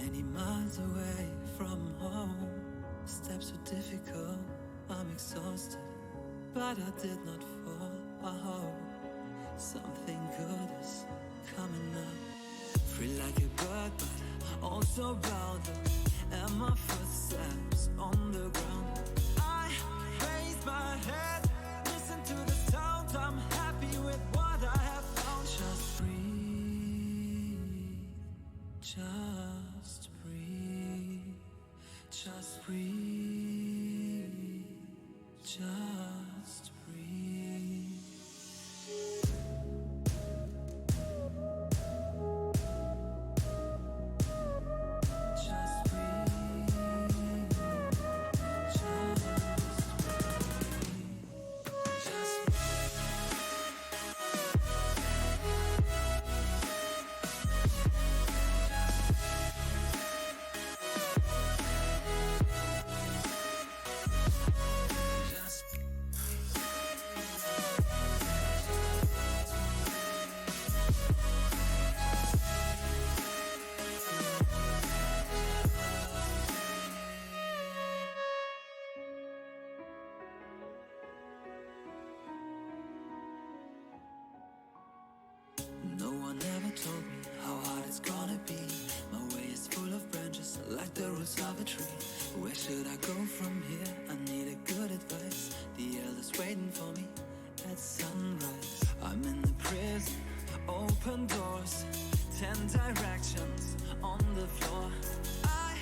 Many miles away from home, steps were difficult, I'm exhausted, but I did not fall. I hope something good is coming up. Free like a bird, but also bound up, and my footsteps on the ground. I raise my head, listen to the sound, I'm happy with what I have found. Just breathe, just breathe, just breathe, just breathe. No one ever told me how hard it's gonna be. My way is full of branches, like the roots of a tree. Where should I go from here? I need a good advice. The elders waiting for me at sunrise. I'm in the prison, open doors, 10 directions on the floor. I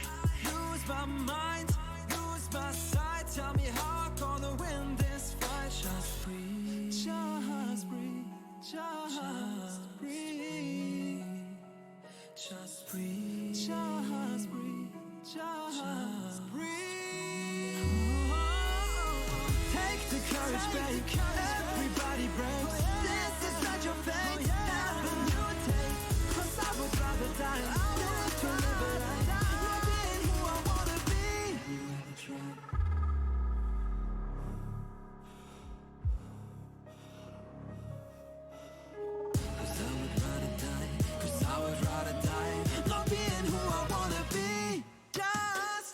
lose my mind, lose my sight. Tell me how I'm gonna win this fight. Just breathe, just breathe, just breathe, just breathe, just breathe, just breathe. Take the courage, babe. Everybody breaks. This is not your fate. Haven't you take? 'Cause I would rather die than to live a life not being who I wanna be. Have you ever tried? I would rather die not being who I wanna be. Just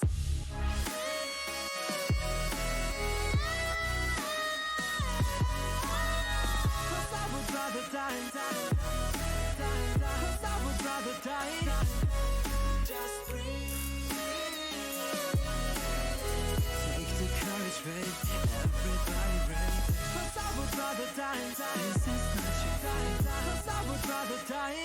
cause I would rather die, cause I would rather die. Just breathe. Take the courage, babe. Everybody brave. Cause I would rather die. This is not your time. Cause I would rather die.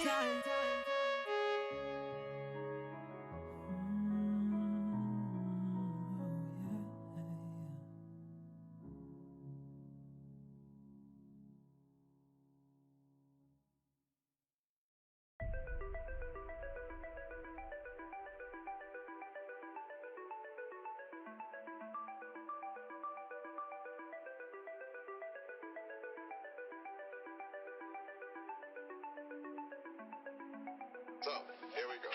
So, here we go.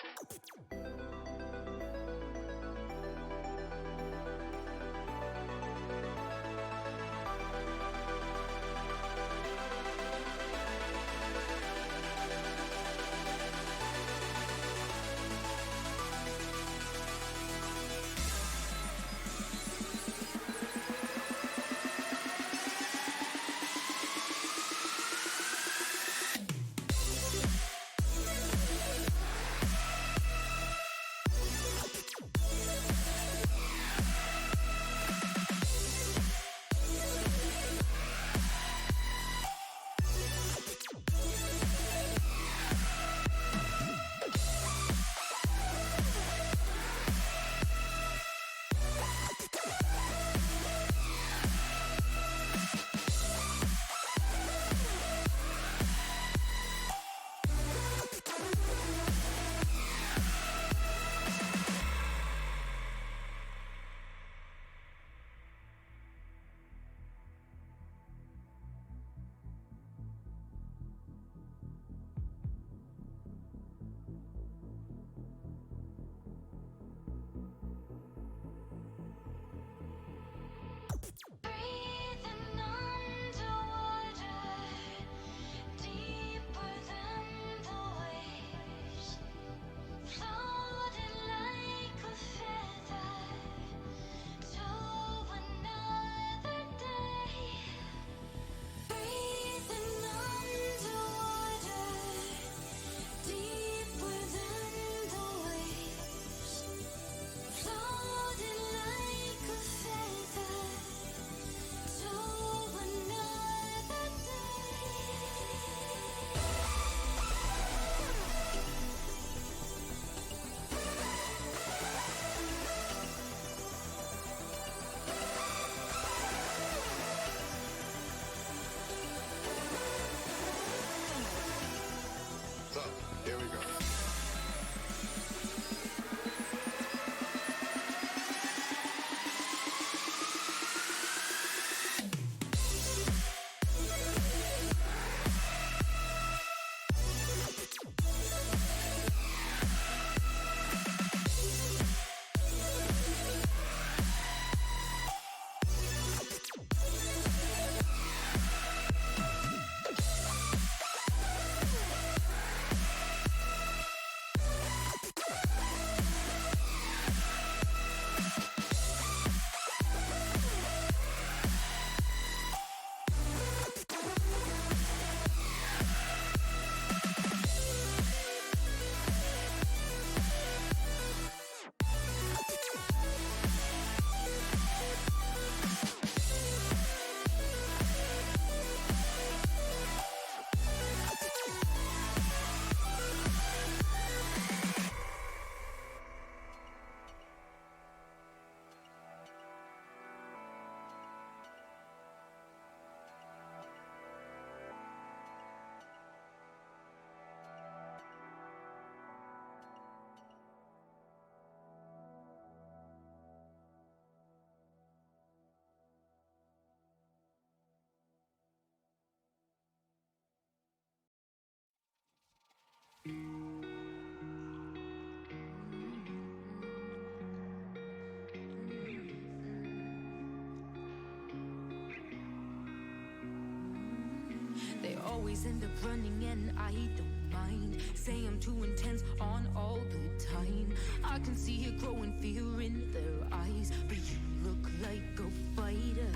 always end up running and I don't mind. Say I'm too intense on all the time. I can see it growing fear in their eyes, but you look like a fighter.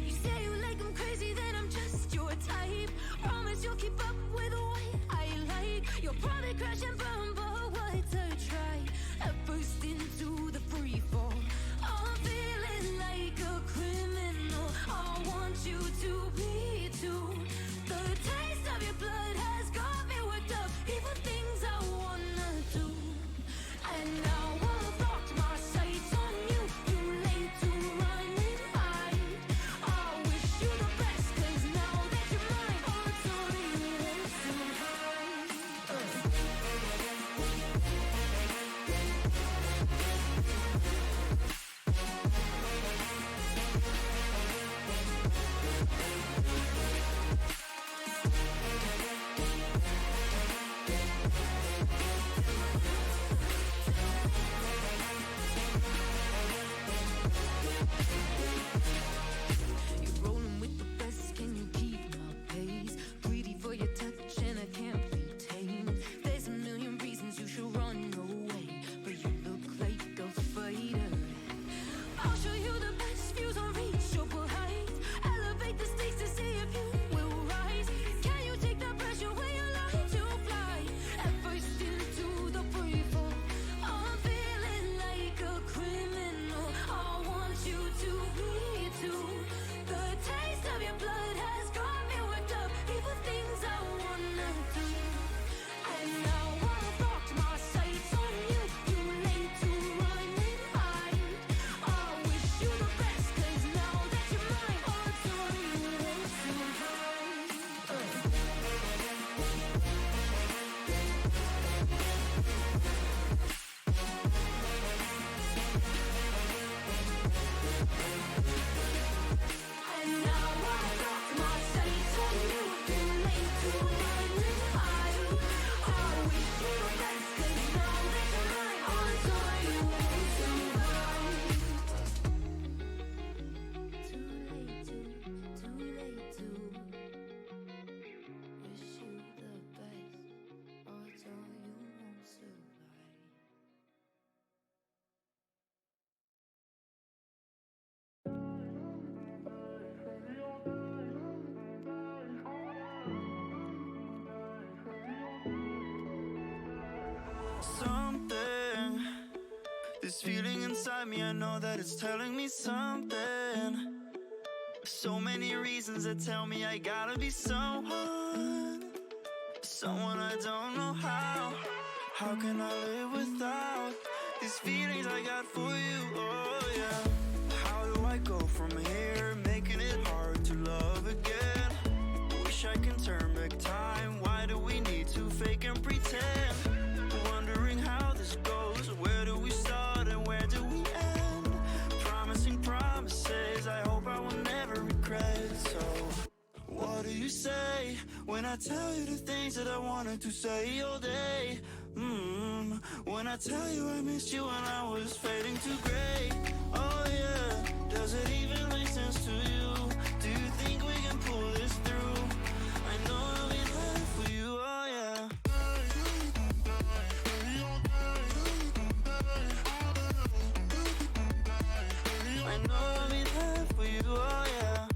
You say you like I'm crazy, then I'm just your type. Promise you'll keep up with what I like. You'll probably crash and burn, but what's a try? At first into the free fall, I'm feeling like a criminal. I want you to be too. The taste of your blood has got me worked up. Evil things I wanna do, and now I've locked my sights on you. Too late to run and hide. I wish you the best, 'cause now that you're mine, odds are you won't survive. You're rolling with the best, can you keep my pace? Greedy for your touch and I can't be tamed. There's a million reasons you should run away, but you look like a fighter. I'll show you the best views on reachable heights. Elevate the stakes to see if you will rise. Can you take the pressure when you learn to fly? At first into the free fall, I'm feeling like a criminal. I want you to be too. The taste of your blood has got me worked up. Evil things I wanna do, and now I've locked my sights on you. Too late to run and hide. I wish you the best, 'cause now that you're mine, odds are you won't survive. And now I've locked my sights on you. Too late to run and hide. I wish you the best, 'cause now that you're mine, odds are you won't survive. Too late to wish you the best. Odds are you won't survive. Something, this feeling inside me, I know that it's telling me something. So many reasons that tell me I gotta be someone I don't know how. How can I live without these feelings I got for you? Oh yeah. How do I go from here, making it hard to love again? Wish I can turn back time. Why do we need to fake and pretend? Wondering how this goes. Where do we start and where do we end? Promising promises I hope I will never regret. So what do you say when I tell you the things that I wanted to say all day? When I tell you I missed you when I was fading to gray. Oh yeah, does it even make sense to you? Do you think we can pull this through? I know I'll be there for you, oh yeah. I know I'll be there for you, oh yeah.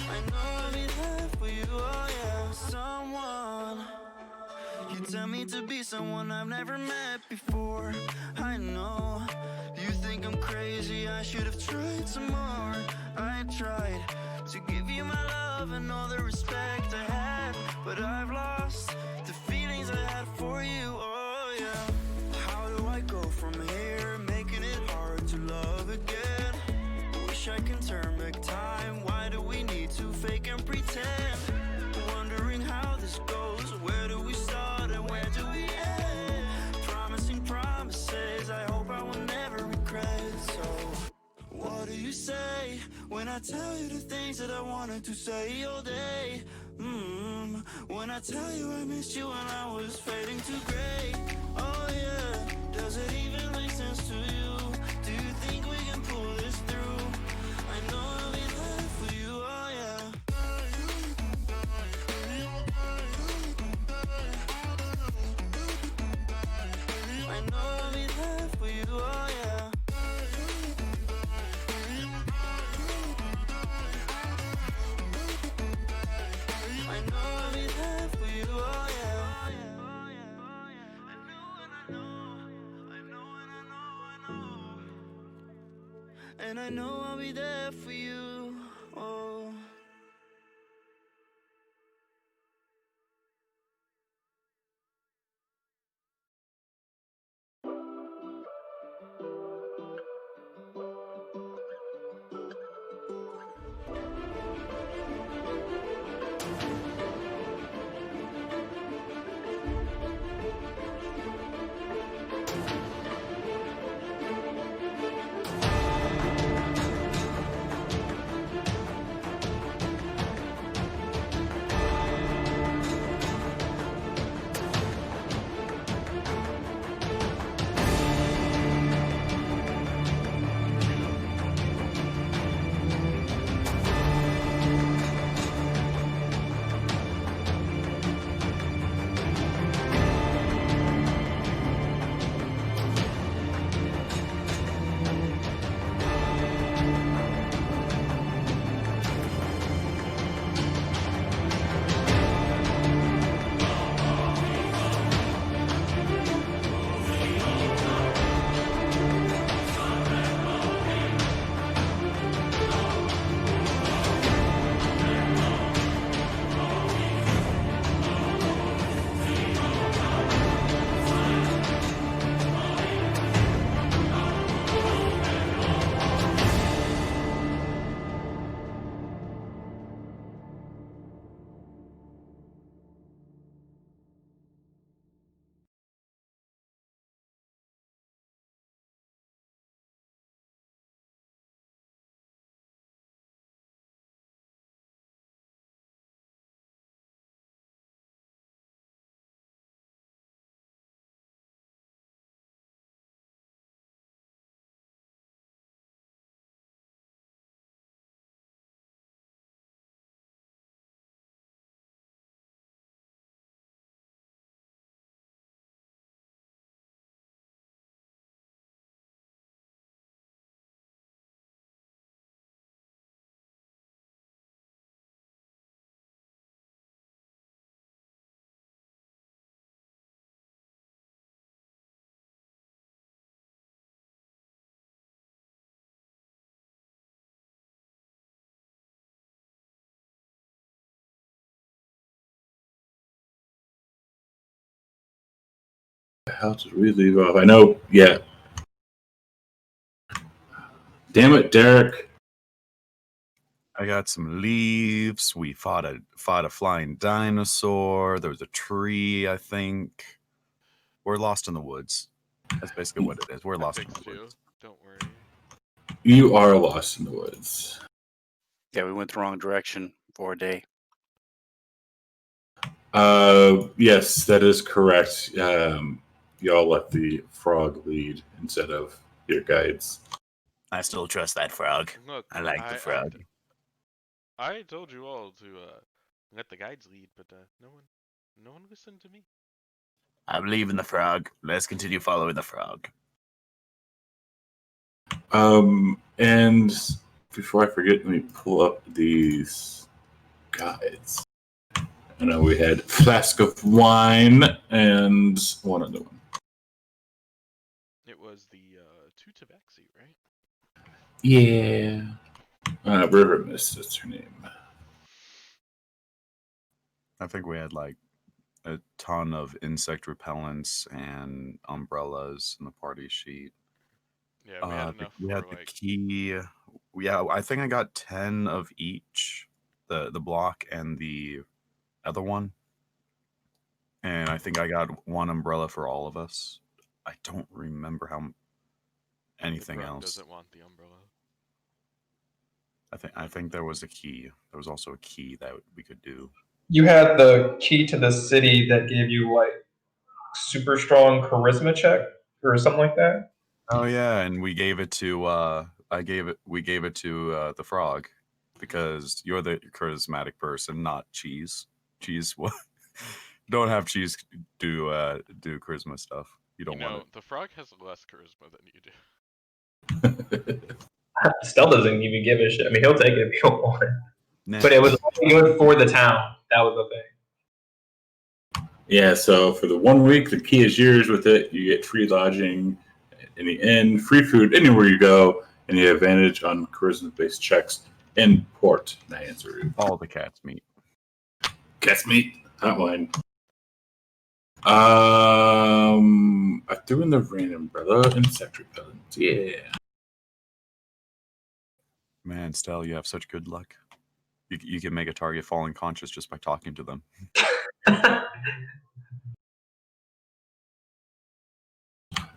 I know I'll be there for you, oh yeah. Someone, you tell me to be someone I've never met before. I know, you think I'm crazy, I should have tried some more. I tried to give you my love and all the respect I had, but I've lost the feelings I had for you, oh yeah. How do I go from here, making it hard to love again? Wish I can turn back time. Why do we need to fake and pretend? Wondering how this goes. Where do we start and where do we end? Promising promises I hope I will never regret. So what do you say when I tell you the things that I wanted to say all day? When I tell you I missed you when I was fading to gray. Oh yeah, does it even make sense to you? Do you think we can can pull this through. I know I'll be there for you, oh yeah. I know I'll be there for you, oh yeah. I know I'll be there for you, oh yeah. I know and I know, I know and I know, I know. And I know I'll be there for you, oh. How did we leave off? I know, yeah. Damn it, Derek. I got some leaves. We fought a flying dinosaur. There was a tree, I think. We're lost in the woods. That's basically what it is. We're lost in the woods. Don't worry. You are lost in the woods. Yeah, we went the wrong direction for a day. Yes, that is correct. Y'all let the frog lead instead of your guides. I still trust that frog. Look, I like the frog. I told you all to let the guides lead, but no one listened to me. I believe in the frog. Let's continue following the frog. And before I forget, let me pull up these guides. I know we had Flask of Wine and one other one. It was the two Tabaxi, right? Yeah. River Mist, that's her name. I think we had like a ton of insect repellents and umbrellas in the party sheet. Yeah, we had enough. We had the key. Yeah, I think I got 10 of each. The block and the other one. And I think I got one umbrella for all of us. I don't remember how anything else. Doesn't want the umbrella. I think there was a key. There was also a key that we could do. You had the key to the city that gave you like super strong charisma check or something like that. Oh yeah, and we gave it to we gave it to the frog because you're the charismatic person, not Cheese. Cheese, what? Don't have Cheese do charisma stuff. You don't want it. The frog has less charisma than you do. Still doesn't even give a shit. I mean, he'll take it if you don't want it. Nah. But it was only for the town. That was the thing. Yeah, so for the 1 week, the key is yours. With it, you get free lodging in the inn, free food anywhere you go, and you have advantage on charisma-based checks in Port Nyanzaru. All the cat's meat. Cat's meat, hot wine. I threw in the rain umbrella and insect repellent. Yeah. Man, Stell, you have such good luck. You can make a target fall unconscious just by talking to them.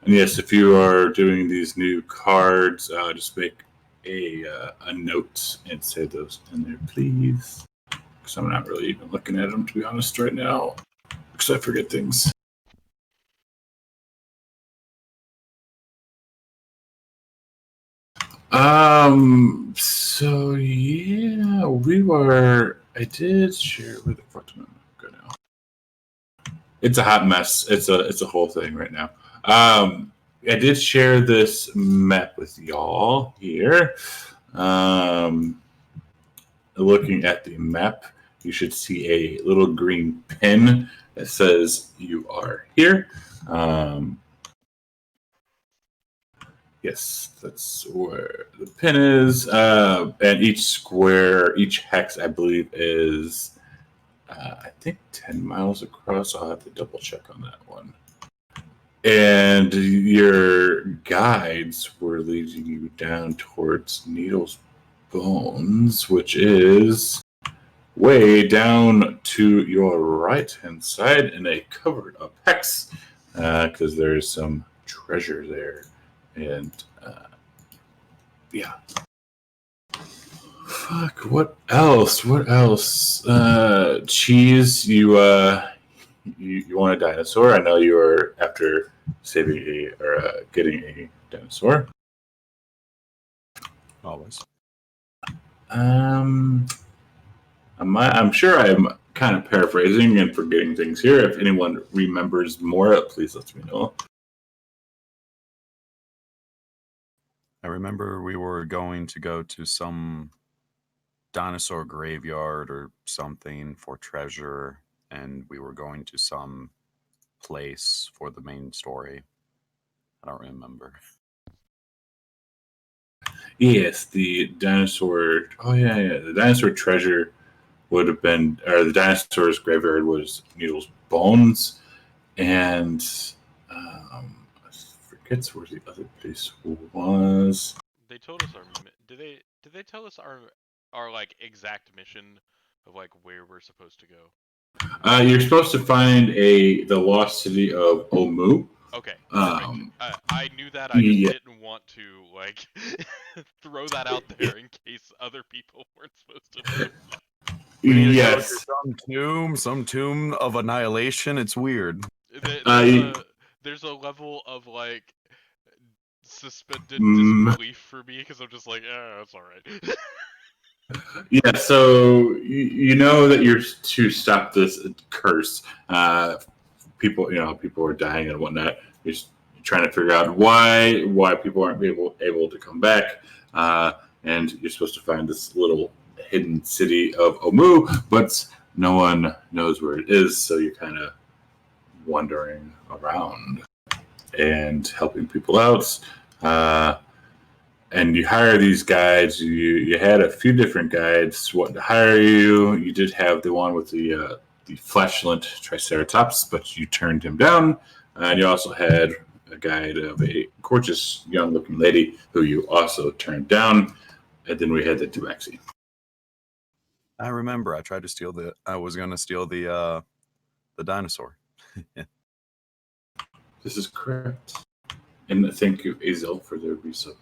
And yes, if you are doing these new cards, just make a note and save those in there, please. Because I'm not really even looking at them, to be honest, right now. Because I forget things. So yeah, I did share where the fuck did I go now? It's a hot mess. It's a whole thing right now. I did share this map with y'all here. Looking at the map, you should see a little green pin that says you are here. Yes, that's where the pin is. And each square, each hex, I believe, is, I think, 10 miles across. I'll have to double check on that one. And your guides were leading you down towards Needle's Bones, which is way down to your right-hand side in a covered-up hex, because there's some treasure there. And yeah. Fuck. What else? Cheese. You want a dinosaur? I know you are after saving getting a dinosaur. Always. I'm sure I'm kind of paraphrasing and forgetting things here. If anyone remembers more, please let me know. I remember we were going to go to some dinosaur graveyard or something for treasure, and we were going to some place for the main story. I don't remember. Yes, the dinosaur. Oh yeah. The dinosaur treasure would have been, or the dinosaur's graveyard was Needle's Bones, and I forget where the other place was. They told us did they tell us our like exact mission of like where we're supposed to go? You're supposed to find the lost city of Omu. Okay. I knew that. I just didn't want to like throw that out there in case other people weren't supposed to know. Yes. Some tomb of annihilation. It's weird. There's a level of like suspended disbelief for me because I'm just like, that's all right. Yeah, so you know that you're to stop this curse. People are dying and whatnot. You're just trying to figure out why people aren't able to come back. And you're supposed to find this little hidden city of Omu, but no one knows where it is. So you're kind of wandering around and helping people out. And you hire these guides. You had a few different guides wanting to hire you. You did have the one with the flashlight Triceratops, but you turned him down. And you also had a guide of a gorgeous young-looking lady who you also turned down. And then we had the Duaxi. I remember. I tried to I was going to steal the dinosaur. This is correct. And thank you, Azel, for the resub.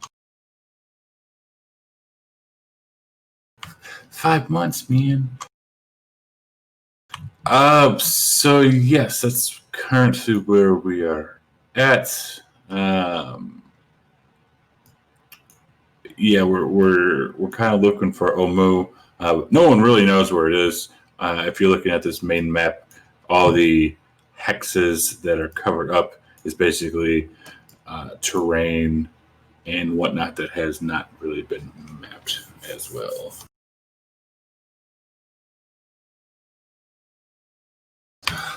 5 months, man. So yes, that's currently where we are at. yeah, we're kind of looking for Omu. No one really knows where it is. If you're looking at this main map, all the hexes that are covered up is basically terrain and whatnot that has not really been mapped as well.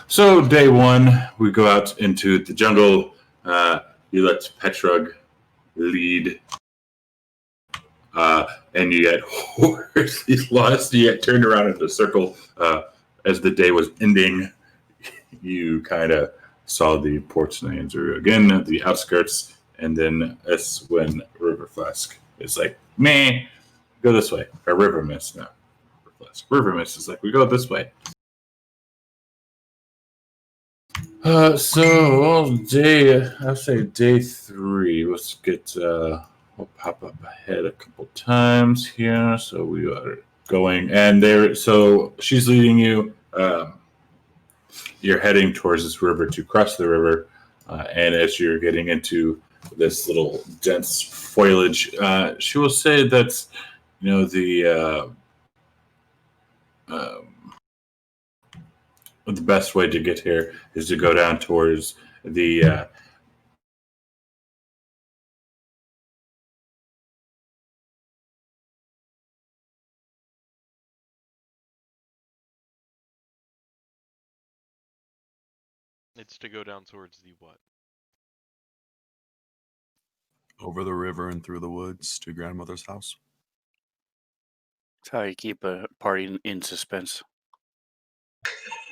So day one, we go out into the jungle. You let Petrug lead, and you get horse. He's lost. You get turned around in a circle. As the day was ending, you kind of saw the Port Nyanzaru again, the outskirts, and then that's when River Flask is like, "Meh, go this way." Or River Mist, no, River Flask. River Mist is like, "We go this way." So I'll say day 3. Let's get we'll pop up ahead a couple times here. So we are going, and there. So she's leading you. You're heading towards this river to cross the river, and as you're getting into this little dense foliage, she will say that the best way to get here is to go down towards the It's to go down towards the what? Over the river and through the woods to grandmother's house. That's how you keep a party in suspense.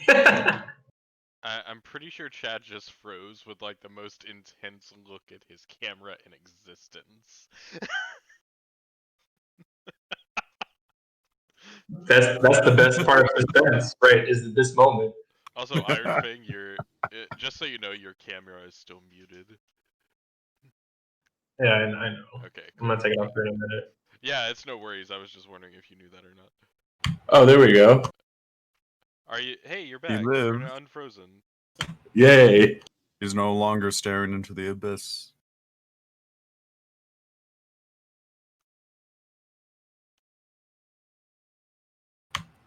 I'm pretty sure Chad just froze with like the most intense look at his camera in existence. That's the best part of suspense, right? Is this moment. Also, Iron Fang, just so you know, your camera is still muted. Yeah, I know. Okay, I'm gonna take it off for in a minute. Yeah, it's no worries. I was just wondering if you knew that or not. Oh, there we go. Are you? Hey, you're He back. You're lived. unfrozen. Yay! He's no longer staring into the abyss.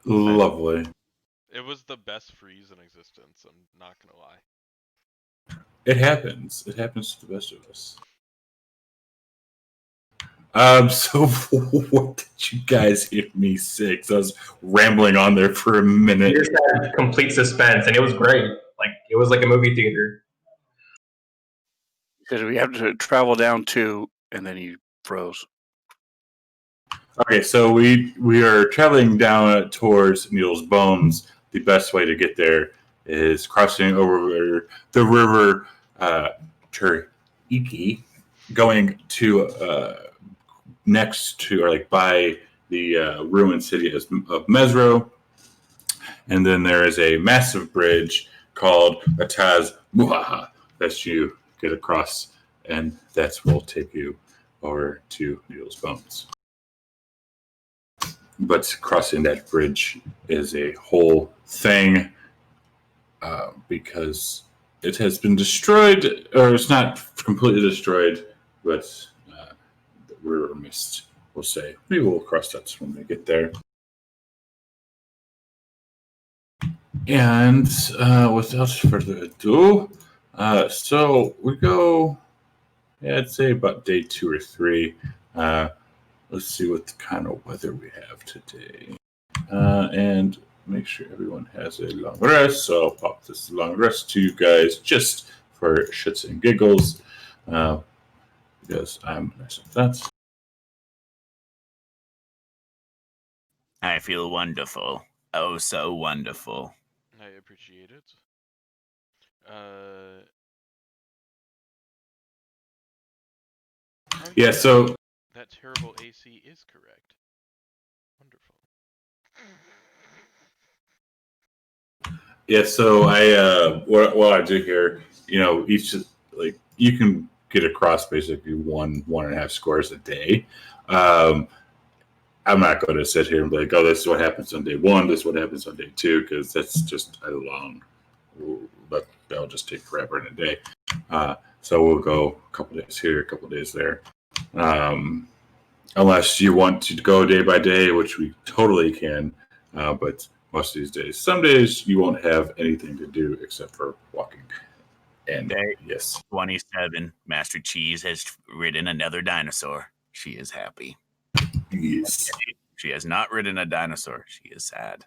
Lovely. It was the best freeze in existence. I'm not gonna lie. It happens. It happens to the best of us. So what did you guys hear me say? 'Cause I was rambling on there for a minute. You just had complete suspense, and it was great. Like it was like a movie theater. Because we have to travel down to, and then he froze. Okay, so we are traveling down towards Neil's Bones. The best way to get there is crossing over the river Turiki, going to next to or like by the ruined city of Mesro, and then there is a massive bridge called Ataz Muhaha that you get across, and that will take you over to Neil's Bones. But crossing that bridge is a whole thing because it has been destroyed, or it's not completely destroyed, but the river mist will say. Maybe we'll cross that when we get there. And without further ado, so we go, yeah, I'd say about day 2 or 3. Let's see what kind of weather we have today. And make sure everyone has a long rest. So I'll pop this long rest to you guys just for shits and giggles. Because I'm nice at that. I feel wonderful. Oh, so wonderful. I appreciate it. Yeah, so that terrible AC is correct. Wonderful. Yeah, so I what I do here, each like you can get across basically 1.5 scores a day. I'm not going to sit here and be like, oh, this is what happens on day 1, this is what happens on day 2, because that's just a long. That'll just take forever in a day. So we'll go a couple days here, a couple days there. unless you want to go day by day, which we totally can. But most of these days, some days you won't have anything to do except for walking. And Day yes, 27. Master Cheese has ridden another dinosaur. She is happy. yes. She has not ridden a dinosaur. She is sad.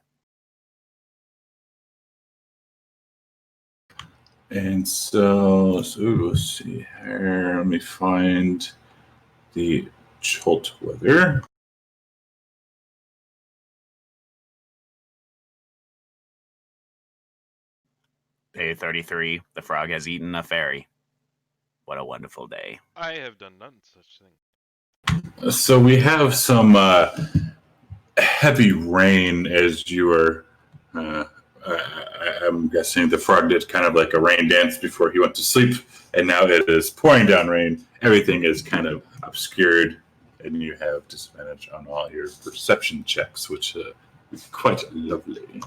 And so let's see here. Let me find the Jolt weather. Day 33. The frog has eaten a fairy. What a wonderful day. I have done none such thing. So we have some heavy rain as you are. I'm guessing the frog did kind of like a rain dance before he went to sleep, and now it is pouring down rain. Everything is kind of obscured, and you have disadvantage on all your perception checks, which is quite lovely.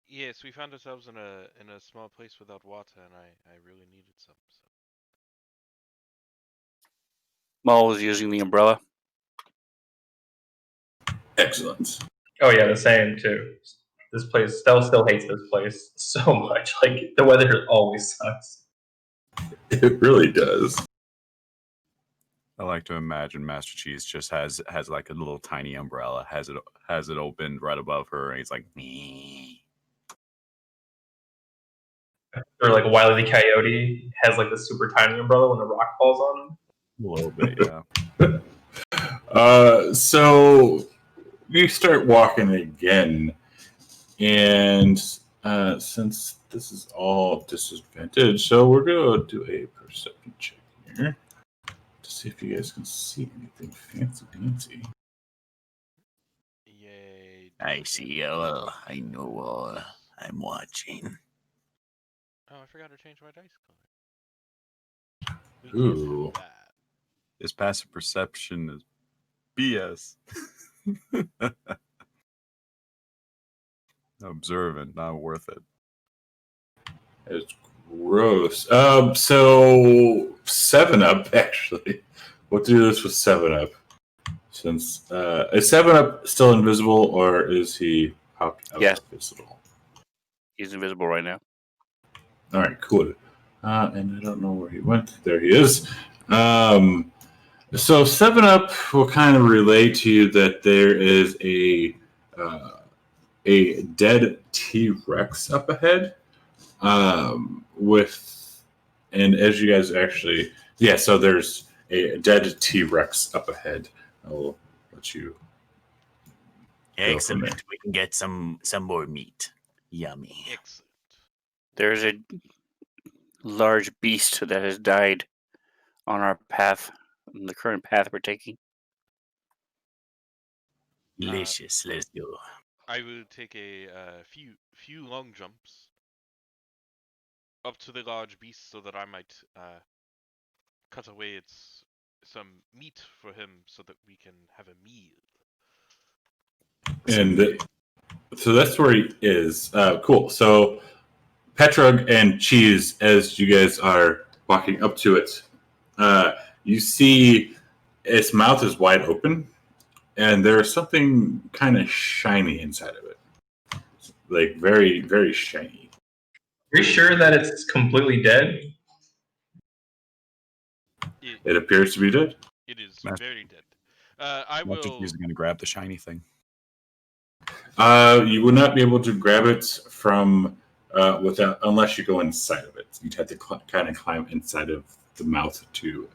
Yes, we found ourselves in a small place without water, and I really needed some. So. Maul was using the umbrella. Excellent. Oh yeah, the same too. This place, Stell still hates this place so much. Like the weather always sucks. It really does. I like to imagine Master Cheese just has like a little tiny umbrella, has it opened right above her, and he's like, me. Or like Wile E. Coyote has like the super tiny umbrella when the rock falls on him. A little bit, yeah. So you start walking again, and since this is all disadvantage, so we're gonna do a perception check here to see if you guys can see anything fancy dancy. Yay! I see all. I know all. I'm watching. Oh, I forgot to change my dice color. We Ooh. can't have that. His passive perception is BS. Observant, not worth it. It's gross. So 7-Up, actually. We'll do this with 7-Up. Since is 7-Up still invisible, or is he out Yes. invisible? He's invisible right now. All right, cool. And I don't know where he went. There he is. So 7-Up will kind of relate to you that there is a dead T-Rex up ahead. And as you guys actually, yeah. So there's a dead T-Rex up ahead. I'll let you. Excellent. We can get some more meat. Yummy. Excellent. There's a large beast that has died on our path, on the current path we're taking. Delicious. Let's go. I will take a few long jumps up to the large beast so that I might cut away some meat for him so that we can have a meal. And so that's where he is. Cool. So Petrug and Cheese, as you guys are walking up to it, you see its mouth is wide open, and there's something kind of shiny inside of it, like very, very shiny. Are you sure that it's completely dead? It appears to be dead. It is Master- very dead. I Master will. Cheese is going to grab the shiny thing. You would not be able to grab it from without unless you go inside of it. You'd have to kind of climb inside of the mouth to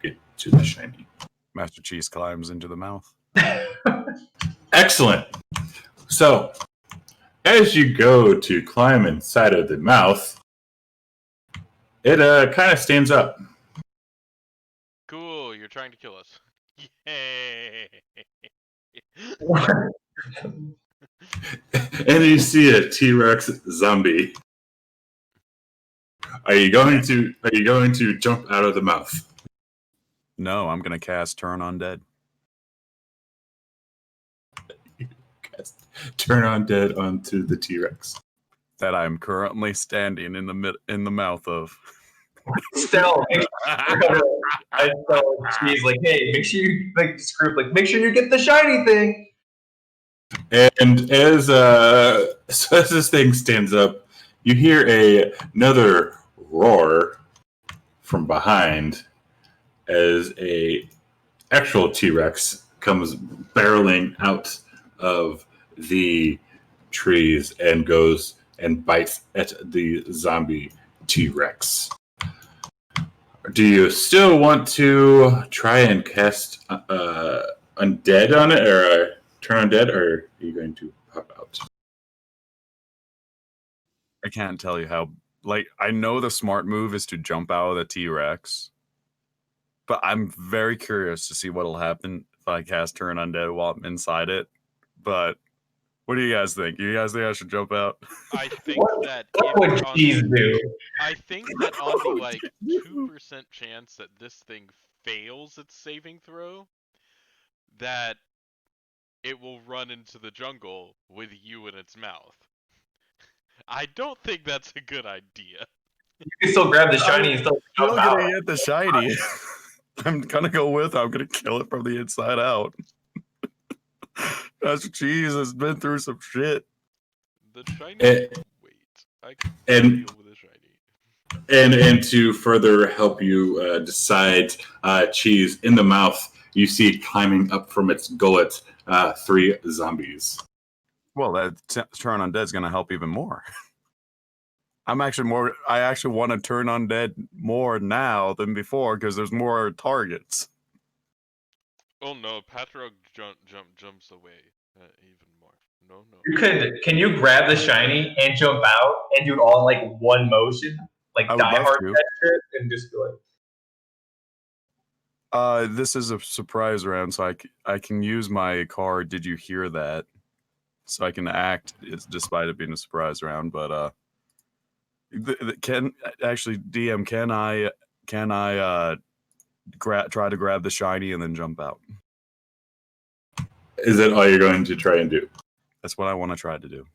get to the shiny. Master Cheese climbs into the mouth. Excellent. So, as you go to climb inside of the mouth, it kind of stands up. Cool. You're trying to kill us. Yay! And you see a T-Rex zombie. Are you going to jump out of the mouth? No, I'm going to cast Turn Undead. Turn Undead onto the T-Rex That I'm currently standing in the mouth of. Still, I tell Cheese like, hey, make sure you like this group, like, make sure you get the shiny thing. And as this thing stands up, you hear another roar from behind as a actual T-Rex comes barreling out of the trees and goes and bites at the zombie T-Rex. Do you still want to try and cast undead on it, or turn undead, or are you going to pop out? I can't tell you how. Like, I know the smart move is to jump out of the T-Rex, but I'm very curious to see what'll happen if I cast Turn Undead while I'm inside it. But what do you guys think? You guys think I should jump out? I think that What would Cheese do? I think that on the like 2% chance that this thing fails its saving throw, that it will run into the jungle with you in its mouth. I don't think that's a good idea. You can still grab the shiny and still Still jump out. gonna get the shiny. I'm gonna go with. I'm gonna kill it from the inside out. That's Cheese has been through some shit. The shiny. It- Wait, I can and- deal with a shiny. And to further help you decide, Cheese, in the mouth, you see climbing up from its gullet 3 zombies. Well, that Turn Undead is gonna help even more. I actually want to turn undead more now than before because there's more targets. Oh no, Patrick jumps away even more. No. Can you grab the shiny and jump out and do it all in like one motion? Like I would Die love Hard to. shit and just be like, This is a surprise round, so I can use my card. Did you hear that? So I can act despite it being a surprise round. But DM, can I try to grab the shiny and then jump out? Is that all you're going to try and do? That's what I want to try to do.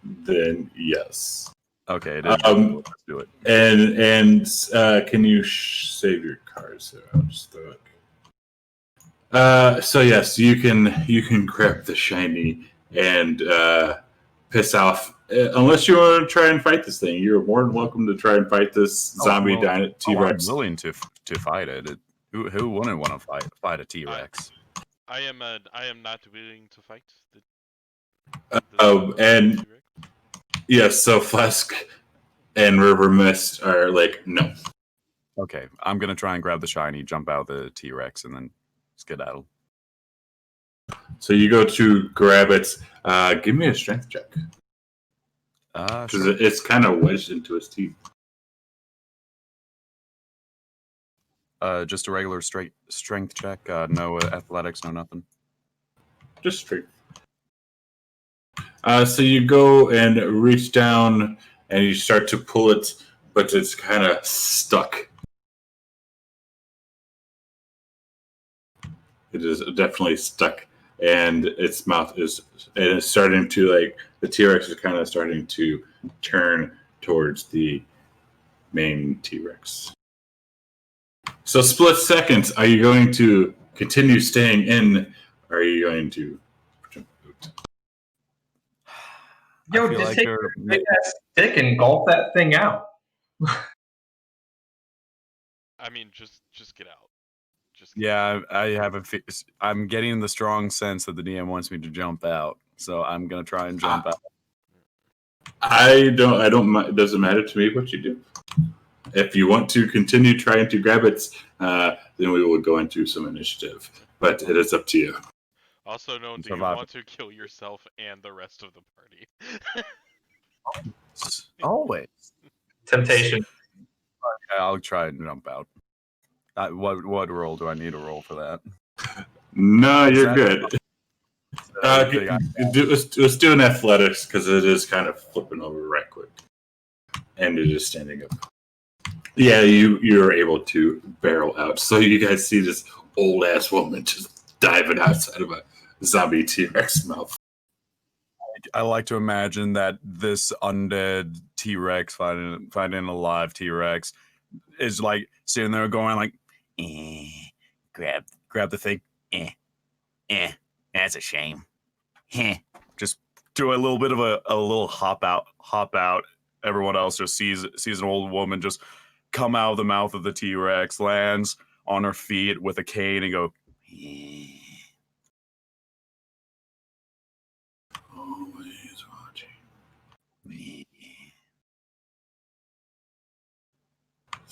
Then yes. Okay, it is. Let's do it. And can you save your card? So I'll just throw it. So yes, you can grab the shiny and piss off. Unless you want to try and fight this thing, you're more than welcome to try and fight this zombie T-Rex. I'm willing to fight it. Who wouldn't want to fight a T-Rex? I am not willing to fight. And T-Rex. yes, so Flask and River Mist are like, no. Okay, I'm gonna try and grab the shiny, jump out the T-Rex, and then skedaddle. So you go to grab it. Give me a strength check. Because Sure. it's kind of wedged into his teeth. Just a regular straight strength check. No athletics, no nothing. Just straight. So you go and reach down and you start to pull it, but it's kind of stuck. It is definitely stuck, and its mouth is starting to, like, the T-Rex is kind of starting to turn towards the main T-Rex. So split seconds. Are you going to continue staying in, or are you going to jump out? yo, feel just like take they're- your big ass stick and gulp that thing out. I mean, just get out. Yeah, I have I'm getting the strong sense that the DM wants me to jump out, so I'm gonna try and jump out. I don't. It doesn't matter to me what you do. If you want to continue trying to grab it, then we will go into some initiative. But it is up to you. Also known, do you Survival. want to kill yourself and the rest of the party? Always. Temptation. I'll try and jump out. What roll do I need to roll for that? No, Is you're that- good. Let's do an athletics because it is kind of flipping over right quick, and it is standing up. Yeah, you're able to barrel out. So you guys see this old ass woman just diving outside of a zombie T-Rex mouth. I like to imagine that this undead T-Rex finding a live T-Rex is like sitting there going like, grab the thing, That's a shame. heh. Just do a little bit of a little hop out. Everyone else just sees an old woman just come out of the mouth of the T-Rex, lands on her feet with a cane, and go. Always watching.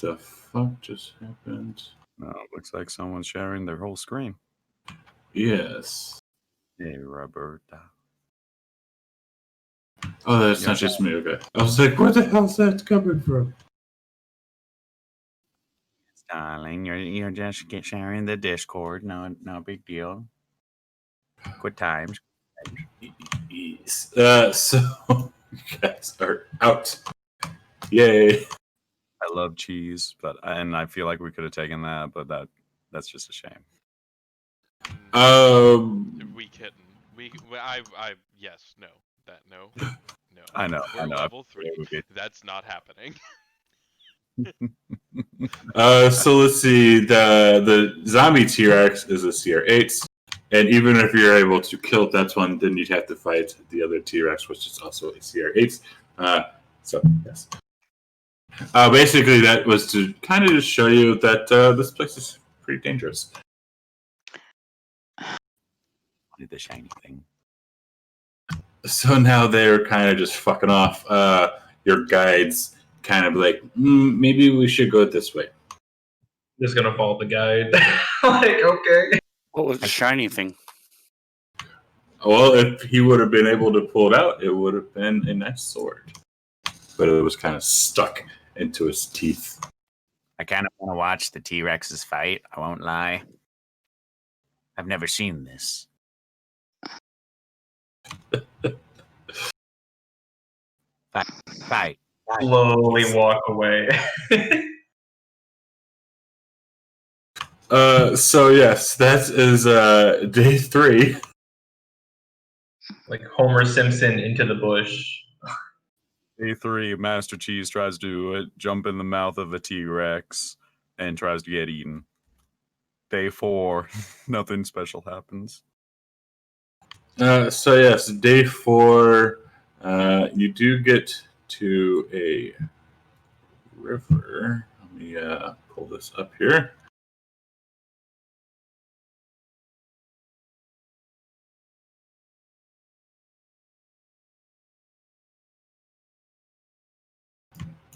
The fuck just happened? No, looks like someone's sharing their whole screen. Yes. Hey, Roberta. Oh, that's Yeah, not just me. Okay. I was like, where the hell's that coming from? Darling, you're just sharing the Discord. No big deal. Good times. Yes. So you guys are out. Yay. I love cheese, and I feel like we could have taken that, but that's just a shame. We couldn't. Yes, no. No. I know. We're I level 3. feel like That's not happening. So let's see. The zombie T-Rex is a CR8, and even if you're able to kill that one, then you'd have to fight the other T-Rex, which is also a CR8. So yes. Basically, that was to kind of just show you that this place is pretty dangerous. The shiny thing. So now they're kind of just fucking off. Your guides kind of like, maybe we should go this way. Just gonna follow the guide. Like, okay. What was the shiny thing? Well, if he would have been able to pull it out, it would have been a nice sword. But it was kind of stuck into his teeth. I kind of want to watch the T-Rexes fight. I won't lie. I've never seen this. Fight. Slowly walk away. So yes, that is day 3. Like Homer Simpson into the bush. Day 3, Master Cheese tries to jump in the mouth of a T-Rex and tries to get eaten. Day 4, nothing special happens. So yes, day 4, you do get to a river. Let me pull this up here.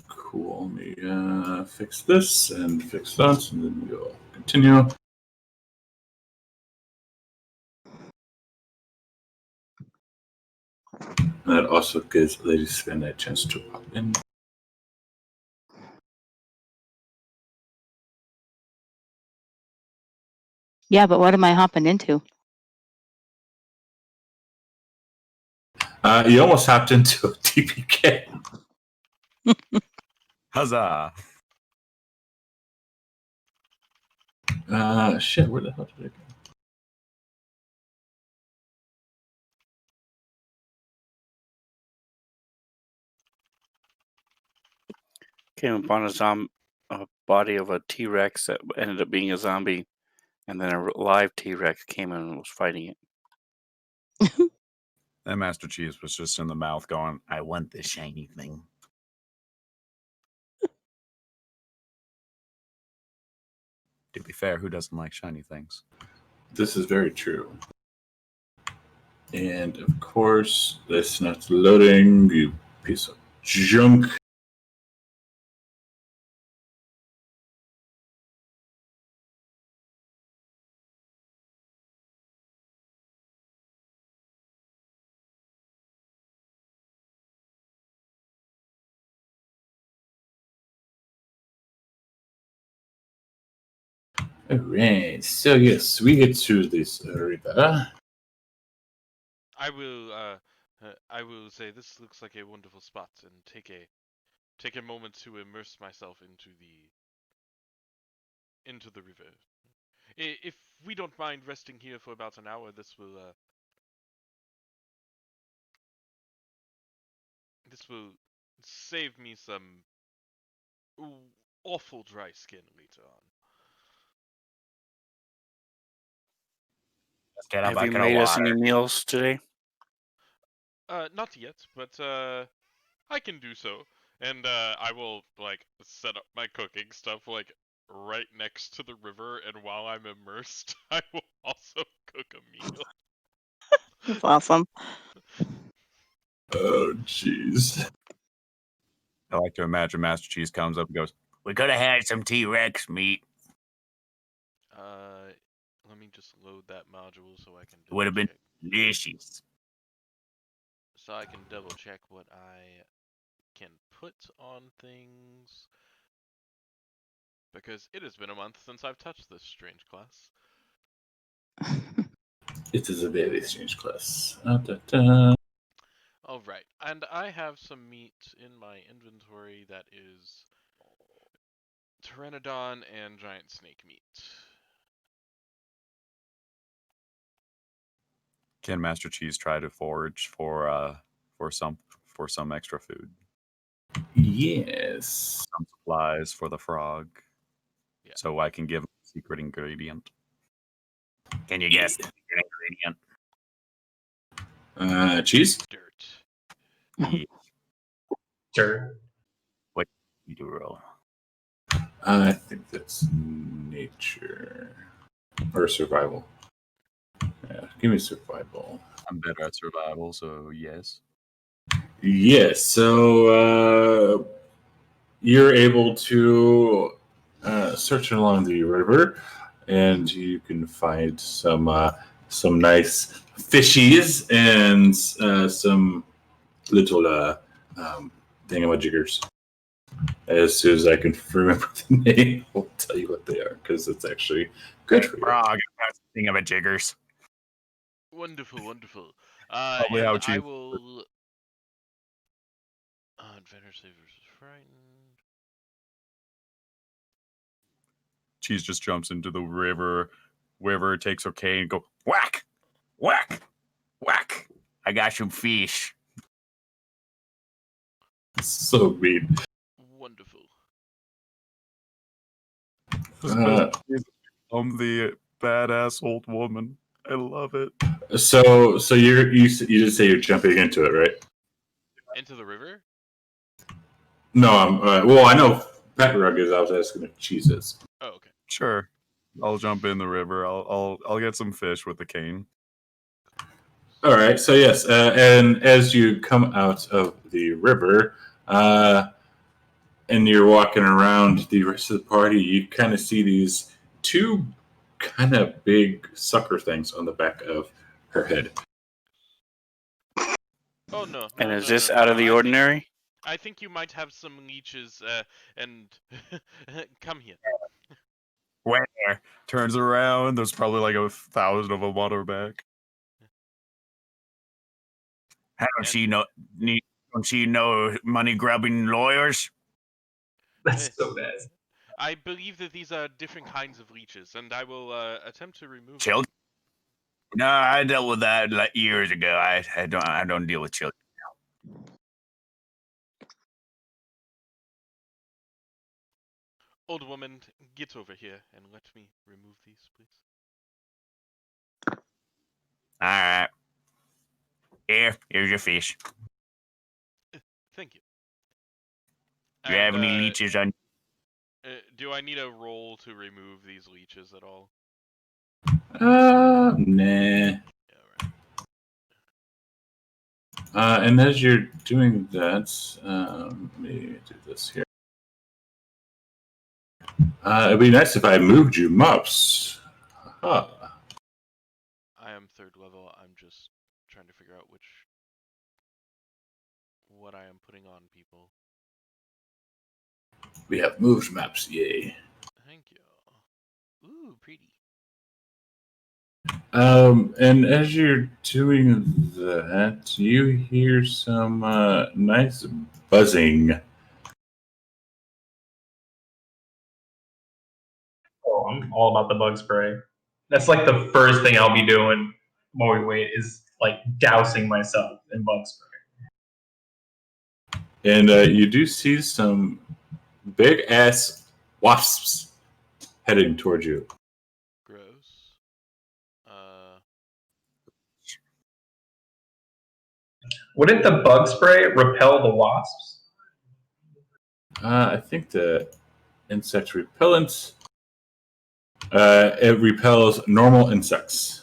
Cool. Let me fix this and fix that, and then we'll continue. And that also gives Lady Sven a chance to pop in. Yeah, but what am I hopping into? You almost hopped into a TPK. Huzzah! Shit, where the hell did it go? Came upon a body of a T-Rex that ended up being a zombie, and then a live T-Rex came in and was fighting it. And Master Cheese was just in the mouth going, I want the shiny thing. to be fair, who doesn't like shiny things? This is very true. And of course, that's not loading, you piece of junk. Alright, so yes, we get to this river. I will say this looks like a wonderful spot and take a moment to immerse myself into the river. If we don't mind resting here for about an hour, this will save me some awful dry skin later on. Let's get a Have you bucket of made us any water. meals today? Not yet, but I can do so. And I will like set up my cooking stuff like right next to the river, and while I'm immersed, I will also cook a meal. That's awesome. Oh, jeez. I like to imagine Master Cheese comes up and goes, We could have had some T-Rex meat. Let me just load that module so I can It would have been double-check. delicious. So I can double check what I can put on things. Because it has been a month since I've touched this strange class. It is a very strange class. Da. Alright, and I have some meat in my inventory that is Pteranodon and giant snake meat. "Can Master Cheese try to forage for some extra food, Yes. some supplies for the frog, Yeah. so I can give him a secret ingredient?" Can you guess the secret ingredient? Cheese? Dirt. Yeah, Sure. what you do roll? I think that's nature. Or survival. Yeah, give me survival. I'm better at survival, so yes. Yes, so you're able to search along the river, and you can find some nice fishies and some little thingamajiggers. As soon as I can remember the name, I'll tell you what they are, because it's actually good for you. Frog. Thing of a jiggers. Wonderful, wonderful. Probably And how I cheese- will... Adventure Save versus Frightened. Cheese just jumps into the river, takes her cane, and go whack, whack, whack. I got some fish. So mean. Wonderful. I'm the badass old woman. I love it. So you just say you're jumping into it, right? Into the river? No, I'm. Well, I know Pet Rug is. I was asking if cheese is. Oh, okay. Sure, I'll jump in the river. I'll get some fish with the cane. All right. So yes, and as you come out of the river, and you're walking around the rest of the party, you kind of see these two kind of big sucker things on the back of her head. Oh, no. And no, is no, this no, out no, of the I think- ordinary? I think you might have some leeches, and come here. Where? Turns around. There's probably like 1,000 of them on her back. Don't she know money grubbing lawyers? That's so bad. I believe that these are different kinds of leeches, and I will attempt to remove them. Children? No, I dealt with that like years ago. I don't deal with children. Old woman, get over here and let me remove these, please. All right. Here's your fish. Thank you. Do you have And, any leeches on? do I need a roll to remove these leeches at all? Nah. Yeah, right. And as you're doing that, let me do this here. It'd be nice if I moved you, Mups. Huh. I am 3rd level. I'm just trying to figure out what I am putting on people. We have moved maps, yay. Thank you. Ooh, pretty. And as you're doing that, you hear some nice buzzing. Oh, I'm all about the bug spray. That's like the first thing I'll be doing while we wait is like dousing myself in bug spray. And you do see some big ass wasps heading towards you. Gross. Wouldn't the bug spray repel the wasps? I think the insect repellent. It repels normal insects.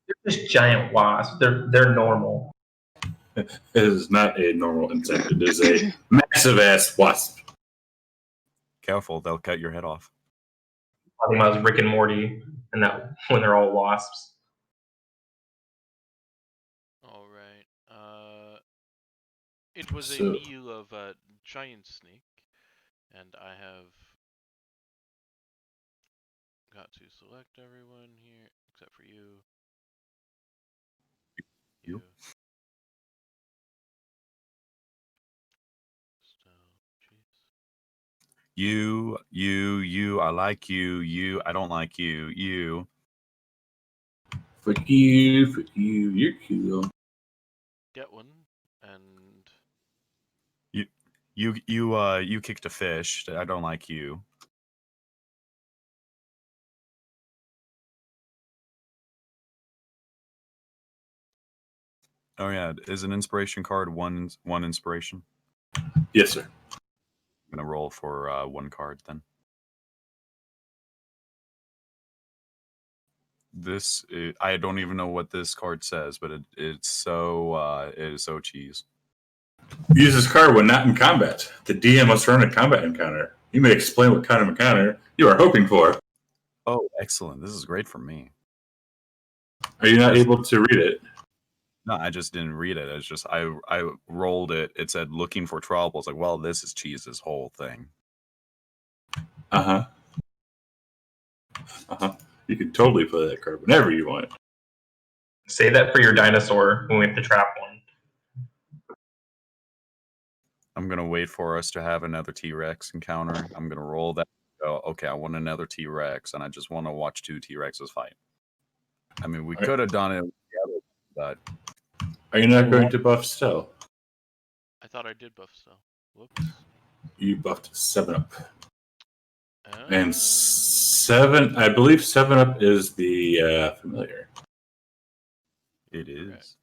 They're just giant wasps. They're normal. It is not a normal insect. It is a massive ass wasp. Careful, they'll cut your head off. I think I was Rick and Morty, and that when they're all wasps. All right. It was a So- meal of giant snake, and I have got to select everyone here except for you. You? So, jeez. You, I like you, I don't like you. Fuck you, you're cool. Get one, and You kicked a fish. I don't like you. Oh yeah, is an inspiration card one inspiration? Yes, sir. I'm gonna roll for one card then. I don't even know what this card says, but it is so cheese. Use this card when not in combat. The DM must run a combat encounter. You may explain what kind of encounter you are hoping for. Oh, excellent! This is great for me. Are you not able to read it? No, I just didn't read it. It's just I rolled it. It said looking for trouble. It's like, well, this is cheese's whole thing. Uh-huh. You can totally play that card whenever you want. Say that for your dinosaur when we have to trap one. I'm gonna wait for us to have another T-Rex encounter. I'm gonna roll that. Go, okay, I want another T-Rex, and I just want to watch two T-Rexes fight. I mean, we could have done it together, but Are you not going to buff Stell? I thought I did buff still. Whoops. You buffed 7-Up. Uh, And I believe 7-Up is the familiar. it is.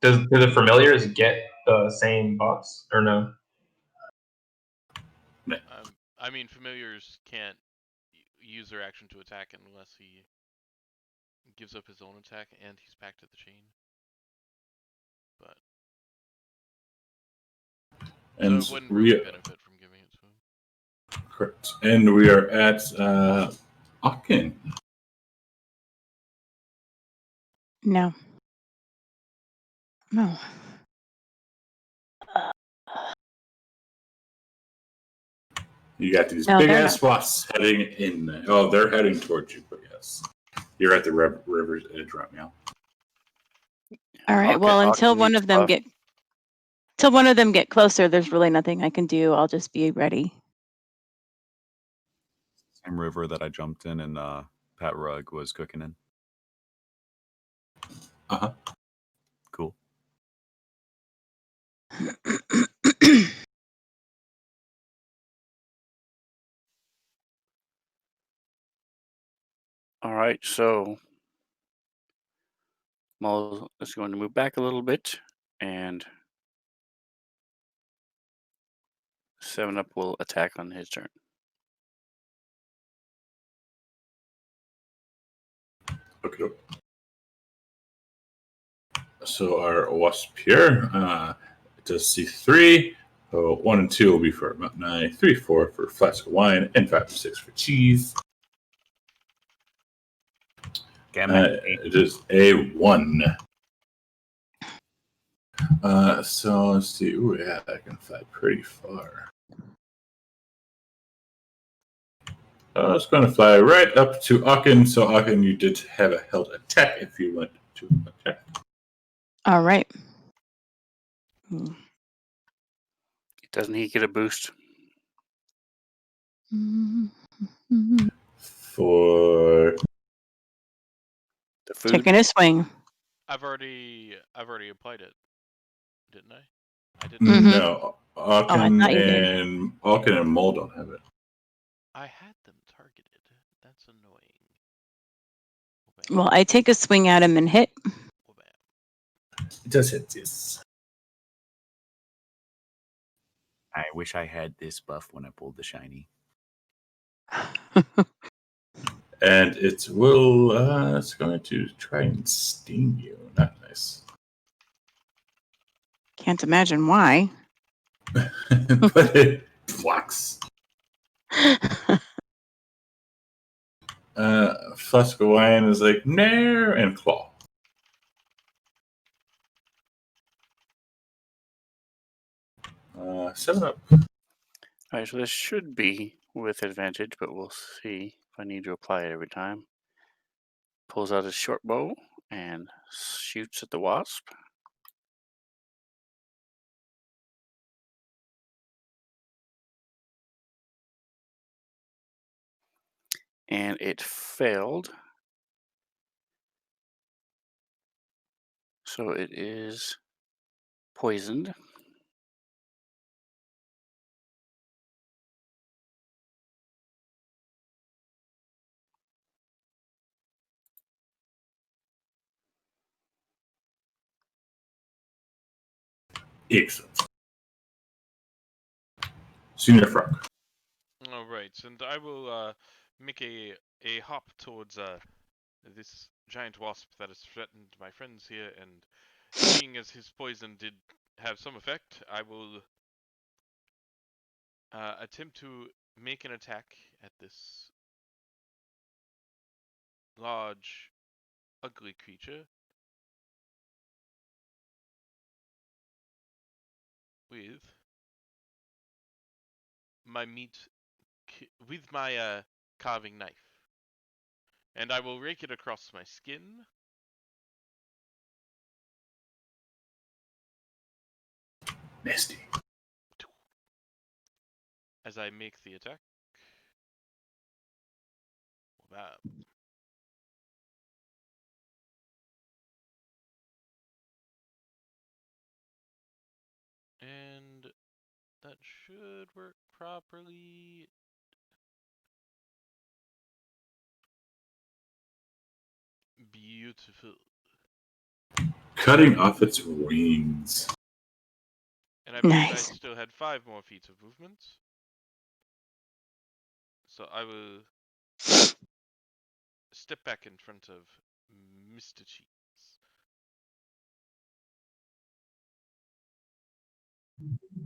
Correct. Do the familiars get the same buffs or no? I mean, familiars can't use their action to attack unless he gives up his own attack and he's back to the chain. But And so it wouldn't really benefit from giving it to him. correct. And we are at Akin. No. No. You got these No, big they're ass wasps heading in. Oh, they're heading towards you, but yes. You're at the river's edge right now. All right. Well, until one of them get closer, there's really nothing I can do. I'll just be ready. Same river that I jumped in and Pat Rugg was cooking in. Uh-huh. Cool. All right, so Maul is going to move back a little bit, and 7-Up will attack on his turn. Okay. So our wasp here does C3. So 1 and 2 will be for Mount 9, 3, 4 for flask of wine, and 5 and 6 for cheese. It is a 1. So let's see. Ooh, yeah, I can fly pretty far. It's going to fly right up to Akin. So Akin, you did have a held attack if you went to attack. All right. Doesn't he get a boost? For The food? Taking a swing. I've already applied it, didn't I? I didn't. Mhm. No, Aachen thought you did. and Mole don't have it. I had them targeted. That's annoying. Well, I take a swing at him and hit. It does hit this. I wish I had this buff when I pulled the shiny. And it's going to try and sting you. Not nice. Can't imagine why. But it blocks. Flask of Wine is like, nair, and claw. Seven up. All right, so this should be with advantage, but we'll see if I need to apply it every time. Pulls out his short bow and shoots at the wasp. And it failed. So it is poisoned. Excellent. Senior Frog. All right, and I will make a hop towards this giant wasp that has threatened my friends here, and seeing as his poison did have some effect, I will attempt to make an attack at this large, ugly creature with my with my carving knife, and I will rake it across my skin. Nasty. As I make the attack. Wow. And that should work properly. Beautiful. Cutting off its wings. And I believe Nice. I still had 5 more feet of movement. So I will step back in front of Mr. Cheese.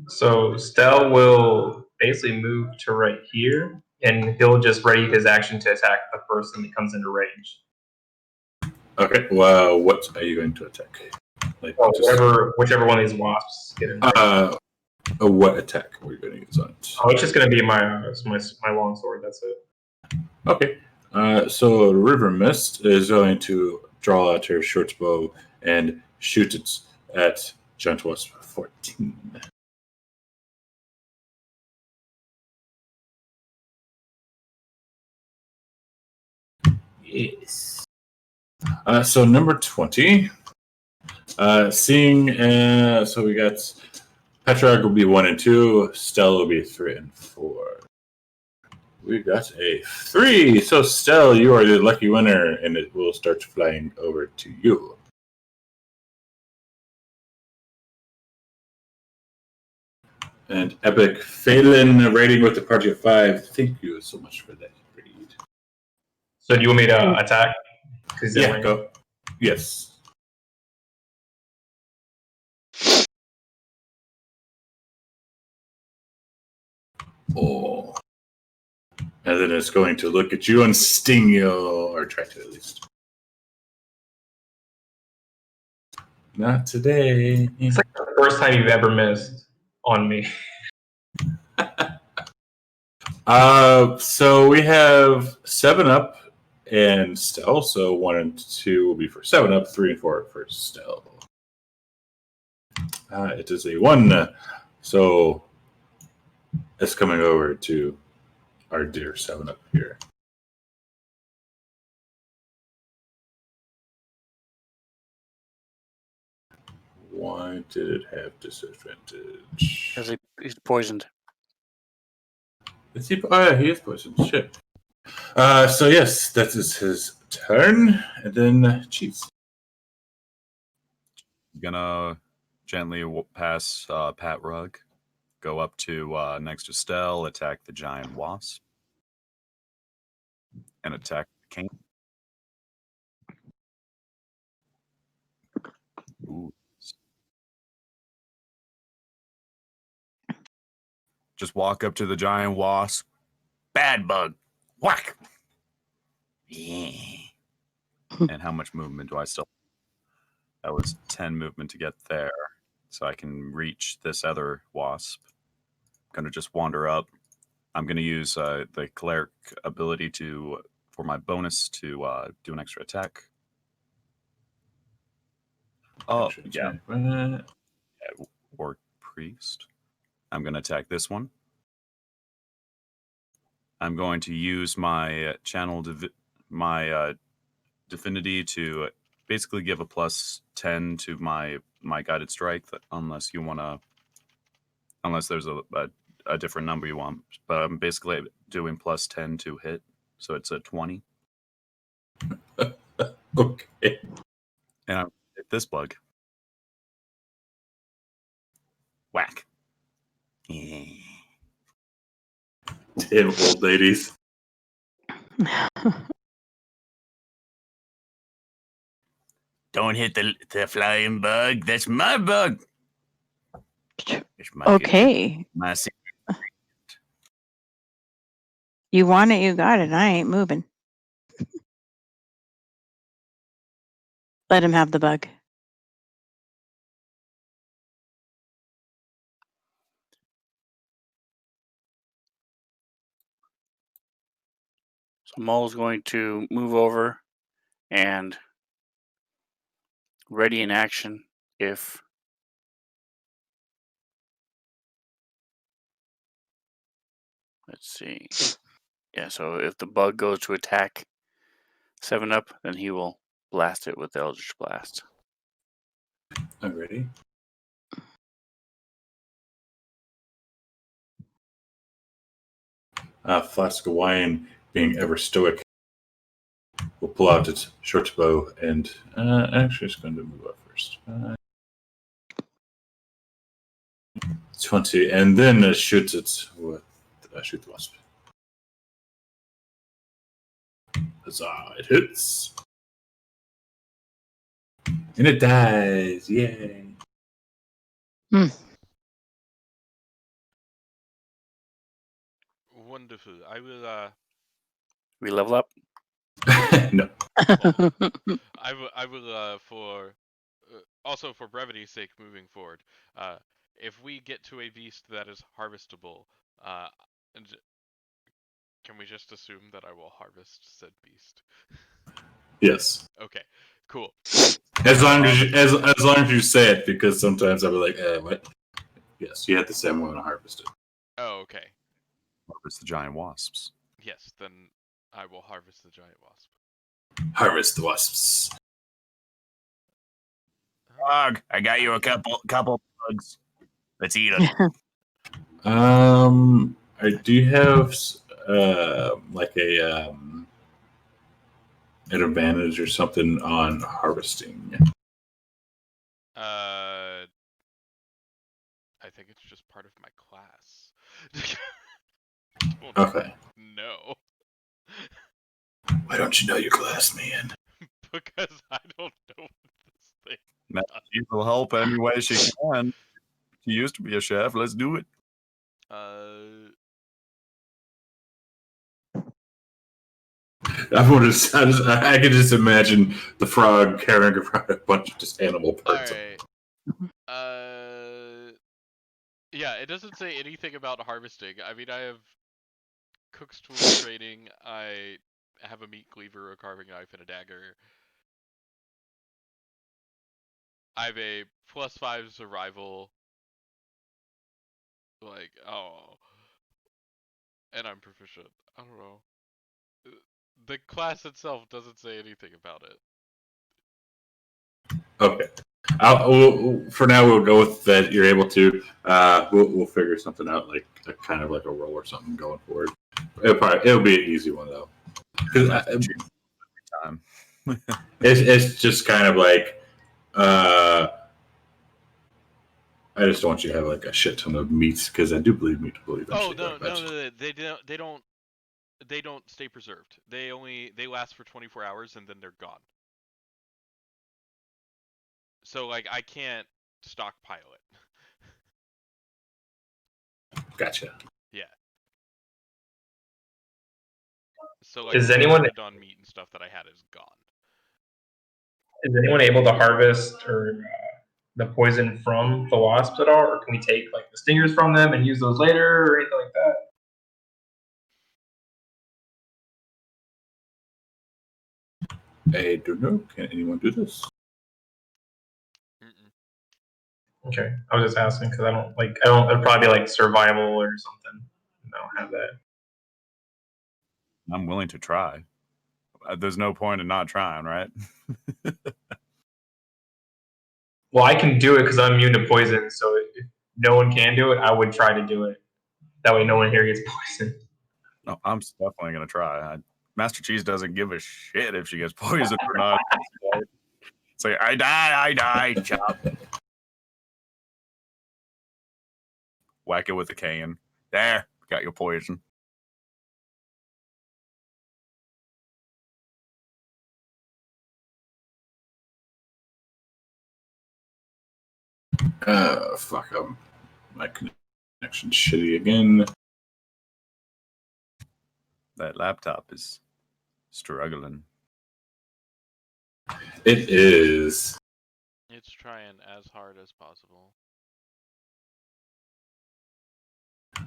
So Stell will basically move to right here, and he'll just ready his action to attack the person that comes into range. Okay, well, what are you going to attack? Like, whichever one of these wasps get in range. What attack are we going to use on it? Oh, it's just going to be my longsword. That's it. Okay. So River Mist is going to draw out her short bow and shoot it at Giant Wasp 14. Yes. So number 20. So we got Petrarch will be 1 and 2. Stella will be 3 and 4. We got a 3. So Stella, you are the lucky winner, and it will start flying over to you. And Epic Phelan rating with the party of 5. Thank you so much for that read. So do you want me to attack? Yeah, go. Yes. Oh. And then it's going to look at you and sting you, or try to at least. Not today. It's like the first time you've ever missed on me. So we have 7 up and Stell. So 1 and 2 will be for 7 up, 3 and 4 for Stell. It is a 1. So it's coming over to our dear 7 up here. Why did it have disadvantage? Because he's poisoned. Is he? Oh yeah, he is poisoned. Shit. So yes, that is his turn, and then Chiefs. Gonna gently pass Pat Rug, go up to next to Stell, attack the giant wasp, and attack the king. Ooh. Just walk up to the giant wasp. Bad bug. Whack. Yeah. And how much movement do I still? That was 10 movement to get there. So I can reach this other wasp. I'm gonna just wander up. I'm gonna use the cleric ability for my bonus to do an extra attack. Oh, yeah. Orc priest. I'm gonna attack this one. I'm going to use my divinity to basically give a plus 10 to my guided strike, unless there's a different number you want. But I'm basically doing plus 10 to hit, so it's a 20. Okay. And I hit this bug. Whack. Yeah. Damn old ladies. Don't hit the flying bug. That's my bug. Okay. My secret. You want it, you got it. I ain't moving. Let him have the bug. So Maul's going to move over and ready in action if let's see. Yeah, so if the bug goes to attack 7-Up, then he will blast it with the Eldritch Blast. Alrighty. Flask of wine, being ever stoic, will pull out its short bow and actually it's going to move up first. 20, and then shoots it with shoot the wasp. Huzzah! It hits, and it dies. Yay! Wonderful. I will. We level up. No. I will for also for brevity's sake moving forward. If we get to a beast that is harvestable, can we just assume that I will harvest said beast? Yes. Okay. Cool. As long as you say it, because sometimes I'll be like, what? Yes, you have to say I'm going to harvest it. Oh, okay. Harvest the giant wasps. Yes, then I will harvest the giant wasp. Harvest the wasps. Bug, I got you a couple bugs. Let's eat them. I do have like a an advantage or something on harvesting. I think it's just part of my class. Okay. No. Why don't you know your class, man? Because I don't know what this thing She will help any way she can. She used to be a chef. Let's do it. I can just imagine the frog carrying around a bunch of just animal parts. Alright. Yeah, it doesn't say anything about harvesting. I mean, I have cook's tool training. I have a meat cleaver, a carving knife, and a dagger. I have a +5 survival. Like, and I'm proficient. I don't know. The class itself doesn't say anything about it. Okay. For now, we'll go with that. You're able to. We'll figure something out, like kind of like a roll or something going forward. It'll be an easy one though. Time. It's just kind of like I just don't want you to have like a shit ton of meats because I do believe meat will eventually. Oh no, they don't stay preserved. They last for 24 hours and then they're gone. So like I can't stockpile it. Gotcha. Yeah. So like Is the anyone on meat and stuff that I had is gone. is anyone able to harvest or the poison from the wasps at all, or can we take like the stingers from them and use those later or anything like that? I don't know. Can anyone do this? Mm-mm. Okay, I was just asking because I don't. It'd probably be like survival or something. I don't have that. I'm willing to try. There's no point in not trying, right? Well, I can do it because I'm immune to poison. So if no one can do it, I would try to do it. That way, no one here gets poisoned. No, I'm definitely gonna try. Master Cheese doesn't give a shit if she gets poisoned or not. It's like I die, chop. Whack it with a cane. There, got your poison. Fuck. My connection's shitty again. That laptop is struggling. It is. It's trying as hard as possible.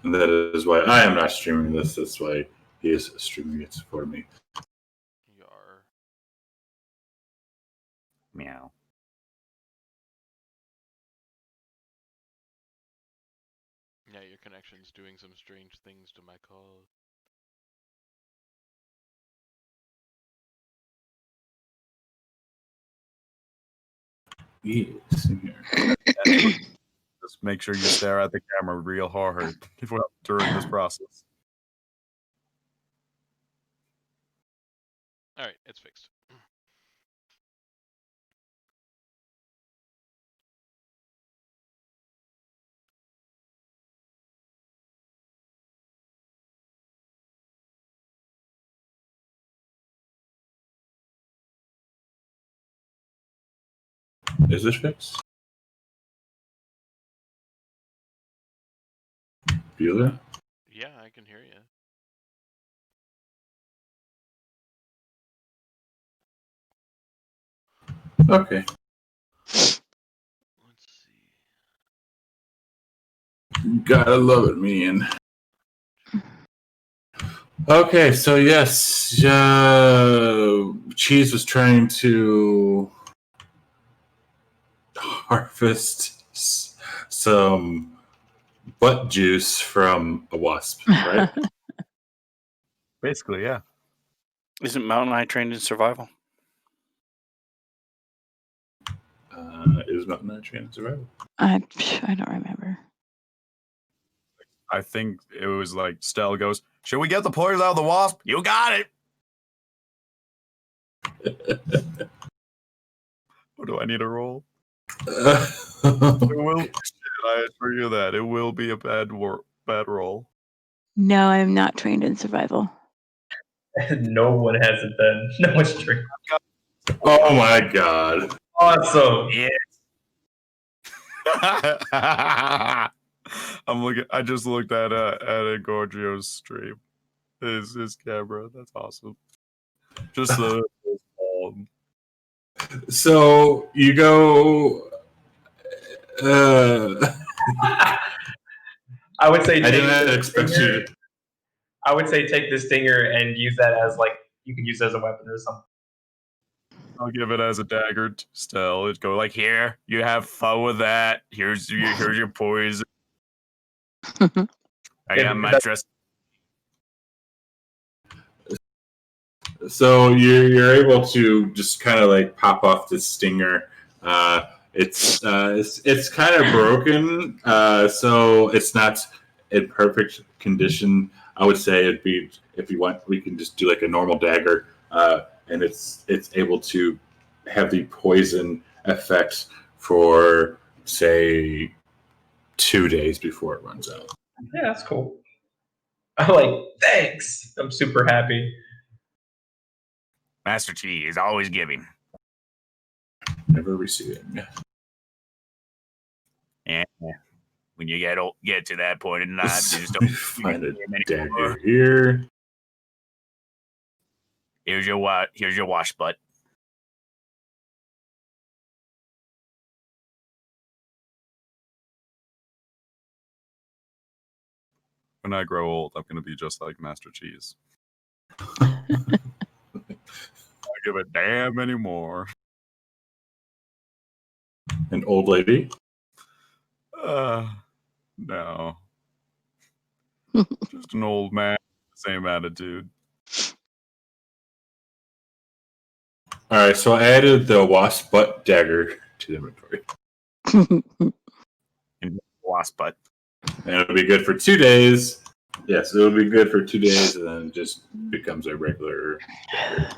And that is why I am not streaming this. That's why he is streaming it for me. Yar. Meow. Yeah, your connection's doing some strange things to my call. Yes. Just make sure you stare at the camera real hard during this process. Alright, it's fixed. Is this fixed? Bueller? Yeah, I can hear you. Okay. Let's see. Gotta love it, man. Okay, so yes, Cheese was trying to harvest some butt juice from a wasp, right? Basically, yeah. Isn't Mountain Eye trained in survival? Is Mountain Eye trained in survival? I don't remember. I think it was like Stell goes, "Should we get the poison out of the wasp? You got it." What do I need to roll? It will. I assure you that it will be a bad roll. No, I'm not trained in survival. No one hasn't been. No one's trained. Oh my god! Awesome. Yeah. I just looked at Gorgio's stream. His camera. That's awesome. Just the. So you go. I would say I didn't expect you. I would say take the stinger and use that as you can use it as a weapon or something. I'll give it as a dagger still. It'd go like, here, you have fun with that. Here's your poison. I got my dress. So you're able to just kind of like pop off the stinger. It's kind of broken, so it's not in perfect condition. I would say it'd be, if you want, we can just do like a normal dagger, and it's able to have the poison effect for say 2 days before it runs out. Yeah, that's cool. I'm like, thanks. I'm super happy. Master Chi is always giving. Never receiving. Yeah. When you get to that point in life, you just don't find a dagger here. Here's your wash butt. When I grow old, I'm going to be just like Master Cheese. I don't give a damn anymore. An old lady? No. Just an old man, same attitude. All right, so I added the wasp butt dagger to the inventory. And wasp butt. And it'll be good for 2 days. Yes, it'll be good for 2 days, and then it just becomes a regular dagger.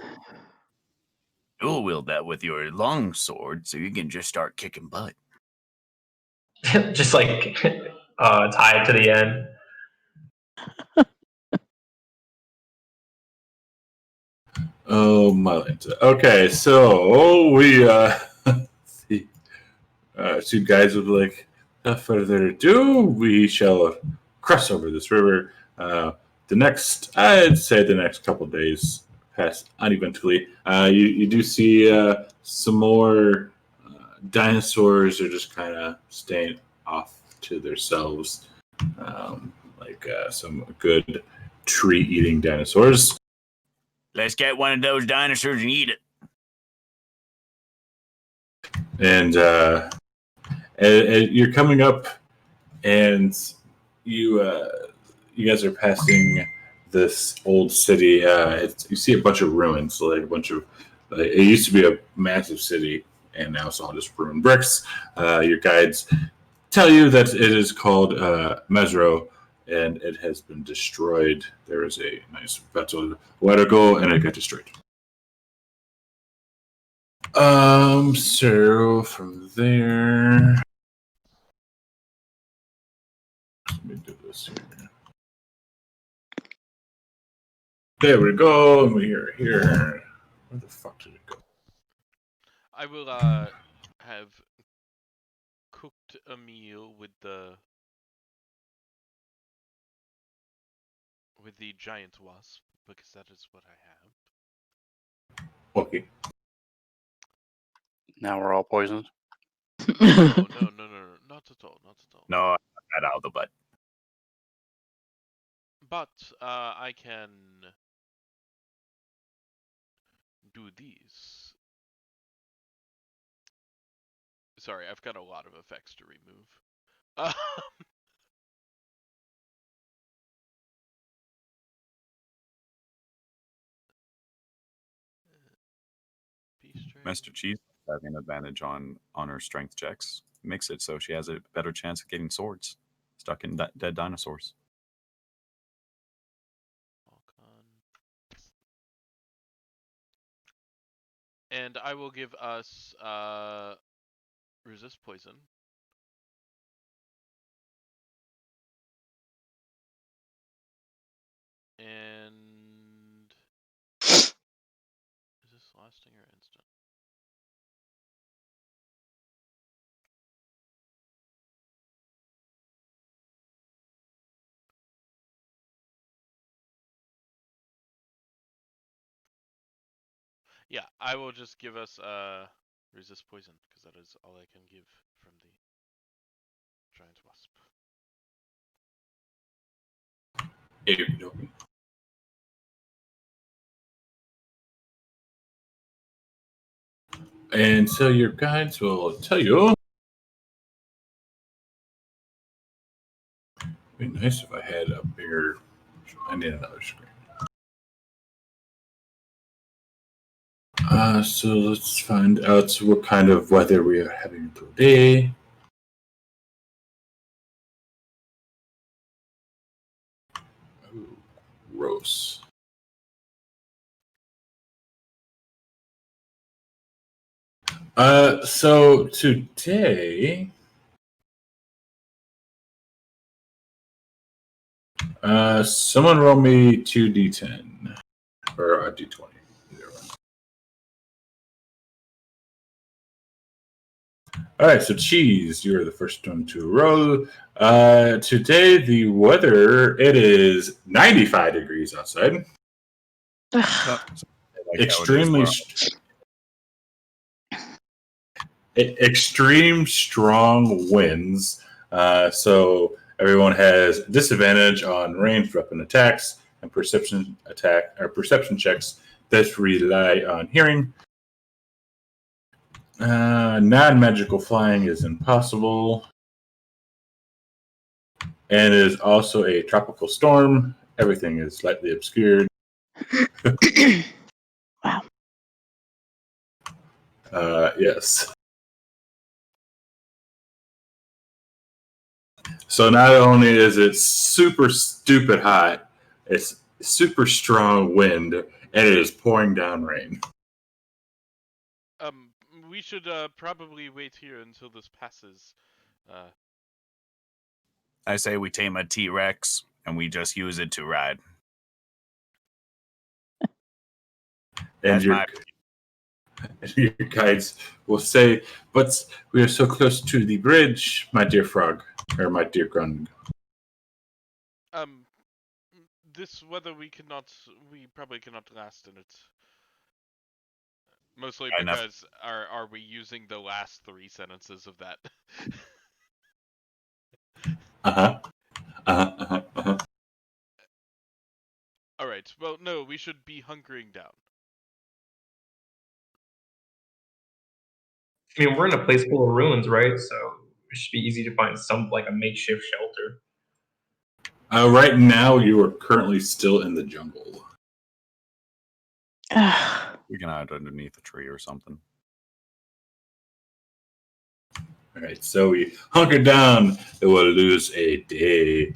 You'll wield that with your long sword, so you can just start kicking butt. Just like tie it to the end. Oh my! Okay, so we see, 2 guys would like, without further ado, we shall cross over this river. I'd say the next couple of days pass uneventfully. You do see some more dinosaurs are just kind of staying off to themselves, like some good tree-eating dinosaurs. Let's get one of those dinosaurs and eat it. And you're coming up, and you guys are passing this old city. You see a bunch of ruins, like a bunch of. It used to be a massive city, and now it's all just ruined bricks. Your guides tell you that it is called Mesro, and it has been destroyed. There was a nice battle a while ago, and it got destroyed. So from there, let me do this here. There we go, and we are here. Where the fuck did it go? I will have cooked a meal with the giant wasp, because that is what I have. Okay. Now we're all poisoned. No, not at all, not at all. No, I got out of the butt. But I can do these. Sorry, I've got a lot of effects to remove. Master Cheese having an advantage on her strength checks makes it so she has a better chance of getting swords stuck in dead dinosaurs. And I will give us resist poison. And is this lasting or instant? Yeah, I will just give us resist poison, because that is all I can give from the giant wasp. And so your guides will tell you. It'd be nice if I had a bigger. I need another screen. So let's find out what kind of weather we are having today. Ooh, gross. So today, someone roll me 2d10 or a d20. All right, so Cheese, you're the first one to roll. Today, the weather, it is 95 degrees outside. Extremely, extreme strong winds. So everyone has disadvantage on ranged weapon attacks and perception checks that rely on hearing. Non-magical flying is impossible. And it is also a tropical storm. Everything is slightly obscured. Wow. Yes. So not only is it super stupid hot, it's super strong wind, and it is pouring down rain. We should probably wait here until this passes. I say we tame a T-Rex and we just use it to ride. And your guides will say, "But we are so close to the bridge, my dear frog, or my dear Grung." This weather we probably cannot last in it. Mostly because are we using the last 3 sentences of that? All right. Well, no, we should be hunkering down. I mean, we're in a place full of ruins, right? So it should be easy to find like a makeshift shelter. Right now, you are currently still in the jungle. We can hide underneath a tree or something. All right, so we hunker down. It will lose a day.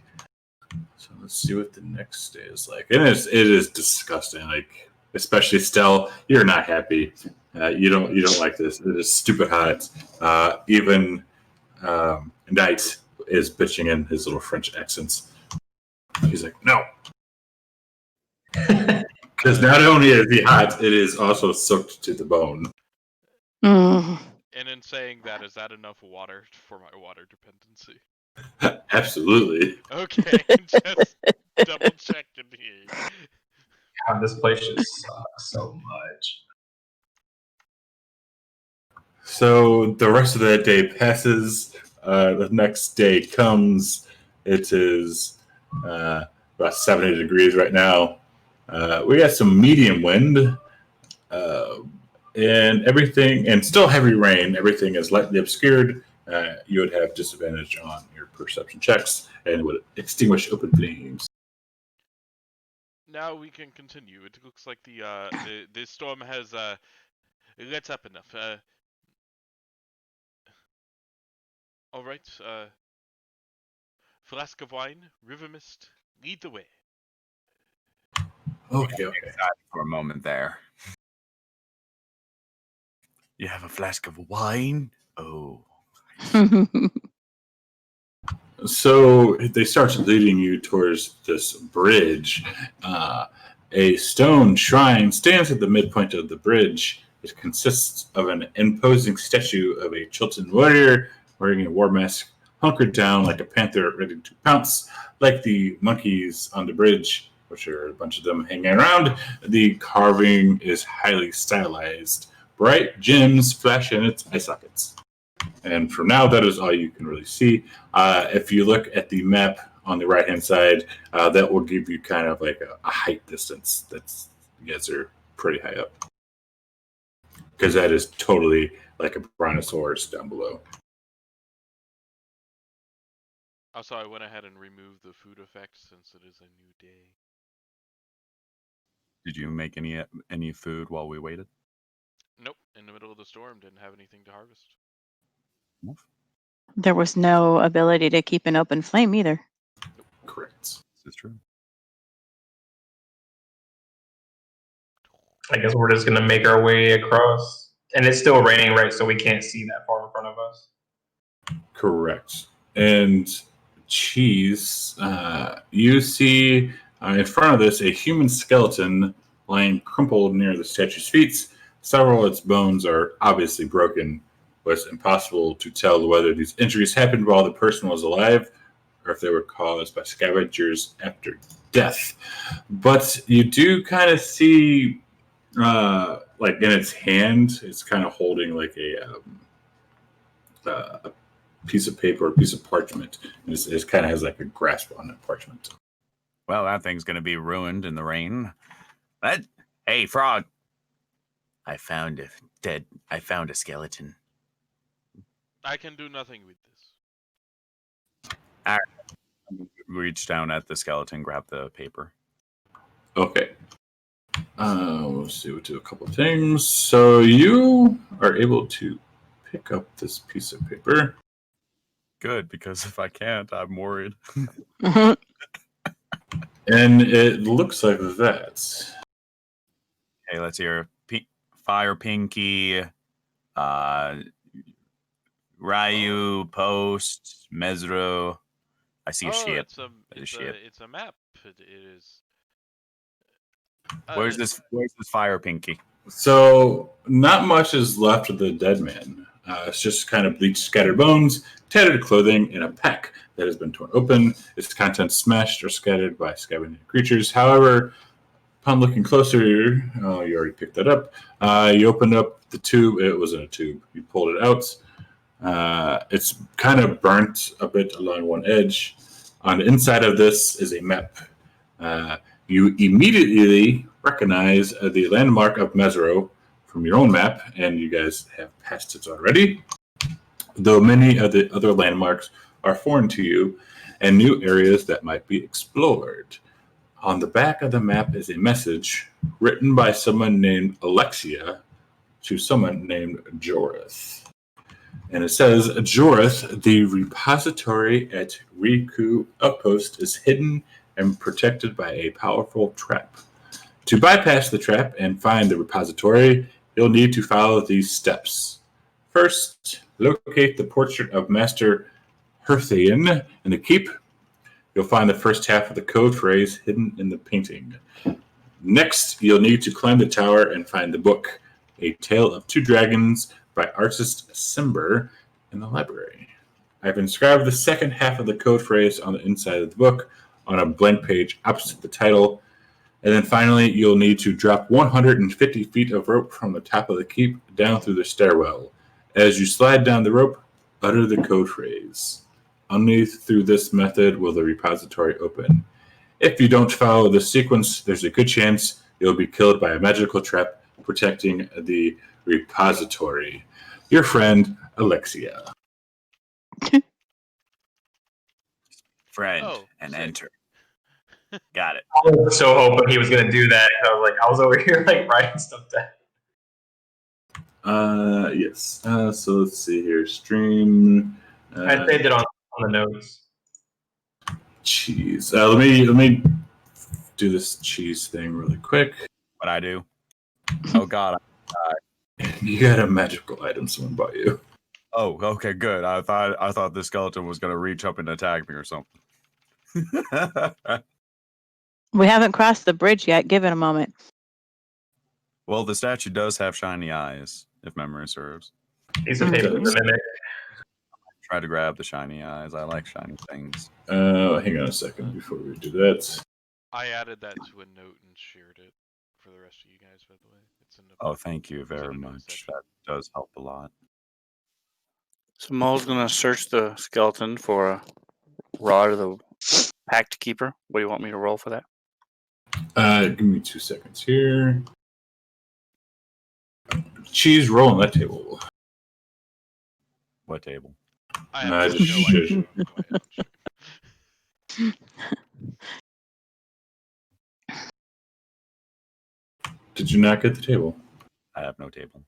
So let's see what the next day is like. And it is disgusting. Like, especially Stell, you're not happy. You don't like this. It is stupid hot. Even Knight is bitching in his little French accents. He's like, no. Because not only is he hot, it is also soaked to the bone. And in saying that, is that enough water for my water dependency? Absolutely. Okay, just double checking here. God, this place just sucks so much. So the rest of that day passes. The next day comes. It is about 70 degrees right now. We got some medium wind and everything, and still heavy rain. Everything is lightly obscured. You would have disadvantage on your perception checks and would extinguish open flames. Now we can continue. It looks like the storm has let up enough. All right. Flask of wine, river mist, lead the way. Okay. For a moment there. You have a flask of wine? Oh. So they start leading you towards this bridge. A stone shrine stands at the midpoint of the bridge. It consists of an imposing statue of a Chilton warrior wearing a war mask, hunkered down like a panther ready to pounce. Like the monkeys on the bridge, which are a bunch of them hanging around, the carving is highly stylized. Bright gems flash in its eye sockets. And for now, that is all you can really see. If you look at the map on the right-hand side, that will give you kind of like a height distance. You guys are pretty high up. Because that is totally like a brontosaurus down below. Also, I went ahead and removed the food effect since it is a new day. Did you make any food while we waited? Nope. In the middle of the storm, didn't have anything to harvest. There was no ability to keep an open flame either. Correct. This is true. I guess we're just gonna make our way across, and it's still raining, right? So we can't see that far in front of us. Correct. And Cheese, you see in front of this a human skeleton lying crumpled near the statue's feet. Several of its bones are obviously broken, but it's impossible to tell whether these injuries happened while the person was alive or if they were caused by scavengers after death. But you do kind of see, like in its hand, it's kind of holding like a piece of paper, a piece of parchment. And it kind of has like a grasp on that parchment. Well, that thing's gonna be ruined in the rain. Hey, frog! I found a skeleton. I can do nothing with this. Reach down at the skeleton, grab the paper. Okay. We'll see. We'll do a couple of things. So you are able to pick up this piece of paper. Good, because if I can't, I'm worried. And it looks like that. Okay, let's hear. Fire Pinky, Ryu, Post, Mesro. I see a ship. It's a map. It is. Where's this Fire Pinky? So not much is left of the dead man. It's just kind of bleached, scattered bones, tattered clothing, and a pack that has been torn open. Its contents smashed or scattered by scavenging creatures. However, upon looking closer, you already picked that up. You opened up the tube. It wasn't a tube. You pulled it out. It's kind of burnt a bit along one edge. On the inside of this is a map. You immediately recognize the landmark of Mesro from your own map, and you guys have passed it already. Though many of the other landmarks are foreign to you and new areas that might be explored. On the back of the map is a message written by someone named Alexia to someone named Jorith. And it says, Jorith, the repository at Riku Outpost is hidden and protected by a powerful trap. To bypass the trap and find the repository, you'll need to follow these steps. First, locate the portrait of Master Herthian in the keep. You'll find the first half of the code phrase hidden in the painting. Next, you'll need to climb the tower and find the book, A Tale of Two Dragons by artist Simber in the library. I've inscribed the second half of the code phrase on the inside of the book on a blank page opposite the title. And then finally, you'll need to drop 150 feet of rope from the top of the keep down through the stairwell. As you slide down the rope, utter the code phrase. Only through this method will the repository open. If you don't follow the sequence, there's a good chance you'll be killed by a magical trap protecting the repository. Your friend, Alexia. Friend, sick. enter. Got it. I was so hoping he was gonna do that. I was over here like writing stuff down. Yes. So let's see here. Stream. I saved it on the notes. Cheese. Let me do this cheese thing really quick. What I do? Oh God. You got a magical item someone bought you. Oh, okay, good. I thought the skeleton was gonna reach up and attack me or something. We haven't crossed the bridge yet. Give it a moment. Well, the statue does have shiny eyes, if memory serves. Piece of paper is a mimic. Try to grab the shiny eyes. I like shiny things. Hang on a second before we do that. I added that to a note and shared it for the rest of you guys, by the way. It's in the Oh, thank you very much. That does help a lot. So Mo's gonna search the skeleton for a rod of the Pact Keeper. What do you want me to roll for that? Give me 2 seconds here. Cheese roll on that table. What table? I have no idea. Did you not get the table? I have no table.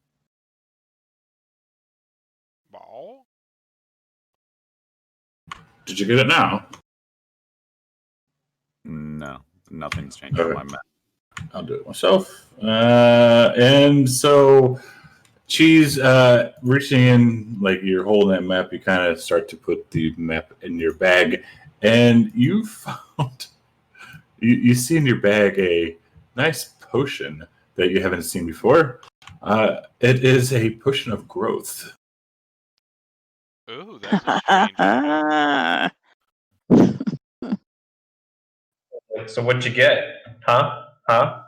Did you get it now? No, nothing's changed on my map. I'll do it myself. And so, Cheese, reaching in, like you're holding that map, you kind of start to put the map in your bag, and you found, you see in your bag a nice potion that you haven't seen before. It is a potion of growth. Oh, that's a strange one. So what'd you get? Huh?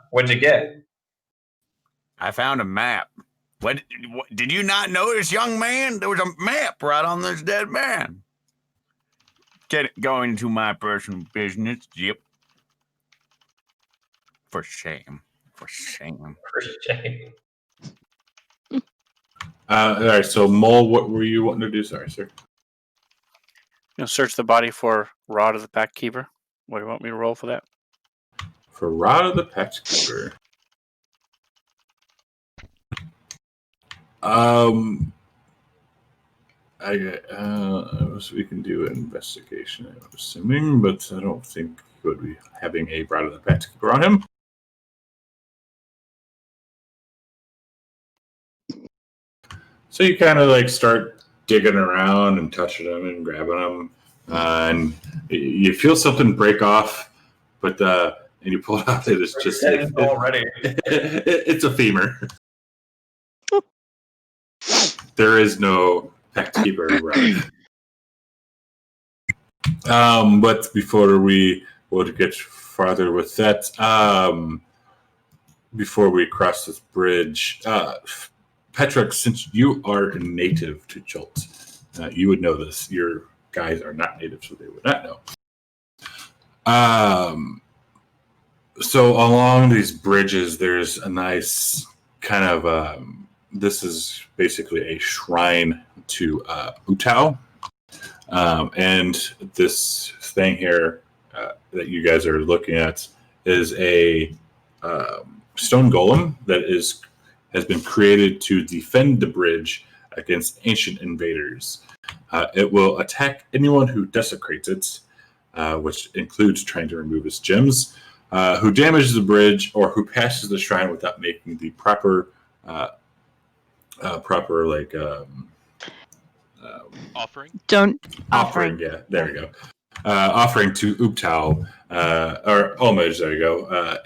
What'd you get? I found a map. What did you not notice, young man? There was a map right on this dead man. Going into my personal business. Yep. For shame. For shame. For shame. All right, so Mole, what were you wanting to do? Sorry, sir. Search the body for Rod of the Pact Keeper. What do you want me to roll for that? For Rod of the Pact Keeper. We can do an investigation, I'm assuming, but I don't think he would be having a Rod of the Pact Keeper on him. So you kind of like start digging around and touching them and grabbing them, and you feel something break off, but and you pull it out, and it's just like already. It's a femur. There is no Pact Keeper around. But before we would get farther with that, before we cross this bridge, Petruk, since you are native to Jolt, you would know this. Your guys are not native, so they would not know. So along these bridges, there's a nice kind of, this is basically a shrine to Utao. And this thing here that you guys are looking at is a stone golem that has been created to defend the bridge against ancient invaders. It will attack anyone who desecrates it, which includes trying to remove its gems, who damages the bridge, or who passes the shrine without making the proper offering. Yeah, there we go. Offering to Uptao, or homage, there you go,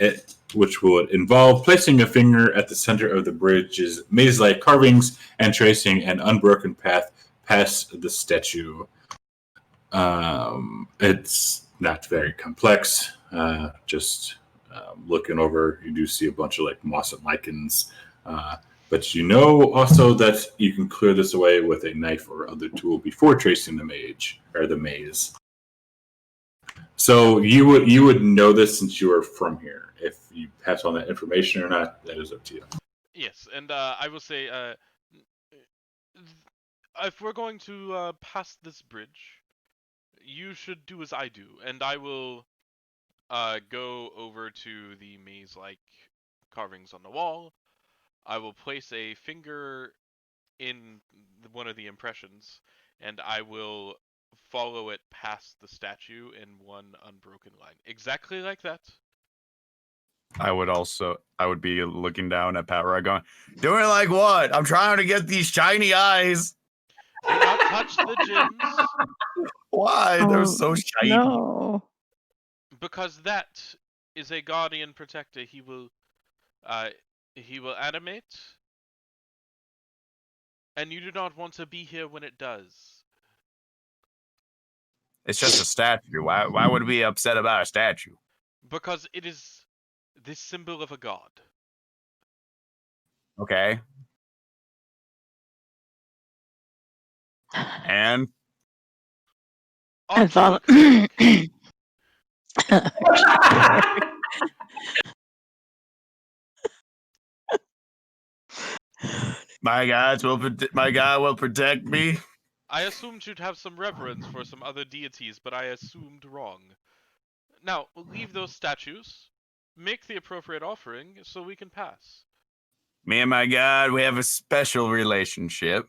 which would involve placing a finger at the center of the bridge's maze-like carvings and tracing an unbroken path past the statue. It's not very complex. Just looking over, you do see a bunch of like moss and lichens. But you know also that you can clear this away with a knife or other tool before tracing the maze. So you would know this since you are from here. If you pass on that information or not, that is up to you. Yes, and I will say, if we're going to pass this bridge, you should do as I do, and I will go over to the maze-like carvings on the wall. I will place a finger in one of the impressions, and I will follow it past the statue in one unbroken line. Exactly like that. I would be looking down at Pat Rod going, doing like what? I'm trying to get these shiny eyes. Do not touch the gems. Why? They're so shiny. No. Because that is a guardian protector. He will animate, and you do not want to be here when it does. It's just a statue. Why would we be upset about a statue? Because it is the symbol of a god. Okay. And I thought. my God will protect me. I assumed you'd have some reverence for some other deities, but I assumed wrong. Now, leave those statues, make the appropriate offering, so we can pass. Me and my God, we have a special relationship.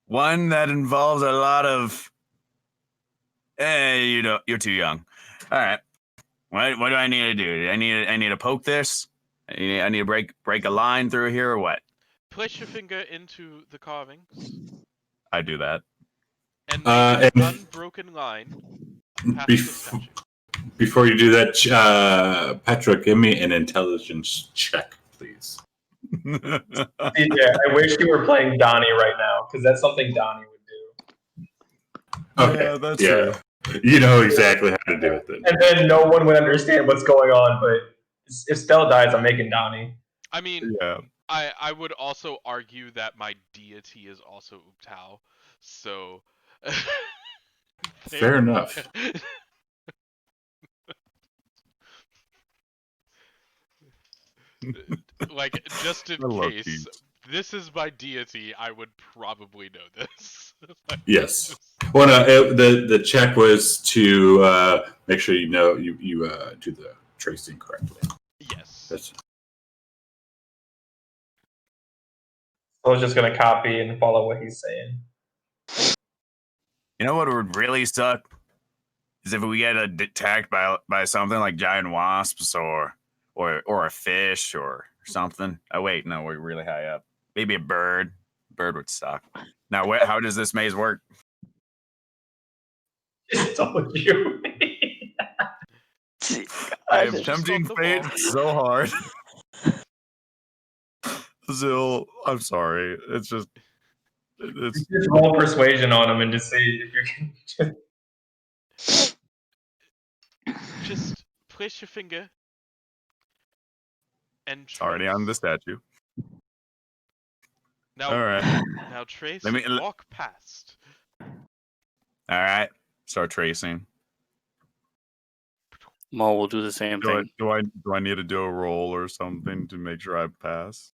One that involves a lot of You're too young. All right. What do I need to do? I need to poke this. I need to break a line through here or what? Place your finger into the carvings I do that. and make an and unbroken line past the statue. Before you do that, Petra, give me an intelligence check, please. Yeah, I wish you were playing Donnie right now, because that's something Donnie would do. Okay, Yeah, that's true. You know exactly how to do it then. And then no one would understand what's going on, but if Stell dies, I'm making Donnie. I mean, Yeah. I would also argue that my deity is also Uptao, so Fair enough. Like, just in I love case, these. this is my deity, I would probably know this. Like, Yes. Well, no, the check was to make sure you do the tracing correctly. yes. That's I was just going to copy and follow what he's saying. You know what would really suck is if we get attacked by something like giant wasps or a fish or something. Oh wait, no, we're really high up. Maybe a bird. Bird would suck. Now, how does this maze work? Just told you. I am Just tempting on the fate wall. so hard. Zill, I'm sorry. It's Just roll persuasion on him and just see if you can. Just place your finger and trace. already on the statue. Now, All right. now trace. Let me- walk past. All right. Start tracing. Mo will do the same Do thing. I need to do a roll or something to make sure I pass?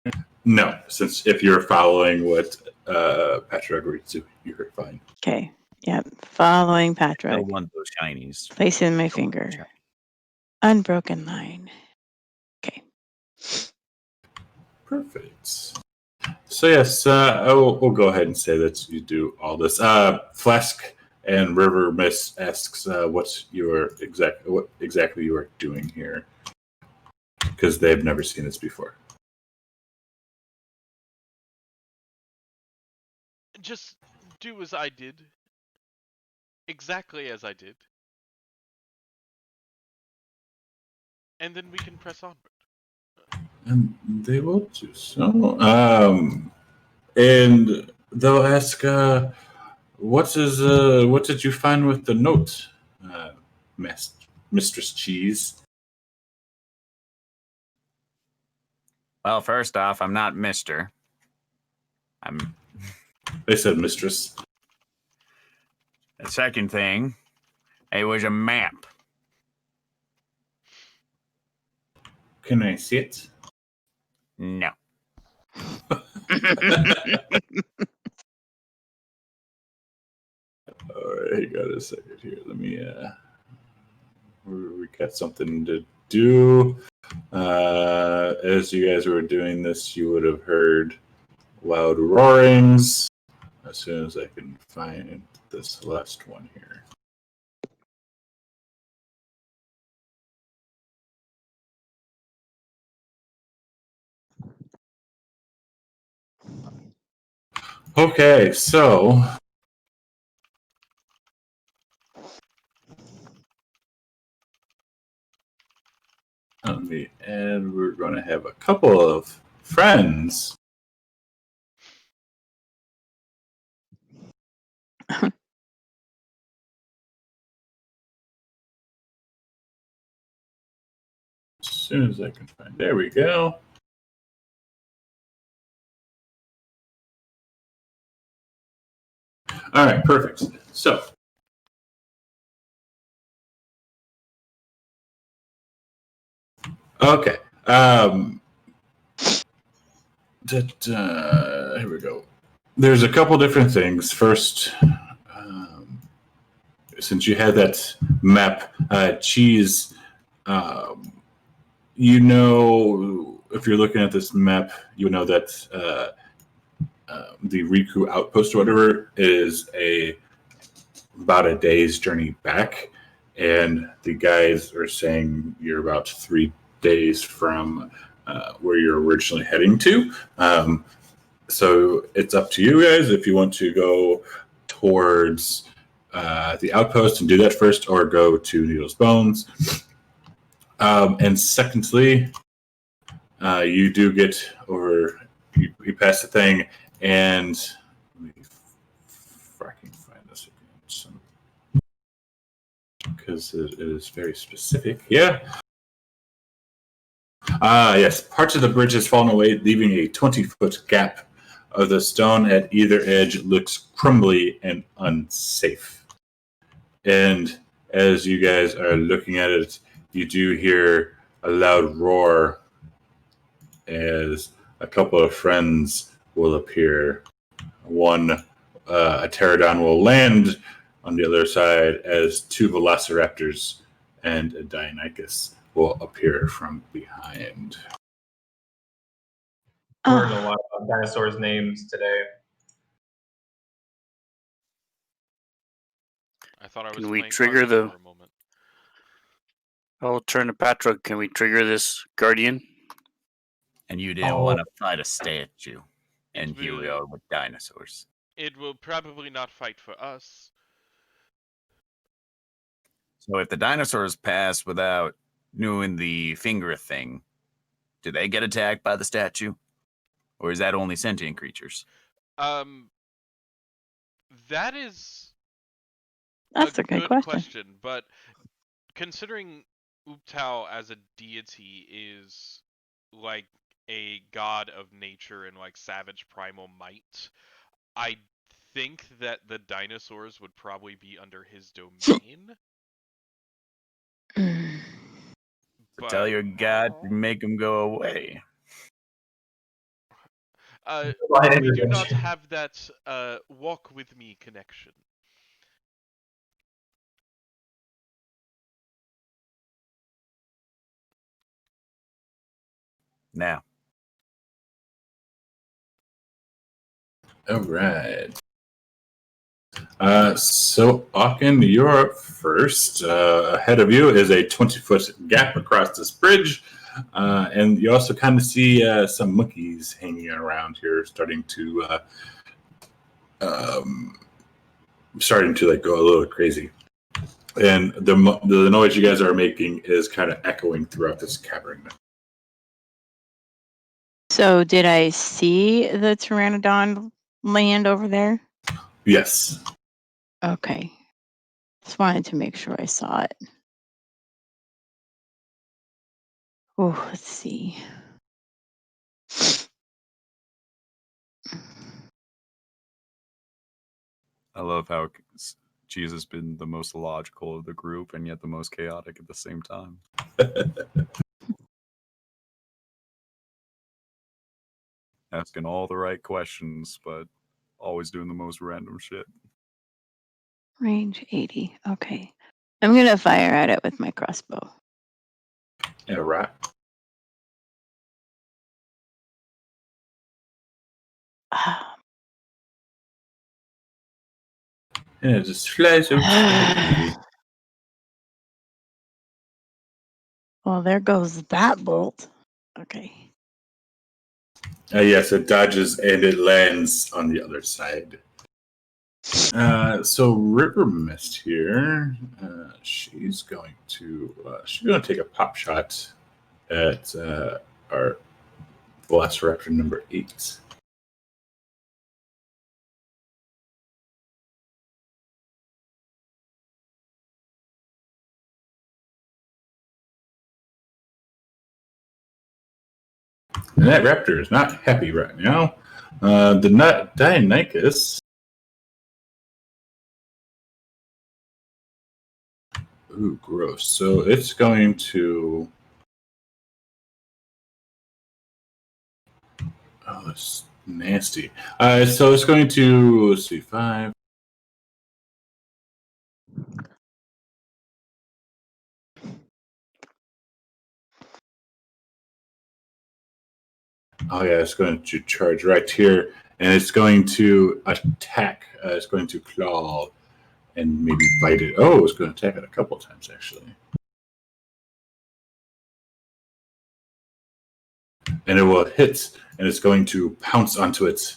no, since if you're following what Petra agreed to, you're fine. Okay. Yep. Following I Patrick. want those shinies. Placing my finger. Unbroken line. Okay. Perfect. So yes, we'll go ahead and say that you do all this. Flask and River Miss asks what exactly you are doing here, because they've never seen this before. Just do as I did. Exactly as I did. And then we can press onward. And they will do so. And they'll ask, what did you find with the note, Mistress Cheese? Well, first off, I'm not Mister. They said Mistress. The second thing, it was a map. Can I see it? No. All right, got a second here. Let me. We got something to do. As you guys were doing this, you would have heard loud roarings. As soon as I can find this last one here. Okay, so and we're going to have a couple of friends. As soon as I can find, there we go. All right, perfect. So, okay. Here we go. There's a couple different things. First, since you had that map, Cheese, you know, if you're looking at this map, you know that the Riku outpost or whatever is a about a day's journey back, and the guys are saying you're about 3 days from where you're originally heading to. So it's up to you guys if you want to go towards the outpost and do that first, or go to Needle's Bones. And secondly, you do get over, you pass the thing, and let me fracking find this again, because it is very specific. Yeah. Yes, parts of the bridge has fallen away, leaving a 20-foot gap of the stone at either edge looks crumbly and unsafe. And as you guys are looking at it, you do hear a loud roar as a couple of friends will appear. One, a pterodon will land on the other side as 2 velociraptors and a Deinonychus will appear from behind. Learned a lot about dinosaurs' names today. I thought I was Can we playing trigger Guardian the? for a moment. I'll turn to Patra. Can we trigger this Guardian? And you didn't want to fight a statue. And It here we will- are with dinosaurs. It will probably not fight for us. So if the dinosaurs pass without doing the finger thing, do they get attacked by the statue? Or is that only sentient creatures? That is That's a good question. But considering Uptao as a deity is like a god of nature and like savage primal might, I think that the dinosaurs would probably be under his domain. But tell your god to make them go away. We do not have that walk with me connection. Now. All right. So, Aachen, you're up first. Ahead of you is a 20-foot gap across this bridge. And you also kind of see some monkeys hanging around here, starting to like go a little crazy. And the noise you guys are making is kind of echoing throughout this cavern. So did I see the Pteranodon land over there? Yes. Okay. Just wanted to make sure I saw it. Oh, let's see. I love how Cheese has been the most logical of the group and yet the most chaotic at the same time. Asking all the right questions, but always doing the most random shit. Range 80. Okay. I'm going to fire at it with my crossbow. Yeah, right. Yeah, it just flies over. Well, there goes that bolt. Okay. Yes, it dodges and it lands on the other side. So River Mist here, she's going to take a pop shot at our Velociraptor number 8. And that raptor is not happy right now. The Deinonychus. Ooh, gross. So it's going to. Oh, that's nasty. So it's going to, let's see, 5. Oh yeah, it's going to charge right here, and it's going to attack. It's going to claw, and maybe bite it. Oh, it's going to attack it a couple of times, actually. And it will hit, and it's going to pounce onto it.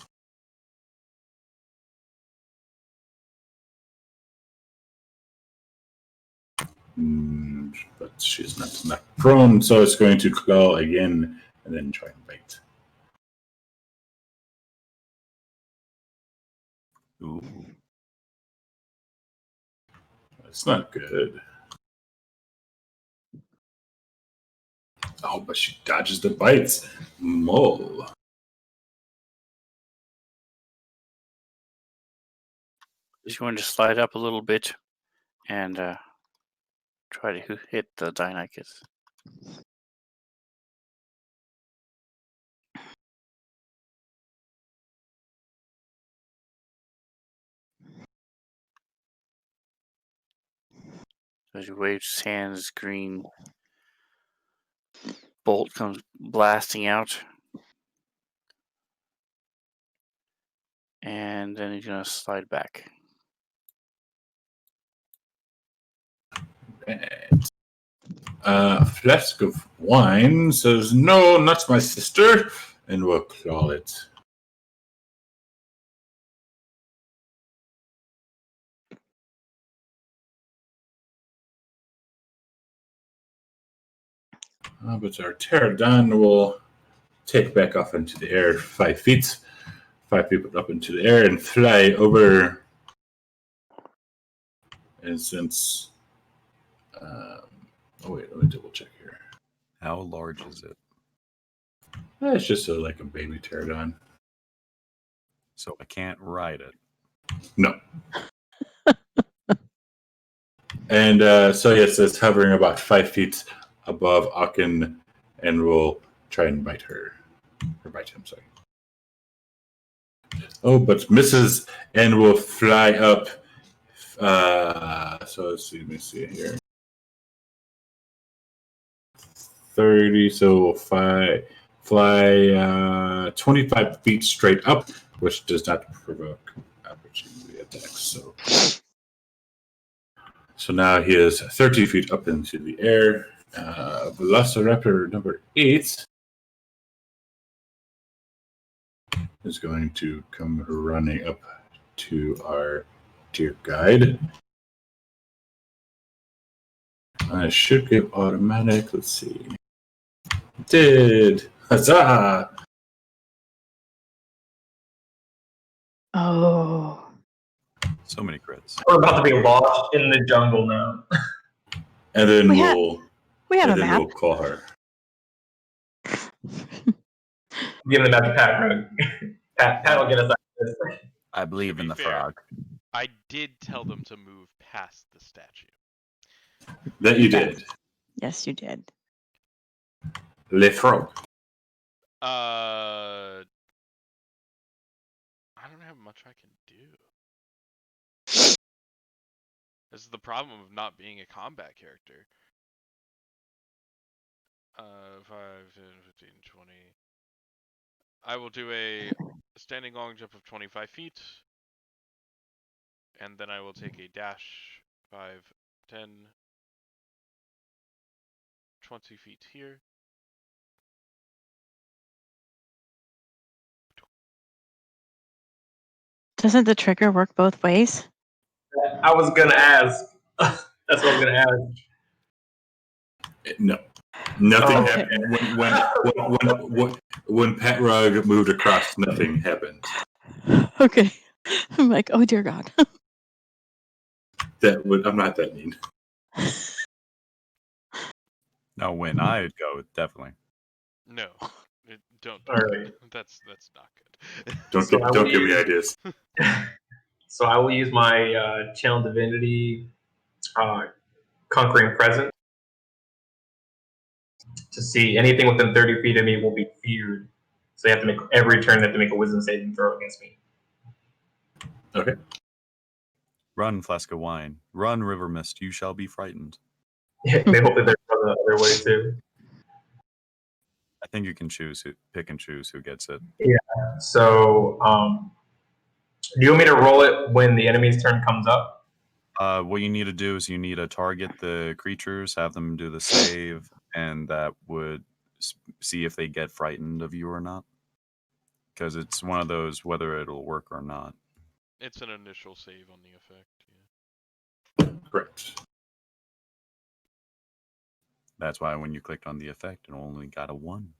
But she's not knocked prone, so it's going to claw again and then try and bite. Ooh. It's not good. Oh, but she dodges the bites. Mole. She's going to slide up a little bit and try to hit the Deinonychus. As he waves his hands, green bolt comes blasting out. And then he's going to slide back. Flask of Wine says, "No, not my sister," and will claw it. But our pterodon will take back off into the air 5 feet. 5 feet up into the air and fly over. And since... oh, wait, let me double check here. How large is it? It's just like a baby pterodon. So I can't ride it. No. And so yes, it's hovering about 5 feet above Akin and will try and bite her. Or bite him, sorry. Oh, but misses and will fly up. So let's see, let me see here. 30, so fly 25 feet straight up, which does not provoke opportunity attacks. So now he is 30 feet up into the air. Velociraptor number 8 is going to come running up to our dear guide. I should give automatic. Let's see. Did. Huzzah! Oh. So many crits. We're about to be lost in the jungle now. And then We have and a then map. we'll call her. Give the map to Pat Rogue. Pat will get us out of this. I believe To in be the fair, frog. I did tell them to move past the statue. That you did. Yes, you did. Le frog. I don't have much I can do. This is the problem of not being a combat character. 5, 10, 15, 20. I will do a standing long jump of 25 feet. And then I will take a dash 5, 10, 20 feet here. Doesn't the trigger work both ways? I was gonna ask. That's what I was gonna ask. No. Nothing Oh. happened. When Pat Rug moved across, nothing happened. Okay. I'm like, oh dear God. I'm not that mean. No, when I'd go, definitely. No, don't. All right. That's not good. Don't give me ideas. So I will use my Channel Divinity Conquering Presence to see anything within 30 feet of me will be feared. So you have to make every turn. They have to make a Wisdom saving throw against me. Okay. Run, Flask of Wine. Run, River Mist. You shall be frightened. They hope that they're the other way too. I think you can pick and choose who gets it. Yeah. So, do you want me to roll it when the enemy's turn comes up? What you need to do is you need to target the creatures, have them do the save, and that would see if they get frightened of you or not. Because it's one of those whether it'll work or not. It's an initial save on the effect. Yeah. Correct. That's why when you clicked on the effect, it only got a 1.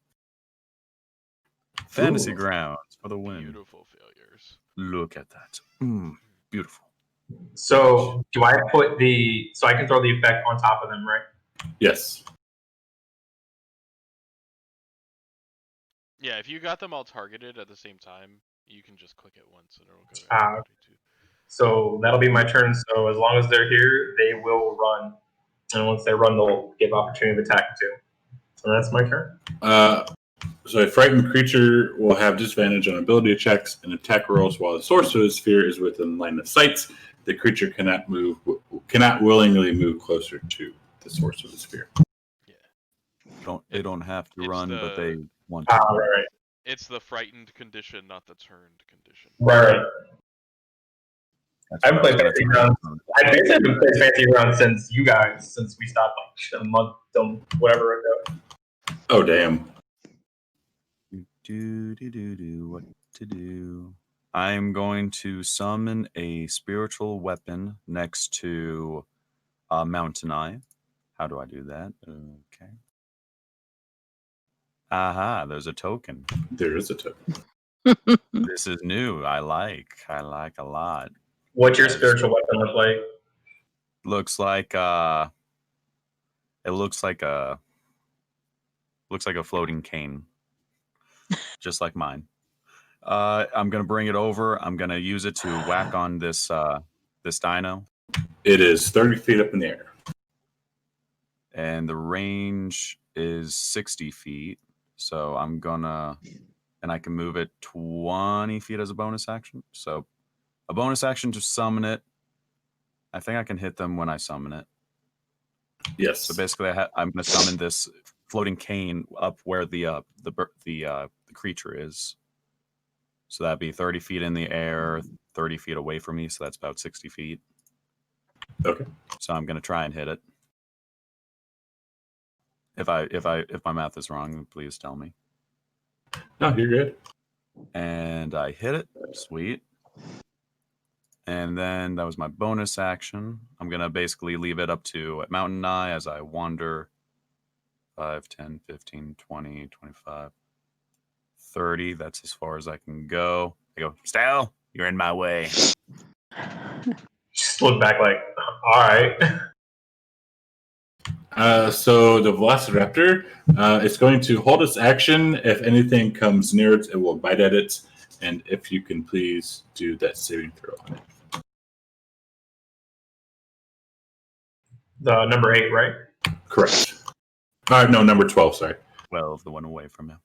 Fantasy Ooh. Grounds for the win. Beautiful failures. Look at that. Beautiful. So do I put so I can throw the effect on top of them, right? Yes. Yeah, if you got them all targeted at the same time, you can just click it once and it'll go. Too. So that'll be my turn. So as long as they're here, they will run, and once they run, they'll give opportunity of attack too. So that's my turn. So a frightened creature will have disadvantage on ability checks and attack rolls while the source of the sphere is within line of sight. The creature cannot willingly move closer to the source of the sphere. Yeah. They don't have to run, but they want to. Right. It's the frightened condition, not the turned condition. Right. That's I've what played I was Fantasy gonna Grounds. say. I basically haven't played Fantasy Grounds since we stopped like a month, whatever ago. Oh, damn. What to do? I'm going to summon a spiritual weapon next to Mountain Eye. How do I do that? Okay. Aha, there's a token. There is a token. This is new. I like a lot. What's your spiritual weapon look like? Looks like a floating cane. Just like mine. I'm gonna bring it over. I'm gonna use it to whack on this dino. It is 30 feet up in the air. And the range is 60 feet. So I'm gonna, and I can move it 20 feet as a bonus action. So a bonus action to summon it. I think I can hit them when I summon it. Yes. So basically, I'm gonna summon this floating cane up where the creature is. So that'd be 30 feet in the air, 30 feet away from me. So that's about 60 feet. Okay. So I'm gonna try and hit it. If my math is wrong, please tell me. No, you're good. And I hit it. Sweet. And then that was my bonus action. I'm going to basically leave it up to Mountain Eye as I wander 5, 10, 15, 20, 25, 30. That's as far as I can go. I go, Stell, you're in my way. Just look back like, all right. So the Velociraptor is going to hold its action. If anything comes near it, it will bite at it. And if you can please do that saving throw on it. The number 8, right? Correct. No, number 12, sorry. 12, the one away from him.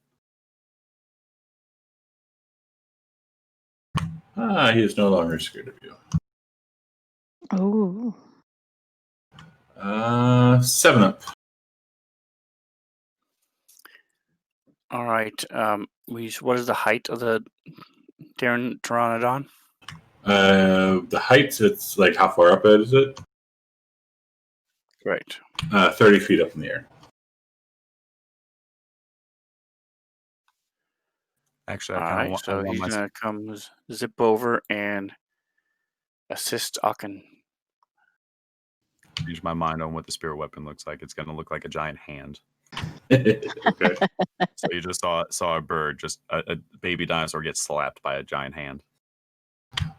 He is no longer scared of you. Oh. 7 up. All right. What is the height of the Pteranodon? The height, it's like how far up is it? Right. 30 feet up in the air. Actually, So he's going to come zip over and assist Aachen. Use my mind on what the spirit weapon looks like. It's going to look like a giant hand. Okay. So you just saw a bird, just a baby dinosaur get slapped by a giant hand.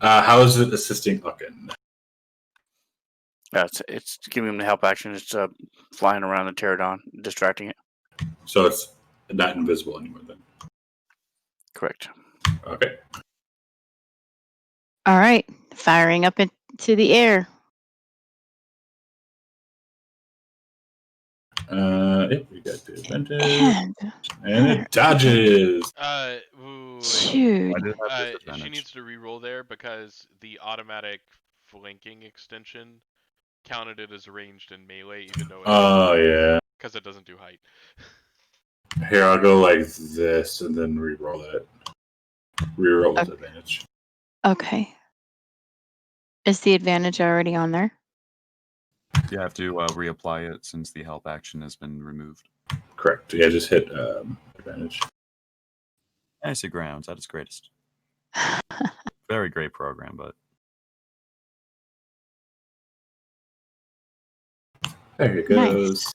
How is it assisting Aachen? It's giving him the help action. It's flying around the pterodon, distracting it. So it's not invisible anymore then? Correct. Okay. All right. Firing up into the air. We got the advantage. And it dodges. Dude. She needs to reroll there because the automatic flanking extension counted it as ranged and melee, even though yeah. Because it doesn't do height. Here, I'll go like this and then re-roll it. Re-roll with advantage. Okay. Is the advantage already on there? You have to reapply it since the help action has been removed. Correct. Yeah, just hit advantage. Fantasy Grounds at its greatest. Very great program, but There it goes.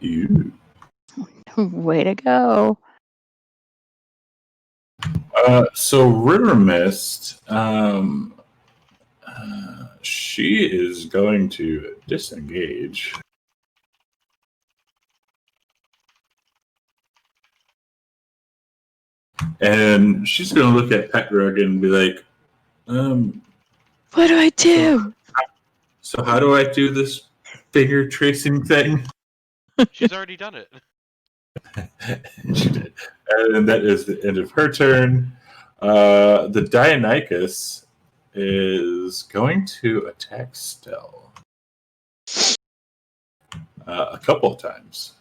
You. Way to go. So River Mist, she is going to disengage. And she's going to look at Petrug and be like, what do I do? So how do I do this figure tracing thing? She's already done it. She did. And that is the end of her turn. The Dionychus is going to attack Stell a couple of times.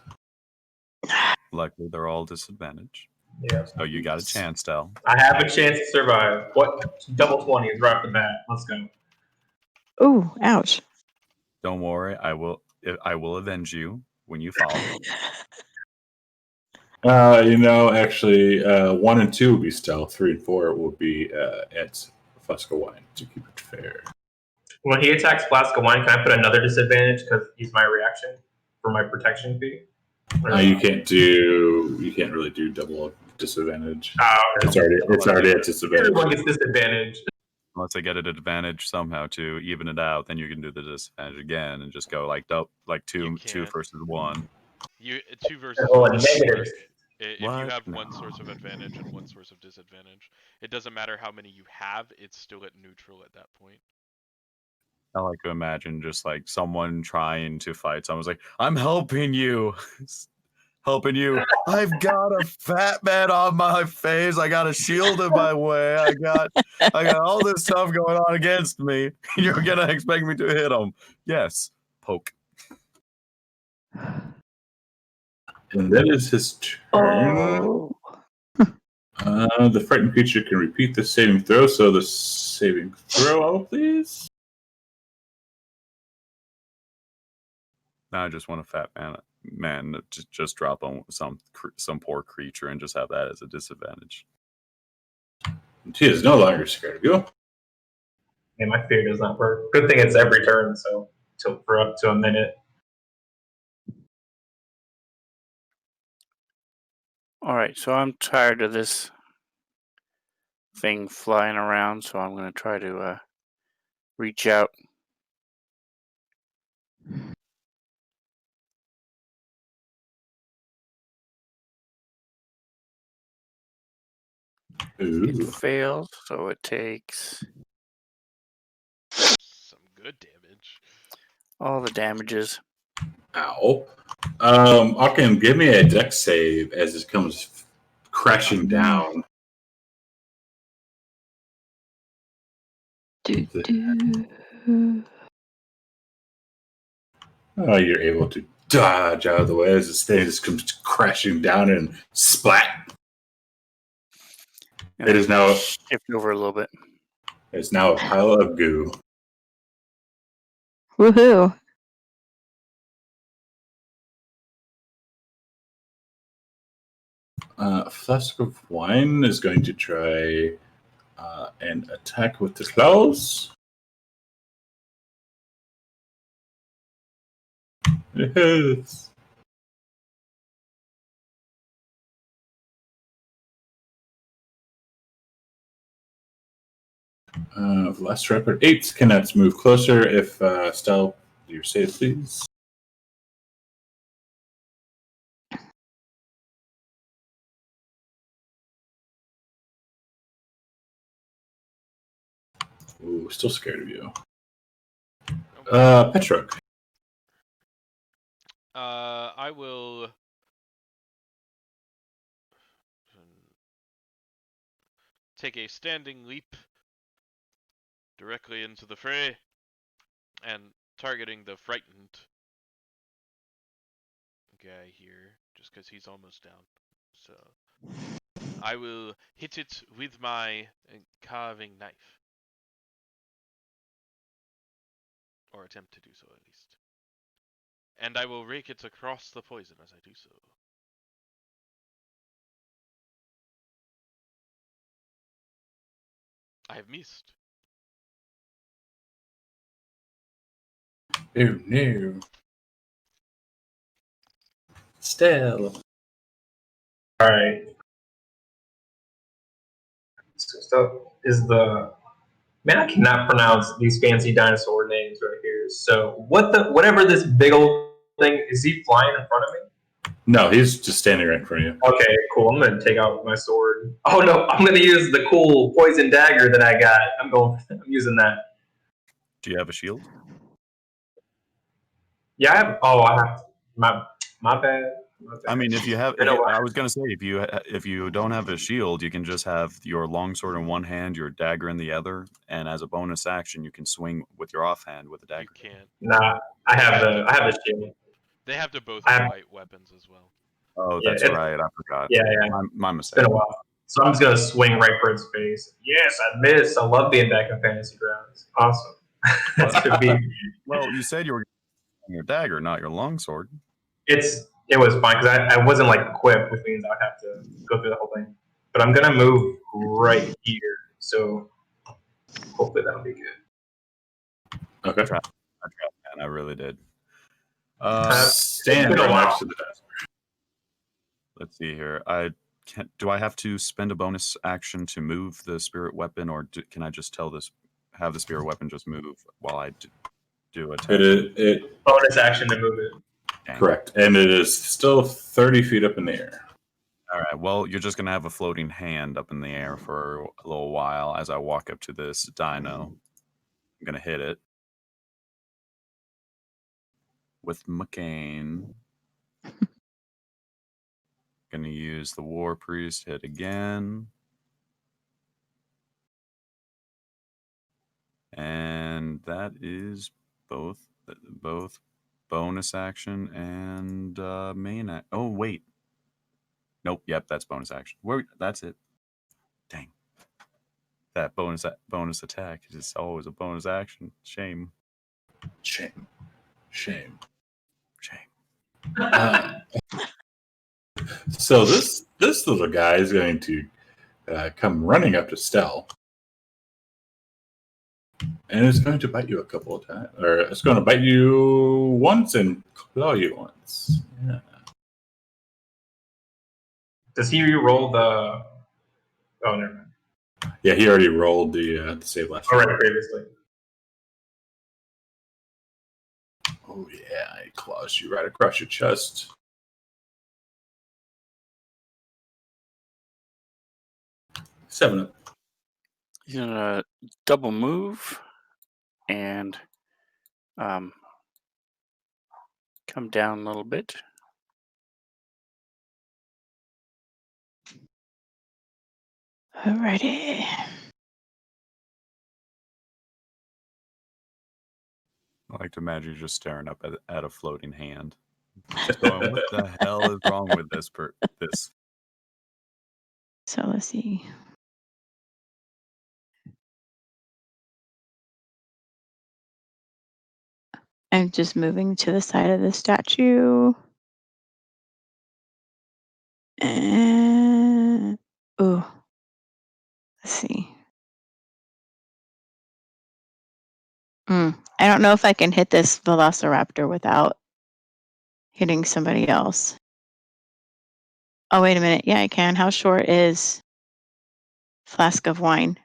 luckily they're all disadvantaged. Yeah. So you got a chance, Del. I have a chance to survive. What? Double 20s right off the bat. Let's go. Ooh, ouch. Don't worry, I will avenge you when you fall. Actually, 1 and 2 will be stealth. 3 and 4 will be at Flask of Wine to keep it fair. When he attacks Flask of Wine, can I put another disadvantage because he's my reaction for my protection fee? You can't really do double disadvantage. Oh, It's already at disadvantage. Everyone gets disadvantage. Unless I get an advantage somehow to even it out, then you can do the disadvantage again and just go like two versus one. You 2 versus Oh, 1. negatives. If What? you have No. one source of advantage and one source of disadvantage, it doesn't matter how many you have, it's still at neutral at that point. I like to imagine just like someone trying to fight someone's like, I'm helping you. Helping you. I've got a fat man on my face. I got a shield in my way. I got all this stuff going on against me. You're gonna expect me to hit him. Yes. Poke. And that is his turn. Oh. The frightened creature can repeat the saving throw, so the saving throw, please. Now I just want a fat man to just drop on some poor creature and just have that as a disadvantage. He is no longer scared of you. Yeah, my fear does not work. Good thing it's every turn, so for up to a minute. All right, so I'm tired of this thing flying around, so I'm going to try to reach out. It Ooh. fails, so it takes Some good damage. all the damages. Ow. Arkham, give me a dex save as it comes crashing down. Oh, you're able to dodge out of the way as this thing just comes crashing down and splat. And It is now shift over a little bit. It's now a pile of goo. Woohoo. Flask of Wine is going to try an attack with the claws. Yes. Velociraptor 8 cannot move closer. If Stell, your save, please. Ooh, still scared of you. Petruk. I will take a standing leap directly into the fray and targeting the frightened guy here, just because he's almost down. So I will hit it with my carving knife. Or attempt to do so, at least. And I will rake it across the poison as I do so. I have missed. Oh no. Still. Alright. So is the man, I cannot pronounce these fancy dinosaur names right here. So whatever this big old thing is, he flying in front of me? No, he's just standing right in front of you. Okay, cool. I'm gonna take out my sword. Oh no, I'm gonna use the cool poison dagger that I got. I'm using that. Do you have a shield? Yeah, I have. Oh, I have. My bad. I mean, if you have, I know what- I was gonna say if you don't have a shield, you can just have your longsword in one hand, your dagger in the other, and as a bonus action, you can swing with your offhand with a You dagger. can't. Nah, I have the shield. They have to both I have have- light weapons as well. Oh, Yeah, that's it's- right. I forgot. Yeah. My It's mistake. been a while. So I'm just gonna swing right for its face. Yes, I missed. I love being back in Fantasy Grounds. Awesome. That's gonna be. Well, you said you were using your dagger, not your longsword. It was fine because I wasn't like equipped, which means I'd have to go through the whole thing. But I'm gonna move right here, so hopefully that'll be good. Okay. I tried, man. I really did. Stand it's been a right while. next to the desk. Let's see here. Do I have to spend a bonus action to move the spirit weapon, or can I just have the spirit weapon just move while I do a test? It Bonus action to move it. Dang. correct, and it is still 30 feet up in the air. All right. Well, you're just gonna have a floating hand up in the air for a little while as I walk up to this dino. I'm gonna hit it with my cane. Gonna use the war priest hit again. And that is both bonus action and main oh wait. Nope, yep, that's bonus action. That's it. Dang. That bonus attack is always a bonus action. Shame. Shame. Shame. So this little guy is going to come running up to Stell, and it's going to bite you a couple of times, or it's going to bite you once and claw you once. Yeah. Does he re-roll the? Oh, never mind. Yeah, he already rolled the save last All time. right, previously. Oh yeah, he claws you right across your chest. Seven up. He's gonna double move and come down a little bit. Alrighty. I like to imagine you just staring up at a floating hand. Just going, what the hell is wrong with this? So let's see. I'm just moving to the side of the statue. And oh, let's see. I don't know if I can hit this velociraptor without hitting somebody else. Oh, wait a minute. Yeah, I can. How short is Flask of Wine?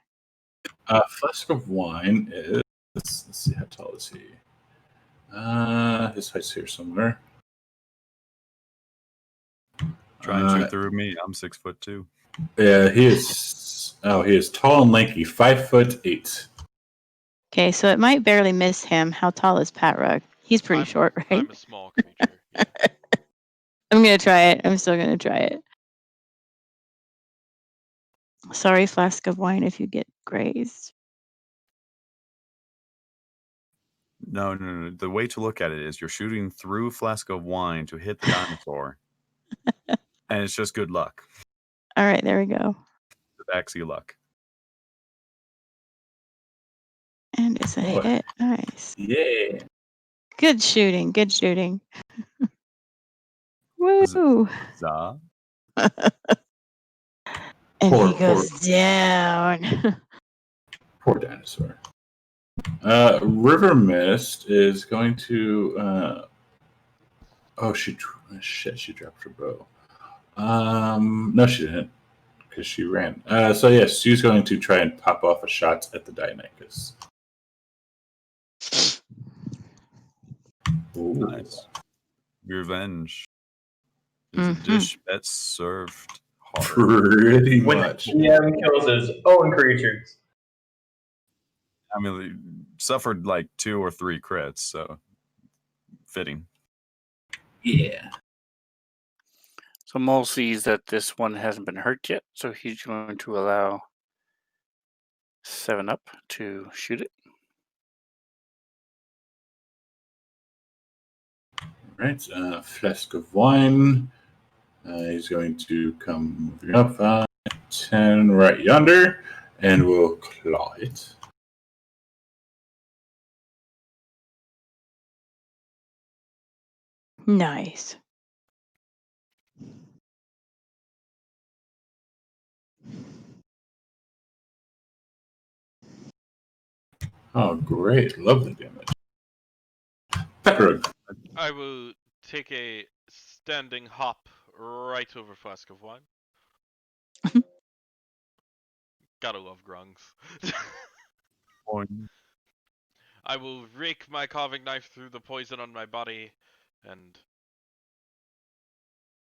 Flask of Wine is. Let's see, how tall is he? His height's here somewhere. Try and shoot through me. I'm 6'2". Yeah, he is. Oh, he is tall and lanky, 5'8". Okay, so it might barely miss him. How tall is Pat Rug? He's pretty short, right? I'm a small creature. Yeah. I'm gonna try it. I'm still gonna try it. Sorry, Flask of Wine, if you get grazed. No. The way to look at it is you're shooting through Flask of Wine to hit the dinosaur. And it's just good luck. All right, there we go. The Baxi luck. And it's a Oh. hit. Nice. Yeah. Good shooting. Good shooting. Was it- Woo! Za? And Poor- he goes down. Poor dinosaur. River Mist is going to. Oh, she dropped her bow. No, she didn't, because she ran. So yes, she's going to try and pop off a shot at the Deinonychus. Ooh. Nice. Revenge is a Mhm. dish best served hard. Pretty When much. GM kills his own creatures. I mean, they suffered like 2 or 3 crits, so fitting. Yeah. So Mole sees that this one hasn't been hurt yet, so he's going to allow 7 Up to shoot it. Right. Flask of wine. He's going to come moving up 5, 10 right yonder, and we'll claw it. Nice. Oh, great. Lovely damage. Pepperug. I will take a standing hop right over Flask of Wine. Gotta love grungs. I will rake my carving knife through the poison on my body and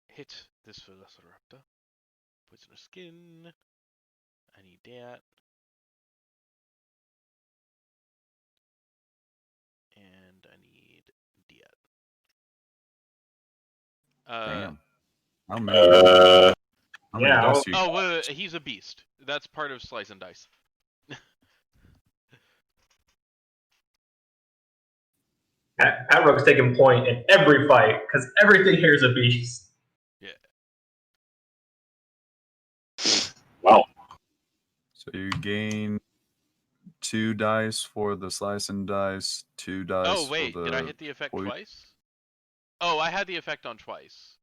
hit this Velociraptor. Poisonous skin. I need that. And I need that. Damn. How many, how many yeah, dice you Oh, wait, he's a beast. That's part of Slice and Dice. Pat Rook's taking point in every fight because everything here is a beast. Wow. So you gain 2 dice for the slice and dice, 2 dice Oh, wait, for the did I hit the effect poison. twice? Oh, I had the effect on twice.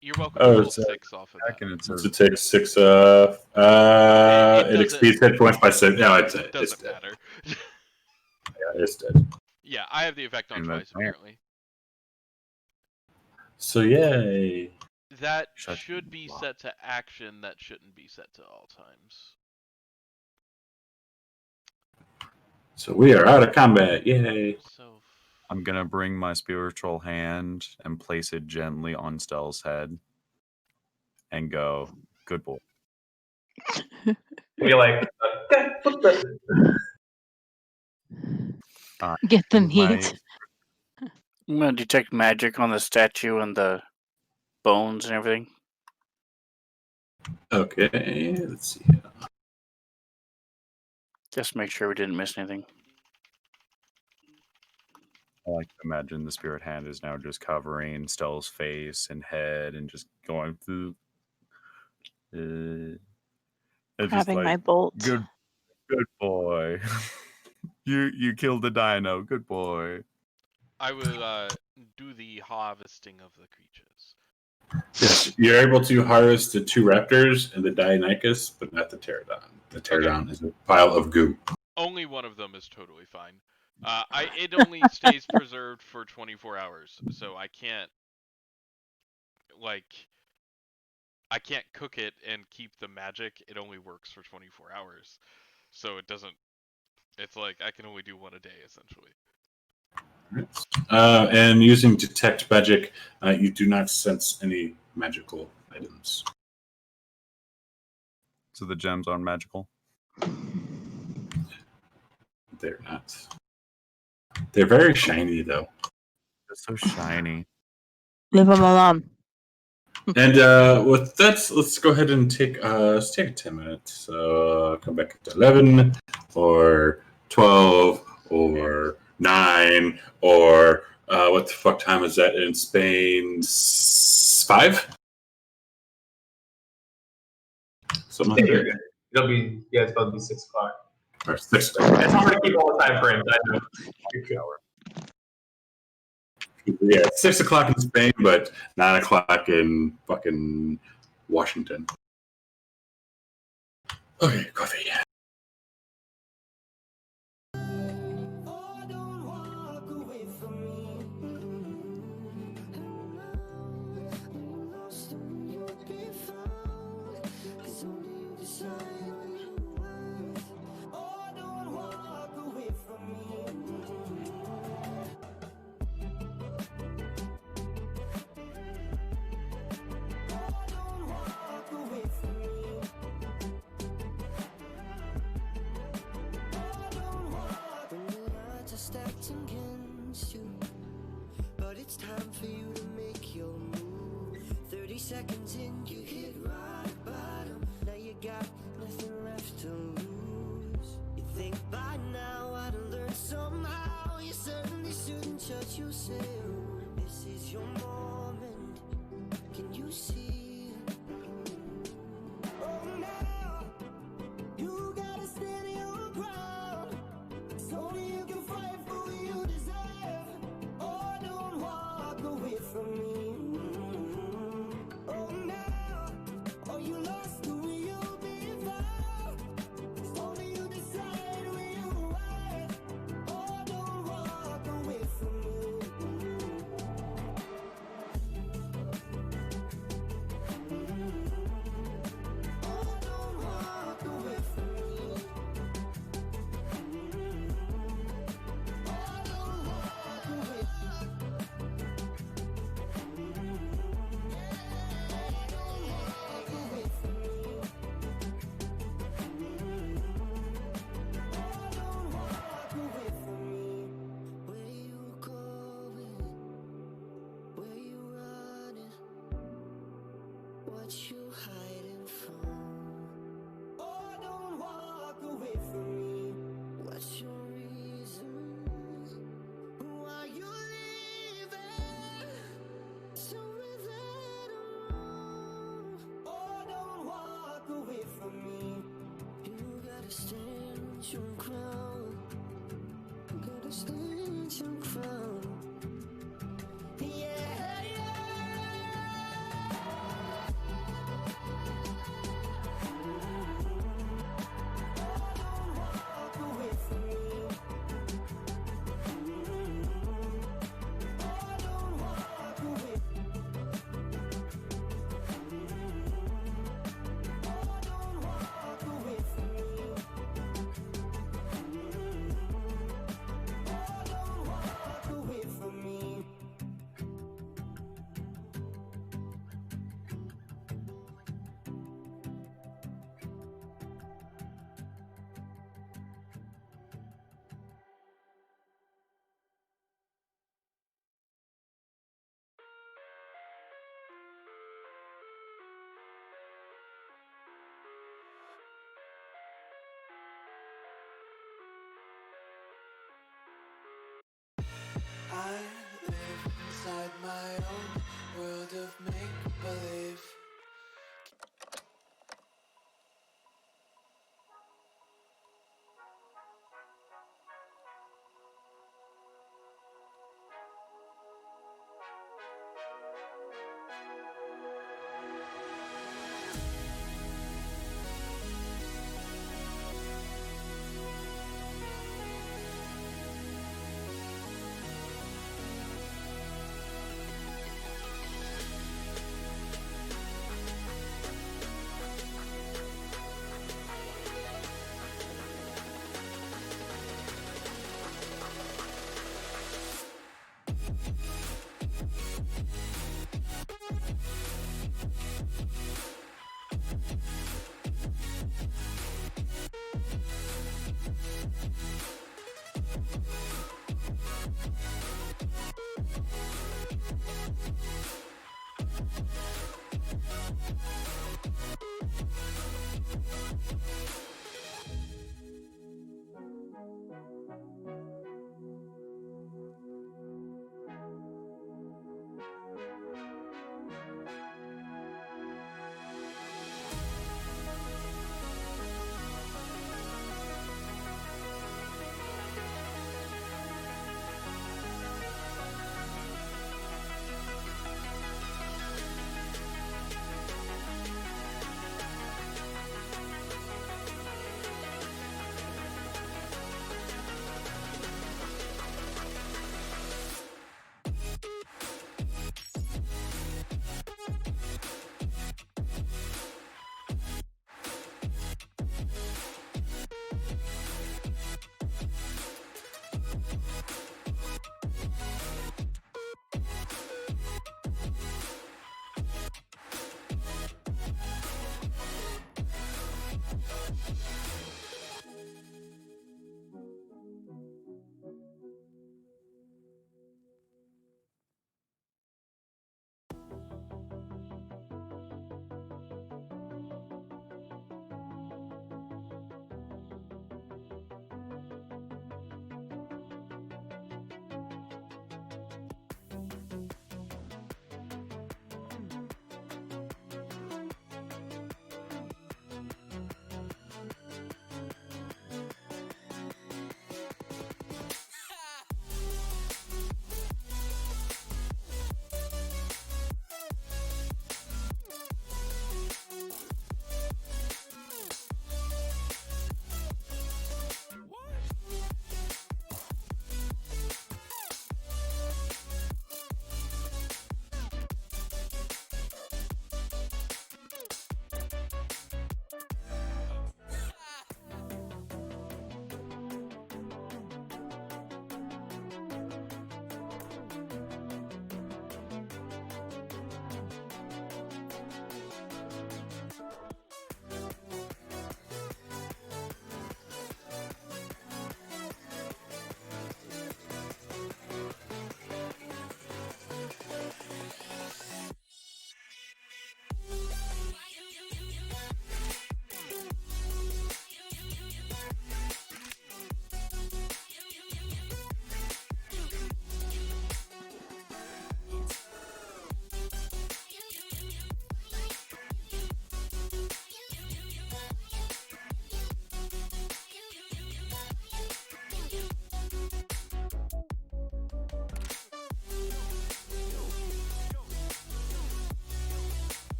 You're welcome Oh, to pull it's a- 6 off of Back that. and it says To take 6 It it doesn't- exceeds hit points by 6. No, it's Doesn't dead. matter. Yeah, it's dead. Yeah, I have the effect on And twice, that's it. apparently. So yay. That Shut should be set to action. That shouldn't be set to all times. So we are out of combat. Yay. So, I'm gonna bring my spiritual hand and place it gently on Stell's head and go, good boy. Be like, okay, flip the. Get the And my- meat. I'm going to detect magic on the statue and the bones and everything. Okay, let's see. Just make sure we didn't miss anything. I like to imagine the spirit hand is now just covering Stell's face and head and just going through. It's just Grabbing my like, bolt. good boy. you killed the dino. Good boy. I will do the harvesting of the creatures. Yes, you're able to harvest the 2 raptors and the Deinonychus, but not the pterodon. The pterodon is a pile of goo. Only one of them is totally fine. It only stays preserved for 24 hours, so I can't cook it and keep the magic. It only works for 24 hours, so it doesn't. It's like I can only do one a day essentially. And using detect magic, you do not sense any magical items. So the gems aren't magical. They're not. They're very shiny though. They're so shiny. Leave them alone. And with that, let's go ahead and take a 10 minutes. Come back at 11 or 12 or 9 or what the fuck time is that in Spain? 5? Something Yeah, like you're that. good. It'll be it's supposed to be 6 o'clock. Or 6 It's hard to keep all the time frames. I know. You're good. Yeah, it's 6 o'clock in Spain, but 9 o'clock in fucking Washington. Okay, coffee. Just acting against you, but it's time for you to make your move. 30 seconds in, you hit rock bottom. Now you got nothing left to lose. You think by now I'd have learned somehow. You certainly shouldn't judge yourself. This is your moment. Can you see? Oh, now you gotta stand your ground. It's only you can fight for what you deserve. Oh, don't walk away from me. Oh, now, oh, you lost who you'll be found. It's only you decide where you are. Oh, don't walk away from me. Oh, don't walk away from me. What you hiding from? Oh, don't walk away from me. What's your reason? Why you leaving? So that alone. Oh, don't walk away from me. You gotta stand your ground. You gotta stand your ground. Yeah, yeah.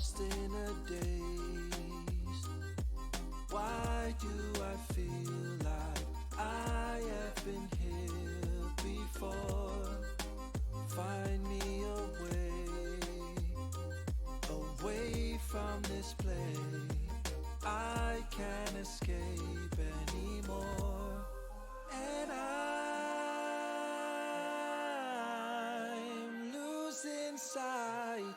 lost in a daze. Why do I feel like I have been here before? Find me a way from this place. I can't escape anymore. And I'm losing sight,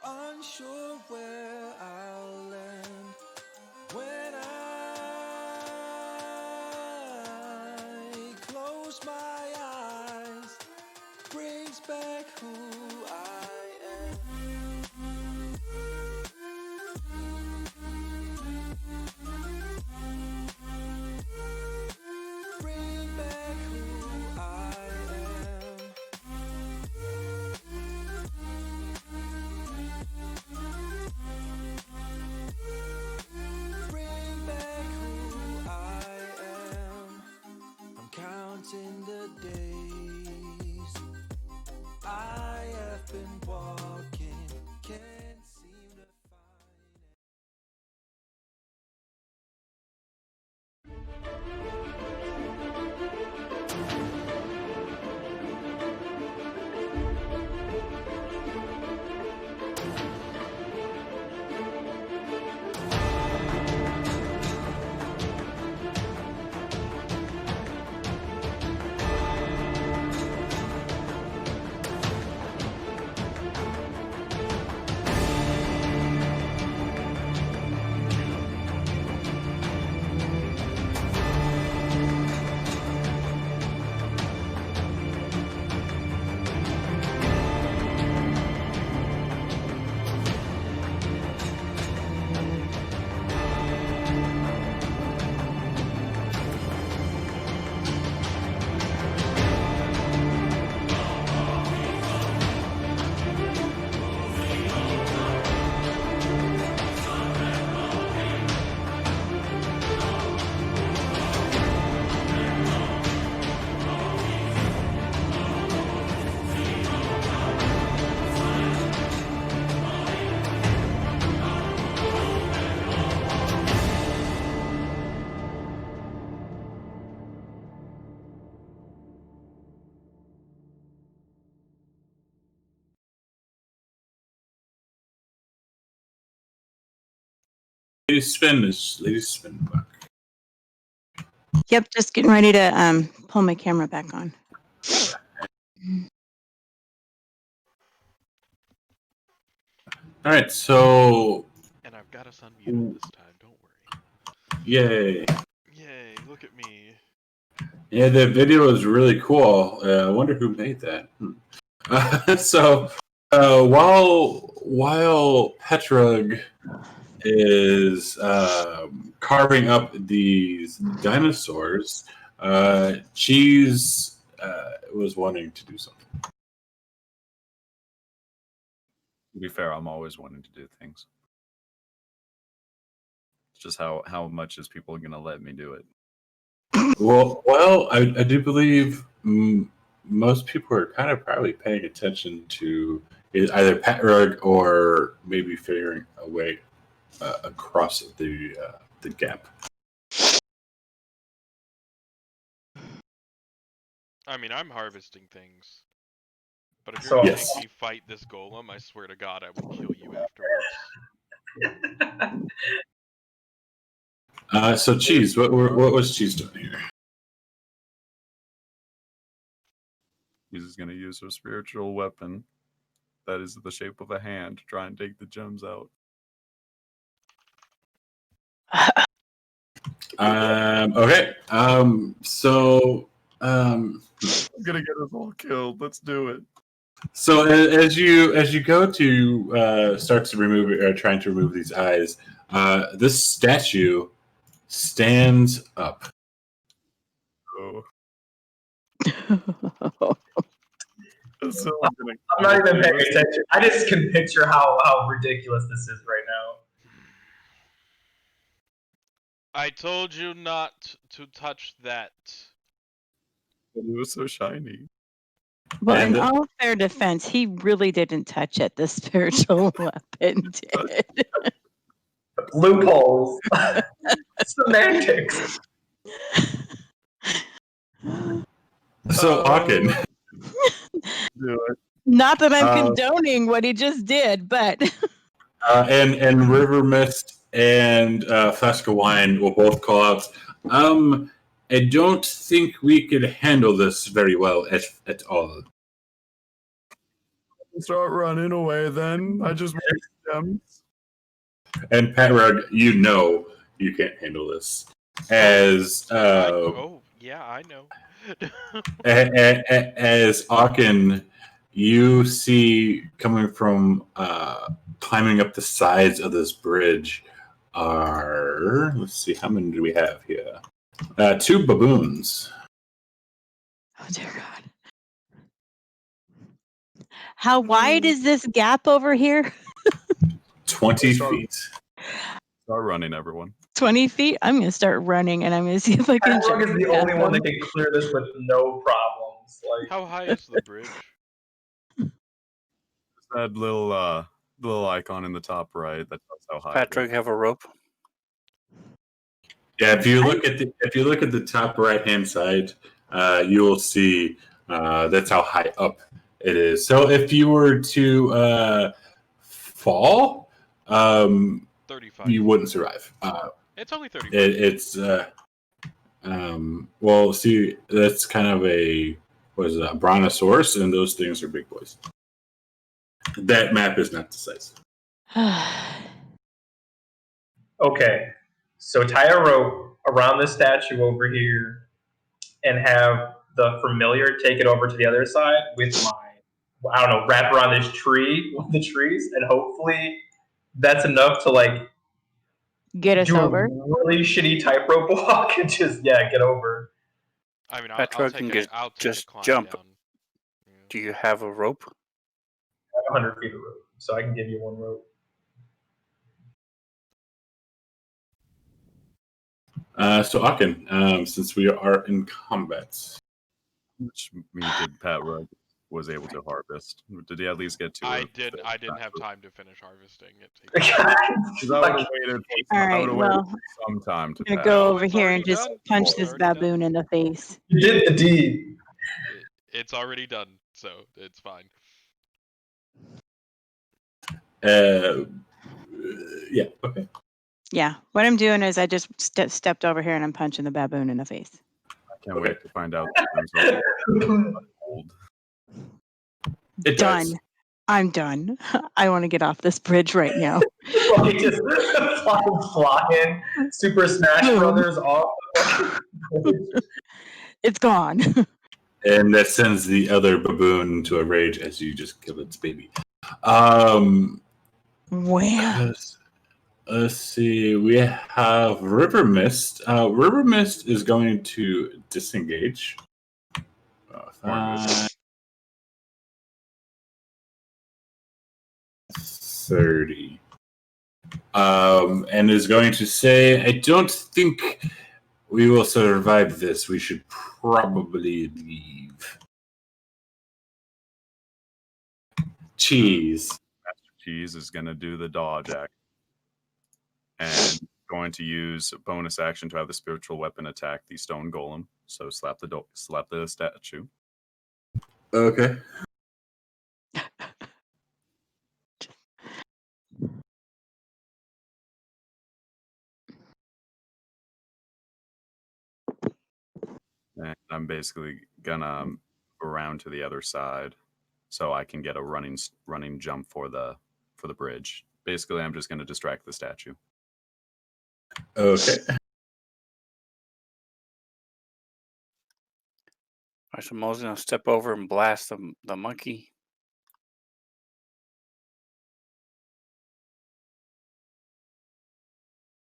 unsure where I'll land. When I close my eyes, brings back who I am. Bring back who I am. Bring back who I am. I'm counting the days I have been walking, can't seem to find it. Ladies spin back. Yep, just getting ready to pull my camera back on. All right, so And I've got us unmuted this time, don't worry. yay. Yay, look at me. Yeah, the video is really cool. I wonder who made that. So while Petrug is carving up these dinosaurs, Cheese was wanting to do something. To be fair, I'm always wanting to do things. It's just how much is people gonna let me do it? Well, I do believe most people are kind of probably paying attention to either Petrug or maybe figuring a way across the gap. I mean, I'm harvesting things. But if you're So- gonna Yes. make me fight this golem, I swear to God, I will kill you afterwards. So Cheese, what was Cheese doing here? He's gonna use a spiritual weapon that is the shape of a hand to try and take the gems out. Okay. So I'm gonna get us all killed. Let's do it. So as you go to start to remove or trying to remove these eyes, this statue stands up. Oh. I'm not even paying attention. I just can picture how ridiculous this is right now. I told you not to touch that. But it was so shiny. Well, And in all fair defense, he really didn't touch it. The spiritual weapon did. Loopholes. Semantics. so, Aachen, Do it. Not that I'm Uh, condoning what he just did, but and River Mist and Flask of Wine will both call out. I don't think we could handle this very well at all. Start running away then. I just want gems. And Pat Rug, you know you can't handle this. As Yeah, I know. as Aachen, you see coming from climbing up the sides of this bridge are, let's see, how many do we have here? 2 baboons. oh dear God. How wide is this gap over here? 20 Start- feet. Start running, everyone. 20 feet? I'm going to start running and I'm going to see if I can Patrick is jump the past only one them. that can clear this with no problems. Like, How high is the bridge? That little icon in the top right that tells how high. Patrick, have a rope. Yeah, if you look at the top right hand side, you will see that's how high up it is. So if you were to fall, 35. you wouldn't survive. It's only 35. It's well, see, that's kind of a brontosaurus, and those things are big boys. That map is not decisive. okay, so tie a rope around the statue over here and have the familiar take it over to the other side with my, I don't know, wrap around this tree with the trees, and hopefully that's enough to like Get us do over. a really shitty tightrope walk and just get over. I mean, I'll Patrick take can it. I'll take just a climb jump. down. Do you have a rope? I have 100 feet of rope, so I can give you one rope. So Aachen, since we are in combat, Which meat did Pat Rug was able to harvest? Did he at least get to? I didn't have time to finish harvesting it. Because I would have waited. All right, well, some time to I'm going to pass. go No, over it's here already and just done. punch It's this already done. baboon in the face. You did the deed. It's already done, so it's fine. yeah, okay. Yeah, what I'm doing is I just stepped over here and I'm punching the baboon in the face. I can't wait to find out. Old. It Done. does. I'm done. I want to get off this bridge right now. Like just flying Super Smash Boom. Brothers off. It's gone. And that sends the other baboon to a rage as you just kill its baby. Where? Let's see. We have River Mist. River Mist is going to disengage. 30. And is going to say, I don't think we will survive this. We should probably leave. Cheese. Master Cheese is going to do the dodge act and going to use a bonus action to have the spiritual weapon attack the stone golem. So slap the statue. Okay. And I'm basically gonna go around to the other side so I can get a running jump for the bridge. Basically, I'm just gonna distract the statue. Okay. I suppose gonna step over and blast the monkey.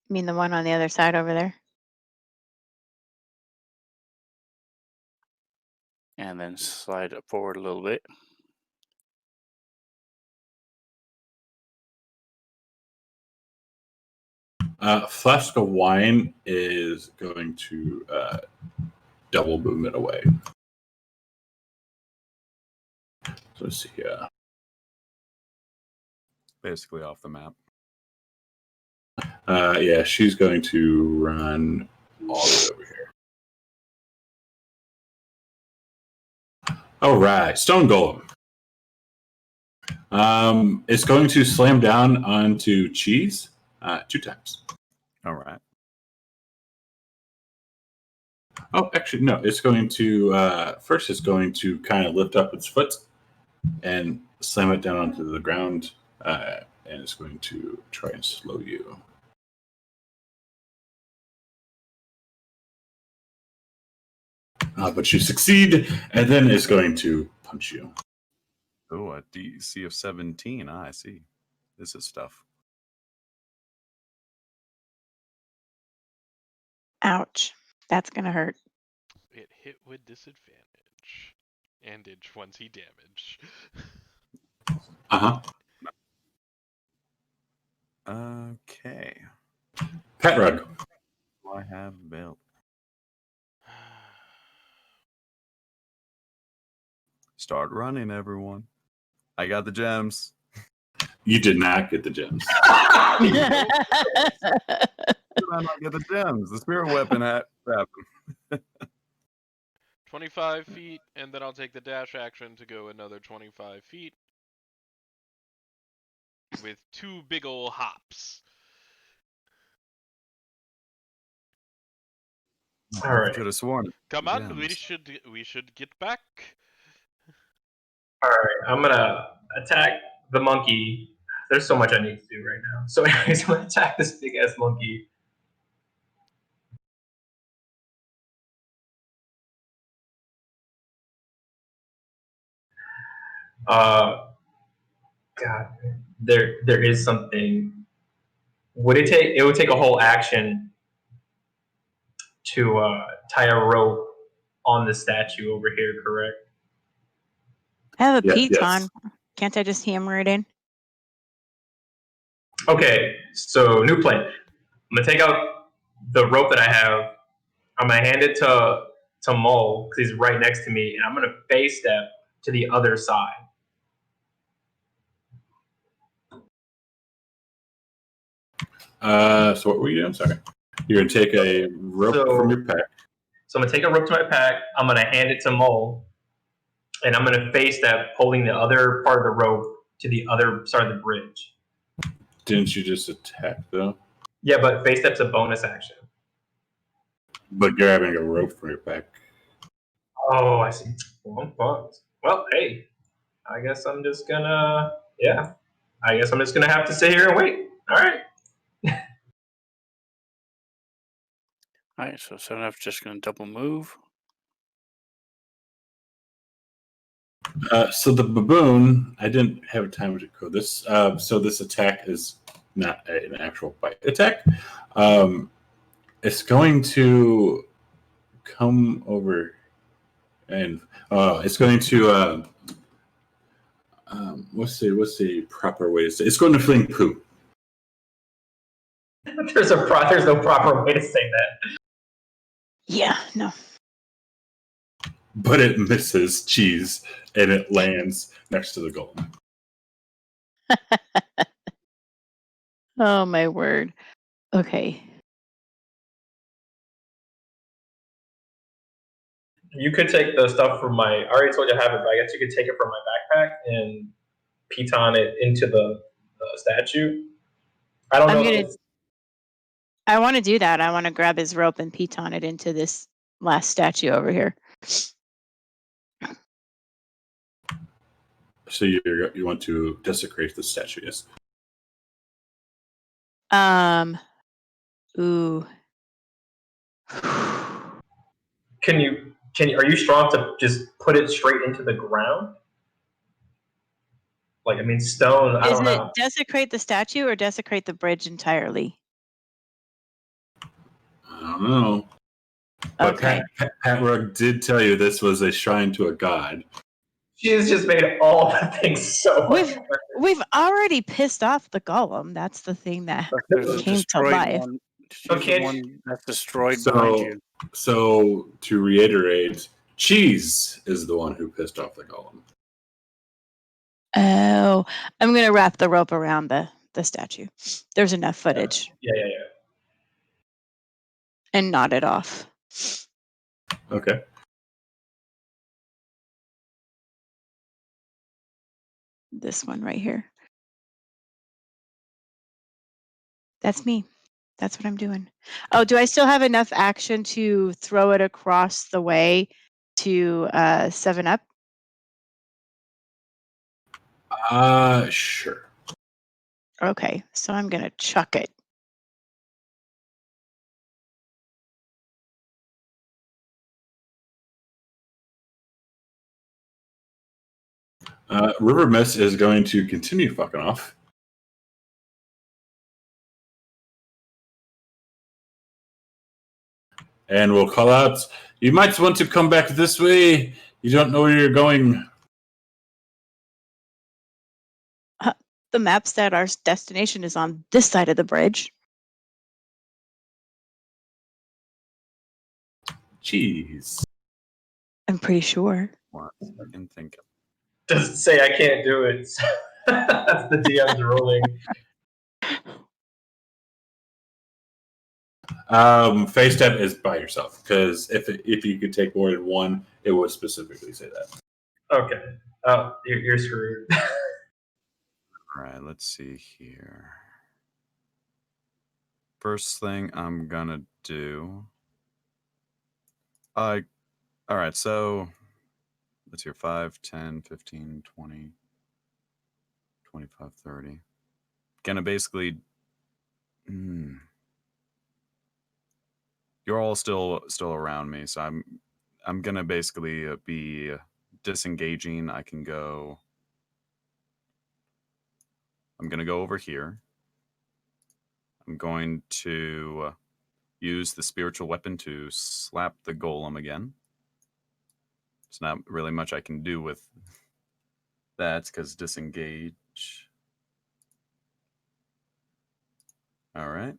You mean the one on the other side over there? And then slide it forward a little bit. Flask of Wine is going to double movement away. let's see here. Basically off the map. Yeah, she's going to run all the way over here. All right, Stone Golem. It's going to slam down onto Cheese 2 times. All right. Oh, actually, no. It's going to first. It's going to kind of lift up its foot and slam it down onto the ground, and it's going to try and slow you. But you succeed, and then it's going to punch you. Oh, a DC of 17. I see. This is stuff. Ouch. That's going to hurt. It hit with disadvantage. And did 20 damage. Uh-huh. Okay. Pet Rug. Do I have built? Start running, everyone. I got the gems. You did not get the gems. How did I not get the gems? The spirit weapon happened. 25 feet, and then I'll take the dash action to go another 25 feet. With 2 big ol' hops. All right. Could have sworn. Come on, Gems. we should get back. All right. I'm gonna attack the monkey. There's so much I need to do right now. So, anyways, I'm gonna attack this big ass monkey. God, there is something. Would it take? It would take a whole action to tie a rope on the statue over here, correct? I have a Yeah, piton. yes. Can't I just hammer it in? Okay, so new plan. I'm gonna take out the rope that I have. I'm gonna hand it to Mole because he's right next to me, and I'm gonna face step to the other side. So what were you doing? Sorry. You're going to take a rope from your pack. So I'm gonna take a rope to my pack. I'm gonna hand it to Mole, and I'm gonna face step, holding the other part of the rope to the other side of the bridge. Didn't you just attack, though? Yeah, but face step's a bonus action. But grabbing a rope from your pack. Oh, I see. Well, I'm fucked. Well, hey, I guess I'm just gonna, yeah. I guess I'm just gonna have to sit here and wait. All right. All right, so 7F's just going to double move. So the baboon, I didn't have time to code this. So this attack is not an actual bite attack. It's going to come over and it's going to what's the proper way to say? It's going to fling poo. There's no proper way to say that. Yeah, no. But it misses Cheese and it lands next to the golem. Oh, my word. Okay. You could take the stuff from I already told you I have it, but I guess you could take it from my backpack and piton it into the statue. I don't know. I want to do that. I want to grab his rope and piton it into this last statue over here. So you want to desecrate the statue, yes? Ooh. Are you strong to just put it straight into the ground? Like, I mean, stone, I don't know. Desecrate the statue or desecrate the bridge entirely? I don't know. But Okay. Pat Rugg did tell you this was a shrine to a god. She has just made all the things so much worse. We've already pissed off the golem. That's the thing that There's a came to destroyed life. one. Just use Okay. the one that's destroyed behind you. So to reiterate, Cheese is the one who pissed off the golem. Oh, I'm gonna wrap the rope around the statue. There's enough footage. Yeah. And knot it off. Okay. This one right here. That's me. That's what I'm doing. Oh, do I still have enough action to throw it across the way to 7 Up? Sure. Okay, so I'm gonna chuck it. River Mist is going to continue fucking off. And we'll call out, you might want to come back this way. You don't know where you're going. The map said our destination is on this side of the bridge. Jeez. I'm pretty sure. One second, think. Doesn't say I can't do it. That's the DM's ruling. Face step is by yourself, because if you could take more than one, it would specifically say that. Okay. Oh, you're screwed. All right, let's see here. First thing I'm gonna do. All right, so let's hear 5, 10, 15, 20, 25, 30. Gonna basically. You're all still around me, so I'm gonna basically be disengaging. I'm gonna go over here. I'm going to use the spiritual weapon to slap the golem again. It's not really much I can do with that because disengage. All right.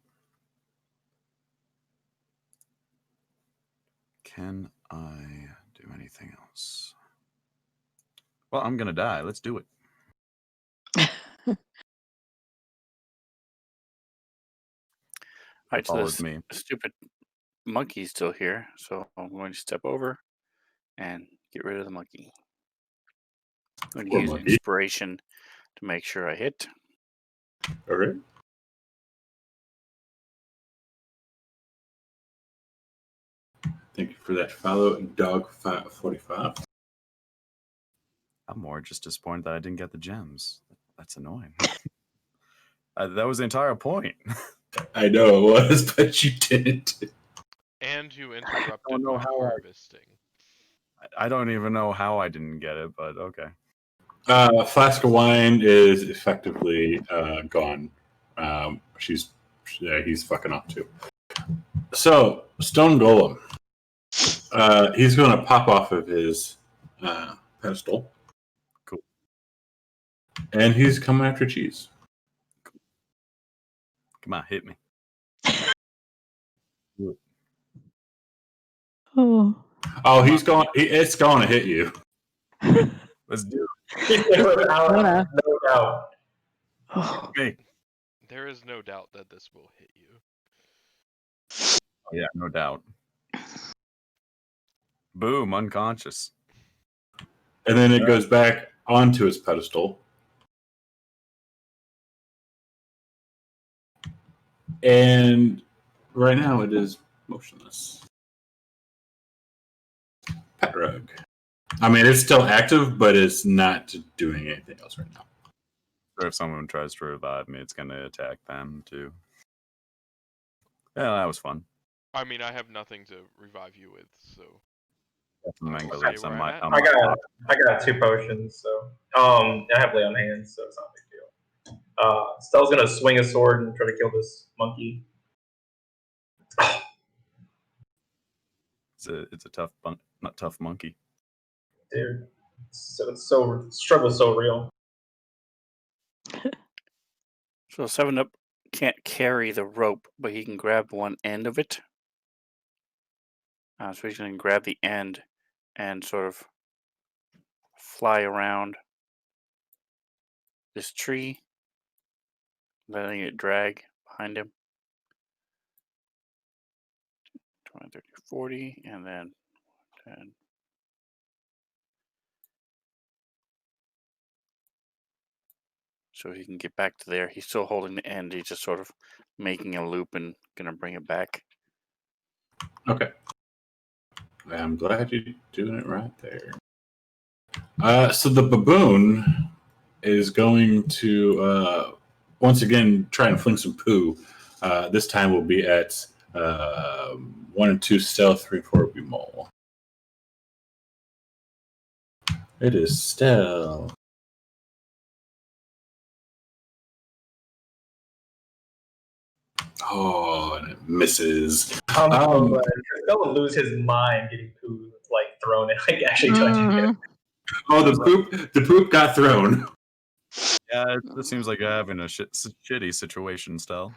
Can I do anything else? Well, I'm gonna die. Let's do it. All right, so Followed this me. stupid monkey's still here, so I'm going to step over and get rid of the monkey. I'm going to Poor use monkey. inspiration to make sure I hit. All right. Thank you for that follow, Dog 45. I'm more just disappointed that I didn't get the gems. That's annoying. That was the entire point. I know it was, but you didn't. And you interrupted know my how I- harvesting. I don't even know how I didn't get it, but okay. Flask of wine is effectively gone. He's fucking off too. So Stone Golem, he's going to pop off of his pedestal. Cool. And he's coming after Cheese. Come on, hit me. Oh. Oh, he's going. It's going to hit you. Let's do it. Without no doubt. Oh. Me. There is no doubt that this will hit you. Oh, yeah, no doubt. Boom, unconscious. And then it goes back onto his pedestal. And right now it is motionless. Pet Rug. I mean, it's still active, but it's not doing anything else right now. Or if someone tries to revive me, it's going to attack them too. Yeah, that was fun. I mean, I have nothing to revive you with, so. Mango Stay leaves on where my. I'm on at. my I got 2 potions, so I have lay on hands, so it's not a big deal. Stell's gonna swing a sword and try to kill this monkey. It's a tough not tough monkey. Dude, struggle so real. So 7-Up can't carry the rope, but he can grab one end of it. So he's going to grab the end and sort of fly around this tree, letting it drag behind him. 20, 30, 40, and then 10. So he can get back to there. He's still holding the end. He's just sort of making a loop and going to bring it back. Okay. I'm glad you're doing it right there. So the baboon is going to once again try and fling some poo. This time we'll be at 1 and 2 stealth, 3 and 4 will be mole. It is stealth. Oh, and it misses. I'm so glad. Phil will lose his mind getting poo like thrown and like actually touching him. Oh, the poop got thrown. Yeah, this seems like having a shitty situation still.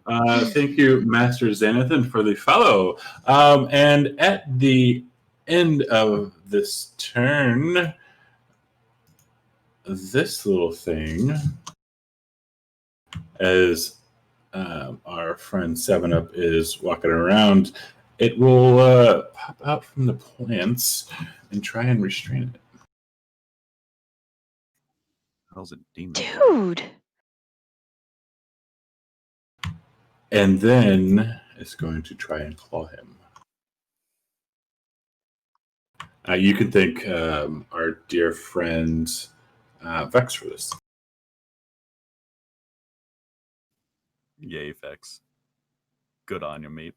Thank you, Master Xanathan, for the follow. And at the end of this turn, this little thing, as our friend 7-Up is walking around, it will pop out from the plants and try and restrain it. How's it demon? Dude. And then it's going to try and claw him. You can thank our dear friend Vex for this. Yay, Vex. Good on you, mate.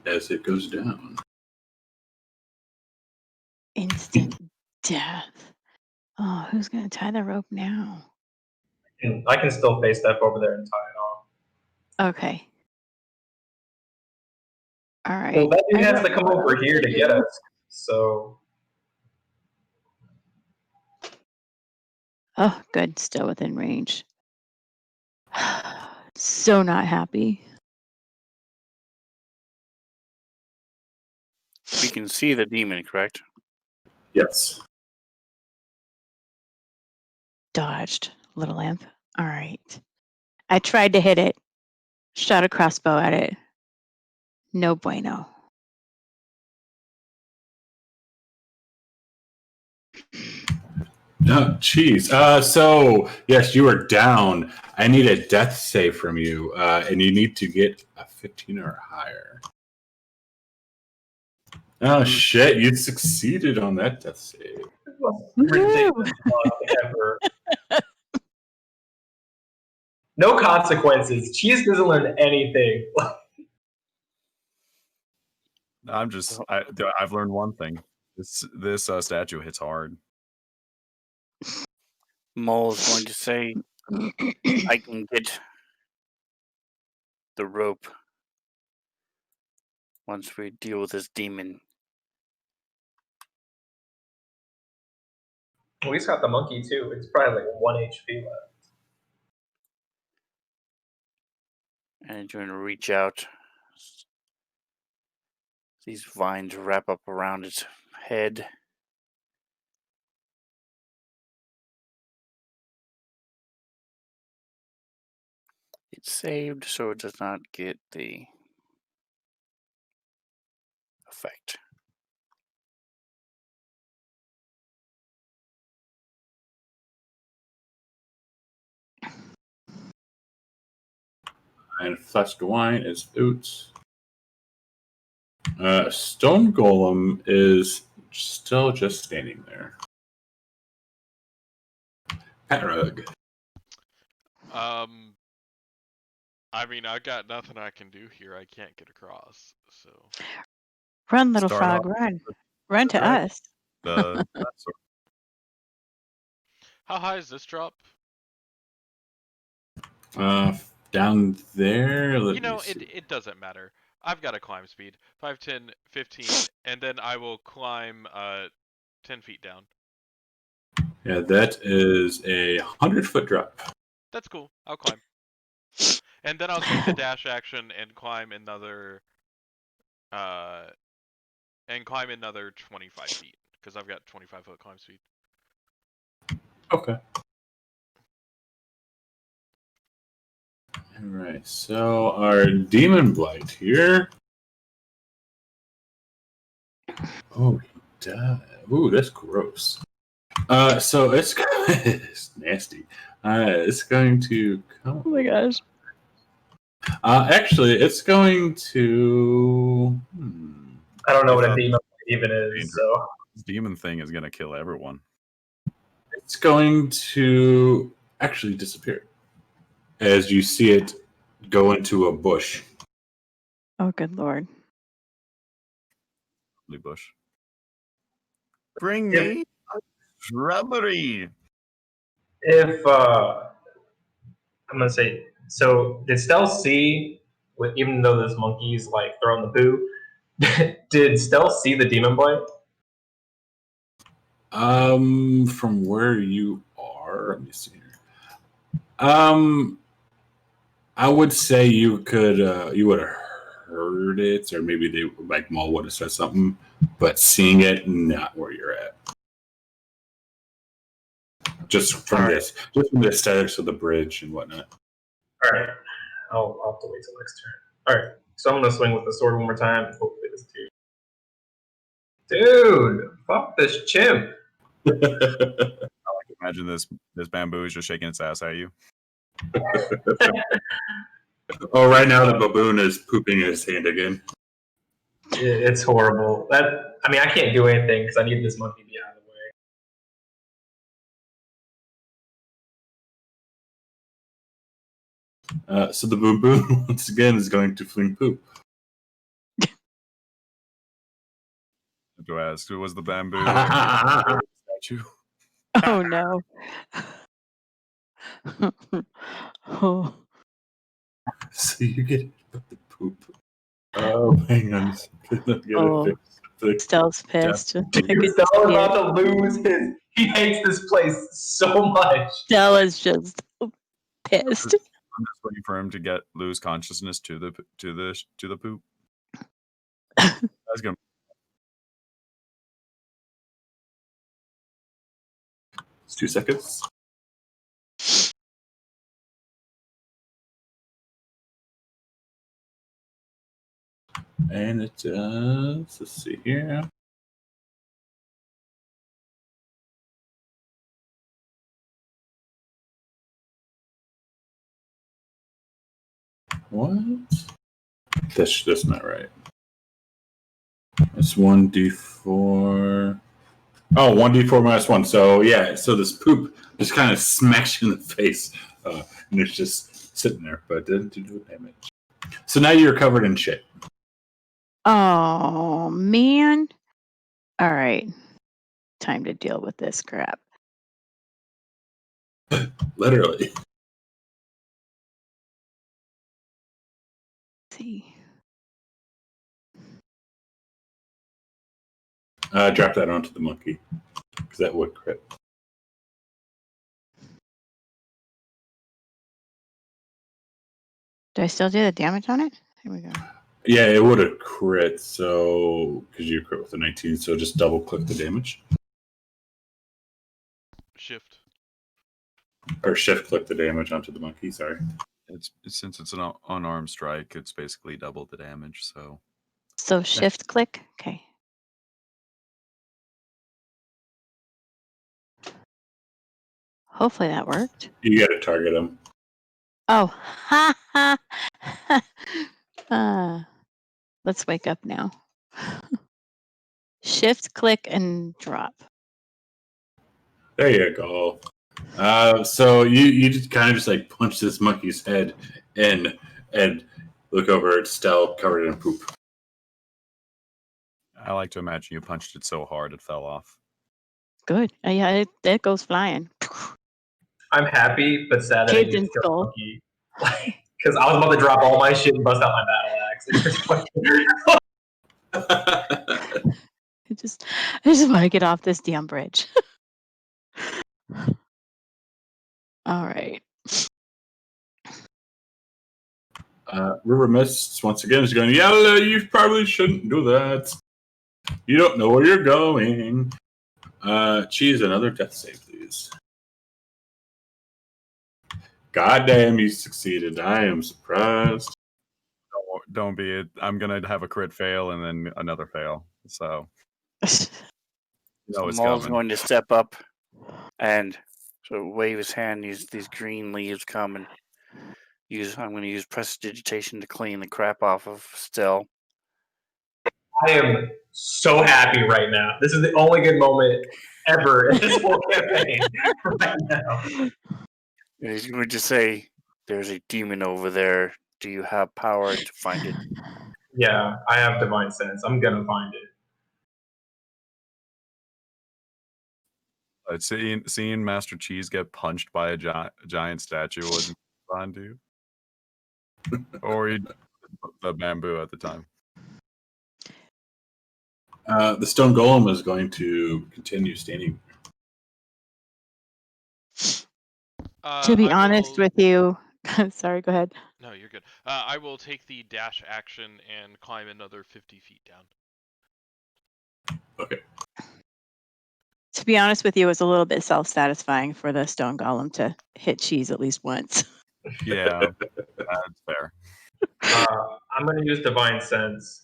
As it goes down. Instant death. Oh, who's going to tie the rope now? And I can still face step over there and tie it off. Okay. All right. Well, that dude I has don't to come know what over else here to get do. us. So Oh, good. Still within range. So not happy. We can see the demon, correct? Yes. Dodged, little imp. All right. I tried to hit it. Shot a crossbow at it. No bueno. No, jeez. So, yes, you are down. I need a death save from you, and you need to get a 15 or higher. Oh, shit. You succeeded on that death save. ridiculous ever. No consequences. Cheese doesn't learn anything. I've learned one thing. This statue hits hard. Mole is going to say, I can get the rope once we deal with this demon. Well, he's got the monkey too. It's probably like 1 HP left. And you're going to reach out. These vines wrap up around its head. It's saved, so it does not get the effect. And flask of wine is out. Stone Golem is still just standing there. Patrug. I mean, I got nothing I can do here. I can't get across, so. Run, little Start frog, off run. Run to dragon. us. How high is this drop? Down there. You know, it doesn't matter. I've got a climb speed. 5, 10, 15, and then I will climb 10 feet down. Yeah, that is a 100-foot drop. That's cool. I'll climb. And then I'll take the dash action and climb another 25 feet because I've got 25-foot climb speed. Okay. All right. So our demon blight here. Oh, he died. Ooh, that's gross. So it's it's nasty. It's going to come. Oh my gosh. Actually, it's going to. I don't know I what a thought- demon even is, so This demon thing is gonna kill everyone. It's going to actually disappear as you see it go into a bush. Oh, good lord. Blue bush. Bring Yep. me a shrubbery. if I'm gonna say, so did Stealth see, even though this monkey's like throwing the poo, did Stealth see the demon blight? From where you are, let me see here. I would say you could, you would have heard it, or maybe they like Maul would have said something, but seeing it, not where you're at. Just from this, just from the aesthetics of the bridge and whatnot. All right, I'll have to wait till next turn. All right, so I'm gonna swing with the sword one more time. Hopefully this dude, fuck this chimp. Imagine this bamboo is just shaking its ass at you. Oh, right now the baboon is pooping in his hand again. It's horrible. I mean, I can't do anything because I need this monkey to be out of the way. So the baboon once again is going to fling poop. To ask, who was the bamboo statue? Oh no. Oh. So you get the poop. Oh, hang on a second. Oh. Stella's pissed. I Dude, could Stella's see about it. to lose his. He hates this place so much. Stella's just pissed. I'm just waiting for him to lose consciousness to the poop. That's gonna. It's 2 seconds. And it does. Let's see here. What? That's not right. It's 1d4. Oh, 1d4 minus 1. So, yeah, so this poop just kind of smacks you in the face. And it's just sitting there, but it didn't do damage. So now you're covered in shit. Oh man. All right. Time to deal with this crap. Literally. Let's see. Drop that onto the monkey. Because that would crit. Do I still do the damage on it? Here we go. Yeah, it would have crit, so because you crit with a 19, so just double click the damage. Shift. Or shift click the damage onto the monkey, sorry. It's since it's an unarmed strike, it's basically double the damage. So shift click. Okay. Hopefully that worked. You got to target him. Oh, ha ha. Let's wake up now. Shift click and drop. There you go. So you just kind of just like punch this monkey's head in and look over at Stell covered in poop. I like to imagine you punched it so hard it fell off. Good. Yeah, it goes flying. I'm happy, but sad that I Caved get in to kill the skull. monkey. Because I was about to drop all my shit and bust out my battle axe. I just want to get off this damn bridge. All right. River Mists once again is going, yeah, you probably shouldn't do that. You don't know where you're going. Cheese, another death save, please. God damn, you succeeded. I am surprised. Don't be it. I'm gonna have a crit fail and then another fail. So So it's Maul's coming. going to step up and wave his hand. These green leaves come and I'm going to use prestidigitation to clean the crap off of Still. I am so happy right now. This is the only good moment ever in this whole campaign right now. And he's going to say, "There's a demon over there. Do you have power to find it?" Yeah, I have divine sense. I'm gonna find it. Seeing Master Cheese get punched by a giant statue wasn't fun, dude. Or the bamboo at the time. The stone golem is going to continue standing. To be I honest will- with you, sorry, go ahead. No, you're good. I will take the dash action and climb another 50 feet down. Okay. To be honest with you, it was a little bit self-satisfying for the stone golem to hit Cheese at least once. Yeah, that's fair. I'm gonna use divine sense.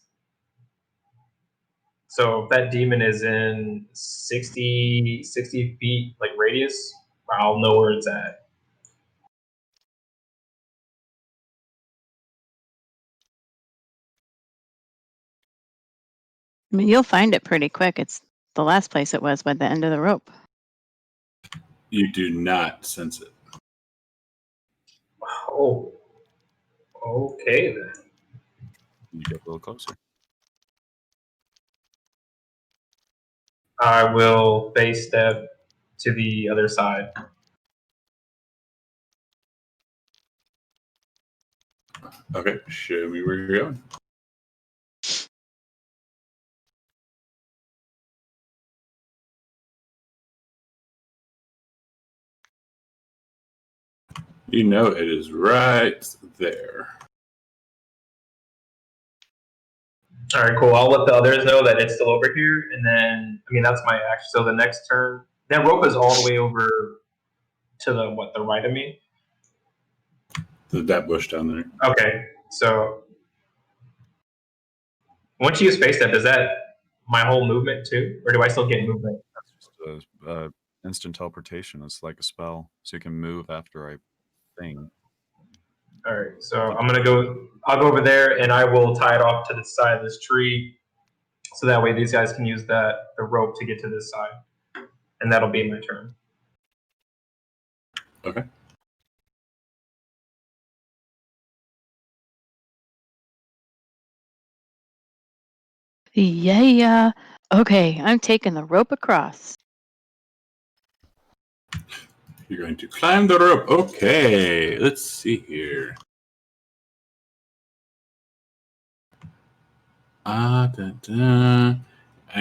So if that demon is in 60 feet like radius, I'll know where it's at. I mean, you'll find it pretty quick. It's the last place it was by the end of the rope. You do not sense it. Oh, okay then. You get a little closer. I will face step to the other side. Okay, show me where you're going. You know it is right there. All right, cool. I'll let the others know that it's still over here, and then that's my action. So the next turn, that rope is all the way over to the right of me. That bush down there. Okay, so once you use face step, is that my whole movement too, or do I still get movement? That's just instant teleportation. It's like a spell, so you can move after I thing. All right, so I'll go over there, and I will tie it off to the side of this tree, so that way these guys can use the rope to get to this side, and that'll be my turn. Okay. Yeah. Okay, I'm taking the rope across. You're going to climb the rope. Okay, let's see here. I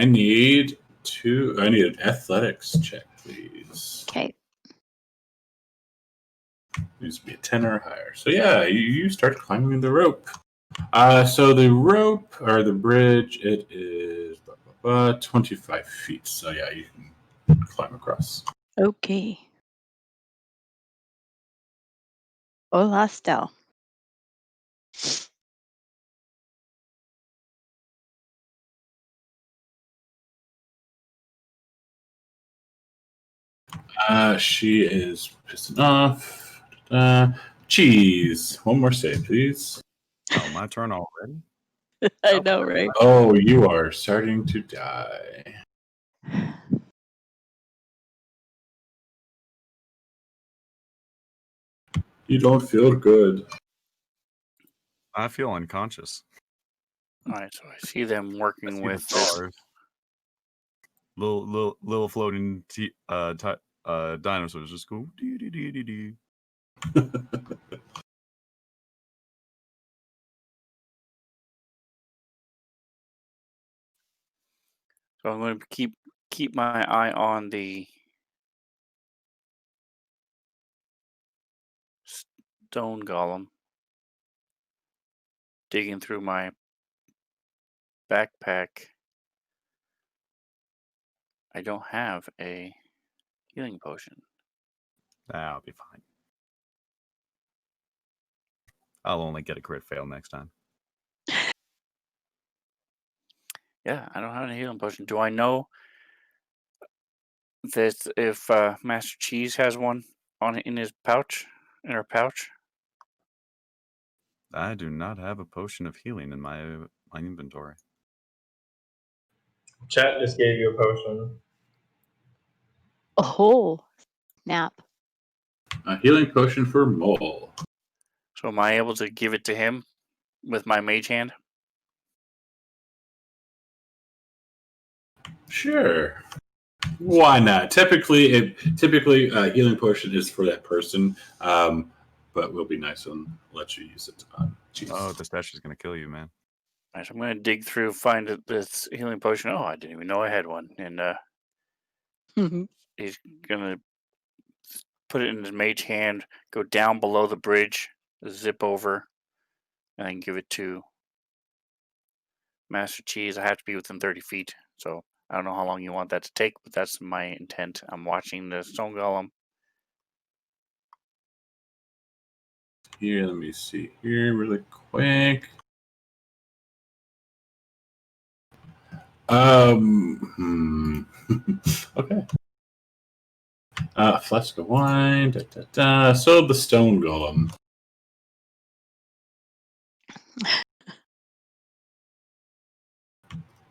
need an athletics check, please. Okay. Needs to be a 10 or higher. So yeah, you start climbing the rope. So the rope or the bridge, it is 25 feet. So yeah, you can climb across. Okay. Hola, Stel. She is pissing off. Cheese. One more save, please. Oh, my turn already? I know, right? Oh, you are starting to die. You don't feel good. I feel unconscious. All right, so I see them working See with the this. stars. Little floating dinosaurs just go dee dee dee dee dee. So I'm going to keep my eye on the stone golem. digging through my backpack. I don't have a healing potion. I'll be fine. I'll only get a crit fail next time. Yeah, I don't have a healing potion. Do I know that if Master Cheese has one in his pouch, in her pouch? I do not have a potion of healing in my inventory. Chat just gave you a potion. Oh, snap. A healing potion for Mole. So am I able to give it to him with my mage hand? Sure. Why not? Typically, healing potion is for that person, but we'll be nice and let you use it. Oh, the stash is going to kill you, man. Right, so I'm going to dig through, find this healing potion. Oh, I didn't even know I had one. And he's going to put it in his mage hand, go down below the bridge, zip over, and then give it to Master Cheese. I have to be within 30 feet, so I don't know how long you want that to take, but that's my intent. I'm watching the stone golem. Here, let me see here really quick. Okay. Flask of wine. So the stone golem.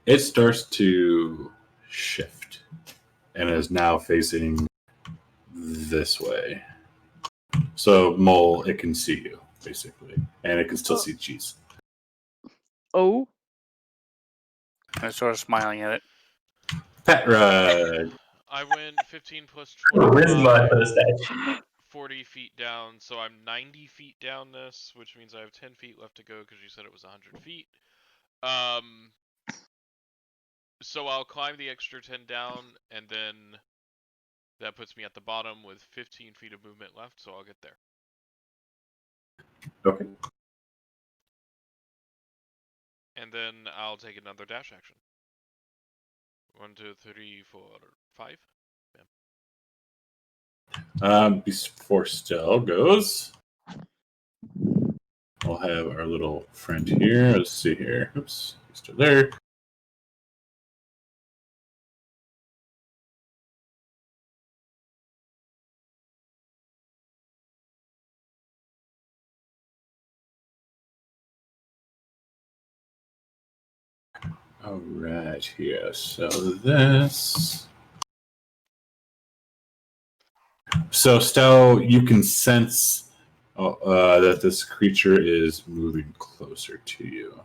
It starts to shift and is now facing this way. So Mole, it can see you basically, and it can still see Cheese. Oh. I'm sort of smiling at it. Petra. I went 15 plus Charisma 25, for the stage. 40 feet down, so I'm 90 feet down this, which means I have 10 feet left to go because you said it was 100 feet. So I'll climb the extra 10 down, and then that puts me at the bottom with 15 feet of movement left, so I'll get there. Okay. And then I'll take another dash action. 1, 2, 3, 4, 5. Before Stell goes, we'll have our little friend here. Let's see here. Oops, he's still there. All right, here. So this. So Stell, you can sense that this creature is moving closer to you.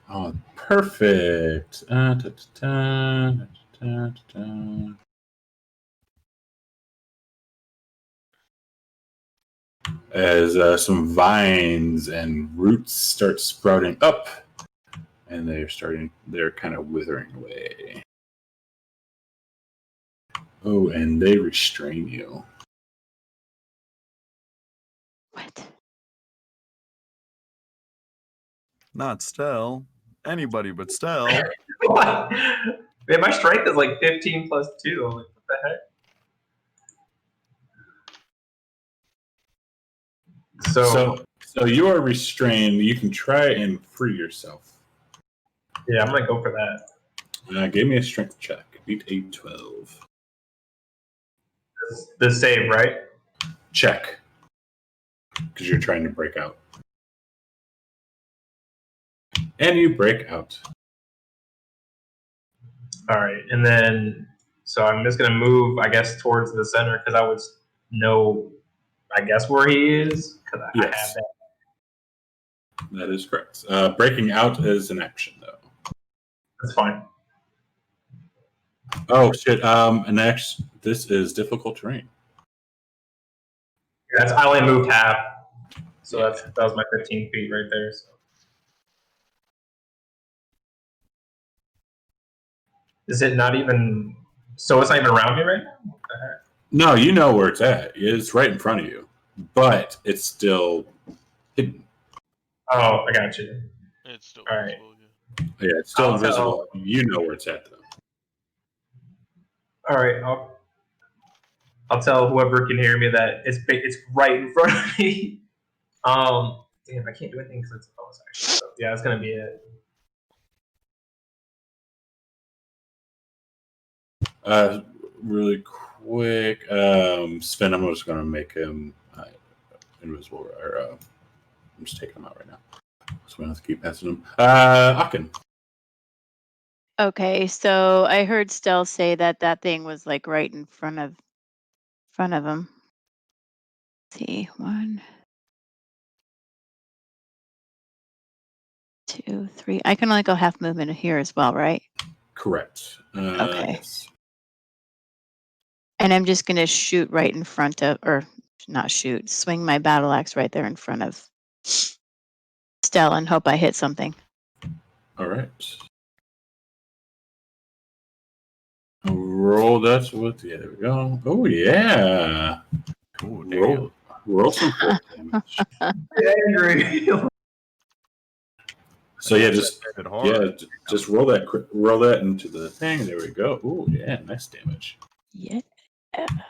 Oh, perfect. As some vines and roots start sprouting up, and they're kind of withering away. Oh, and they restrain you. What? Not Stell. Anybody but Stell. What? Man, my strength is like 15 plus 2. Like, what the heck? So you are restrained. You can try and free yourself. yeah, I'm gonna go for that. Give me a strength check. Beat a 12. The save, right? Check. Because you're trying to break out. And you break out. All right, and then so I'm just gonna move, I guess, towards the center because I would know, I guess, where he is because I have Yes. that. That is correct. Breaking out is an action, though. That's fine. Oh, shit. Next, this is difficult terrain. I only moved half, so that was my 15 feet right there. So. Is it not even? So it's not even around me right now? What the heck? No, you know where it's at. It's right in front of you, but it's still hidden. Oh, I got you. It's still All right. visible. Yeah. Yeah, it's still I'll invisible. You know where it's at, though. All right, I'll tell whoever can hear me that it's right in front of me. Damn, I can't do anything because it's a bonus action. So yeah, that's gonna be it. Really quick, Sven, I'm just going to make him invisible. I'm just taking him out right now. So we don't have to keep passing him. Akin. Okay, so I heard Stell say that that thing was like right in front of him. Let's see, 1, 2, 3. I can only go half movement here as well, right? Correct. Okay. Yes. And I'm just going to shoot right in front of, or not shoot, swing my battle axe right there in front of Stell and hope I hit something. All right. Roll that with, yeah, there we go. Oh, yeah. Ooh, Roll some force damage. Angry. So yeah, Hit hard. just roll that into the thing. There we go. Oh yeah, nice damage. Yeah.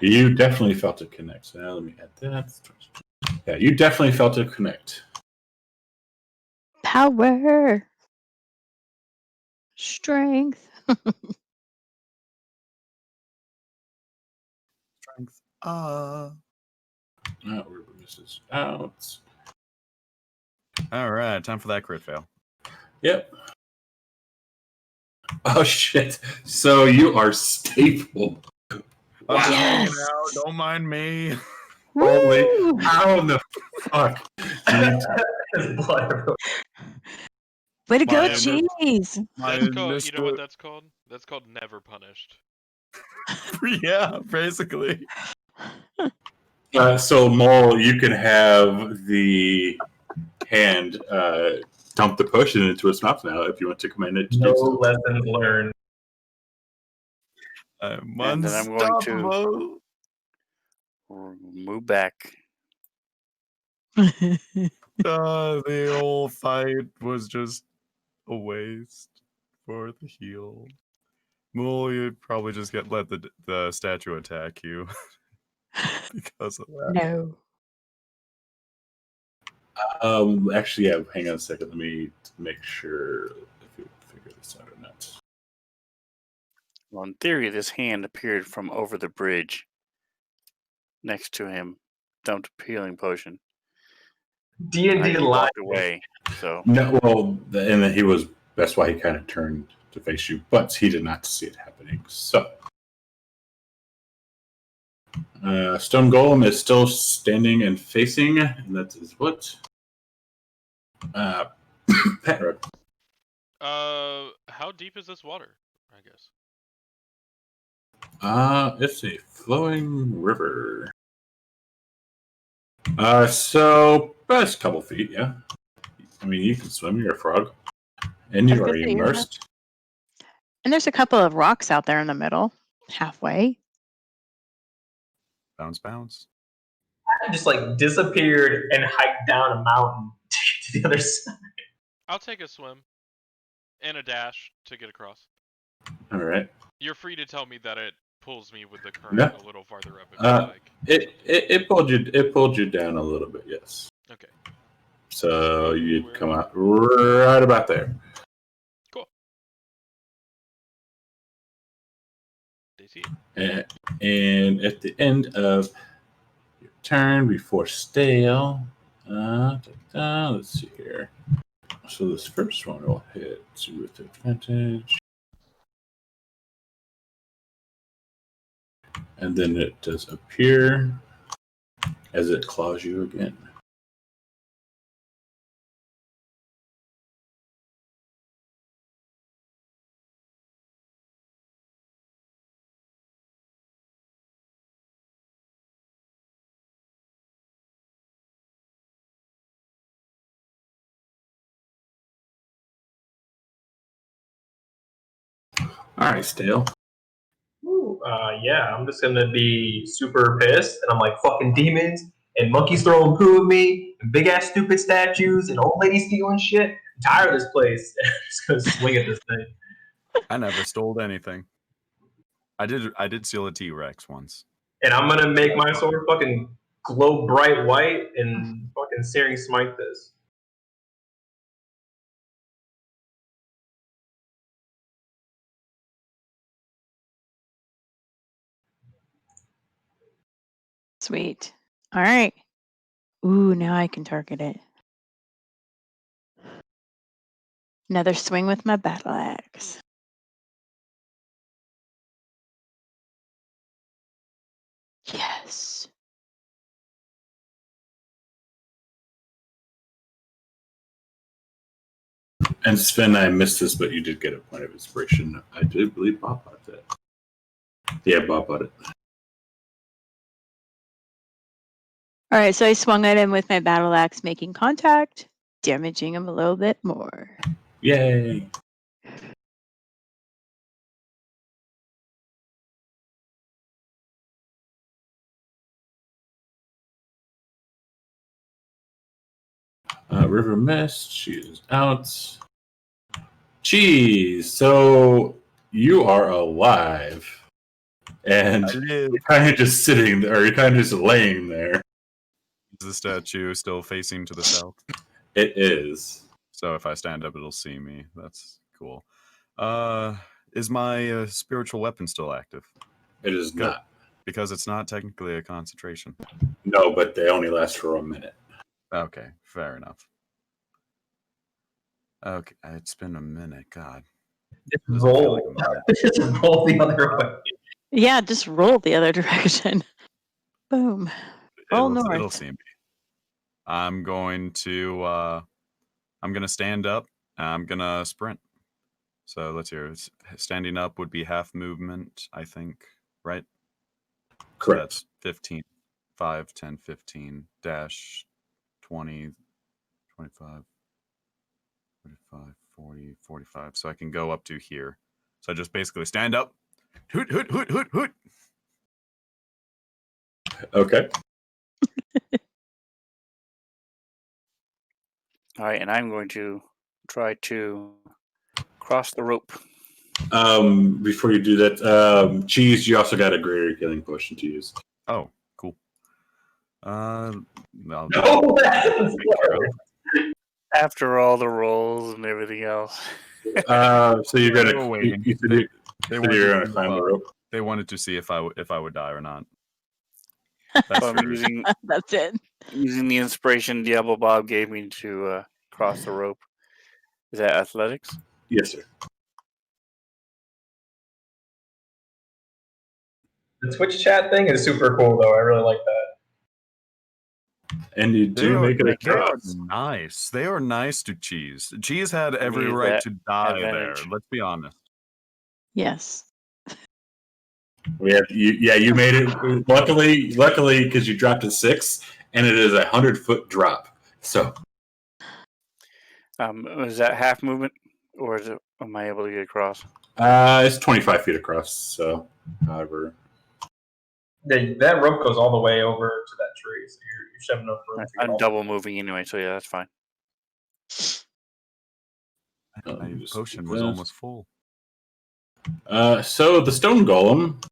You definitely felt it connect. So now let me add that. Yeah, you definitely felt it connect. Power. Strength. Strength. Now we're this out. All right, time for that crit fail. Yep. Oh shit! So you are staple. I'm just hanging Yes. out. Don't mind me. Holy! Woo! How in the fuck? His blood everywhere. Way to go, My- cheese. That's called. You know what Mr. that's called? That's called never punished. Yeah, basically. So Mole, you can have the hand dump the potion into its mouth now if you want to command it to No do so. lessons learned. I'm And then I'm going to- unstoppable. Move back. The whole fight was just a waste for the heal. Well, you'd probably just let the statue attack you because of that. No. Actually, yeah. Hang on a second. Let me make sure if you figure this out or not. Well, in theory, this hand appeared from over the bridge next to him, dumped a healing potion. D&D He live. walked away. So No, well, and then he was. That's why he kind of turned to face you, but he did not see it happening. So, Stone Golem is still standing and facing, and that is what. Petra. How deep is this water? I guess. It's a flowing river. So best couple feet, yeah. I mean, you can swim. You're a frog, and I you was are gonna say, you're immersed. And there's a couple of rocks out there in the middle, halfway. Bounce, bounce. I just like disappeared and hiked down a mountain to the other side. I'll take a swim and a dash to get across. All right. You're free to tell me that it pulls me with the current Yeah. a little farther up if you like. It pulled you down a little bit, yes. Okay. So you'd come out right about there. Cool. They see And at the end of your turn, before stale, let's see here. So this first one will hit with advantage. And then it does appear as it claws you again. All right, stale. Ooh, Yeah, I'm just gonna be super pissed, and I'm like, fucking demons and monkeys throwing poo at me, and big ass stupid statues and old ladies stealing shit. I'm tired of this place. I'm just gonna swing at this thing. I never stole anything. I did steal a T-Rex once. And I'm gonna make my sword fucking glow bright white and fucking searing smite this. Sweet. All right. Ooh, now I can target it. Another swing with my battle axe. Yes. And Sven, I missed this, but you did get a point of inspiration. I do believe Bob bought that. Yeah, Bob bought it. All right, so I swung at him with my battle axe, making contact, damaging him a little bit more. Yay! River Mist, she is out. Cheese, so you are alive. And you're kind of just sitting there, or you're kind of just laying there. Is the statue still facing to the south? It is. So if I stand up, it'll see me. That's cool. Is my spiritual weapon still active? It is Good. not. Because it's not technically a concentration. No, but they only last for a minute. Okay, fair enough. Okay, it's been a minute. God. Just roll. Just roll the other way. Yeah, just roll the other direction. Boom. Roll north. It'll see me. I'm going to stand up. I'm gonna sprint. So let's hear. Standing up would be half movement, I think, right? Correct. So that's 15, 5, 10, 15, dash 20, 25, 35, 40, 45. So I can go up to here. So I just basically stand up. Hoot, hoot, hoot, hoot, hoot. Okay. All right, and I'm going to try to cross the rope. Before you do that, Cheese, you also got a greater healing potion to use. Oh, cool. No, that's After all the rolls and everything else. So you're They gonna were waiting. you said you're gonna climb the rope. They wanted to see if I would die or not. So I'm using That's it. using the inspiration Diablo Bob gave me to cross the rope. Is that athletics? Yes, sir. The Twitch chat thing is super cool, though. I really like that. And you do make it They are across. nice. They are nice to Cheese. Cheese had every Need right that to die advantage. there. Let's be honest. Yes. We have you made it. Luckily, because you dropped to 6, and it is 100-foot drop. So, Is that half movement, or am I able to get across? it's 25 feet across. So, however, That rope goes all the way over to that tree, so you're shoving enough room. I'm double moving anyway, so yeah, that's fine. My potion was almost full. So the stone golem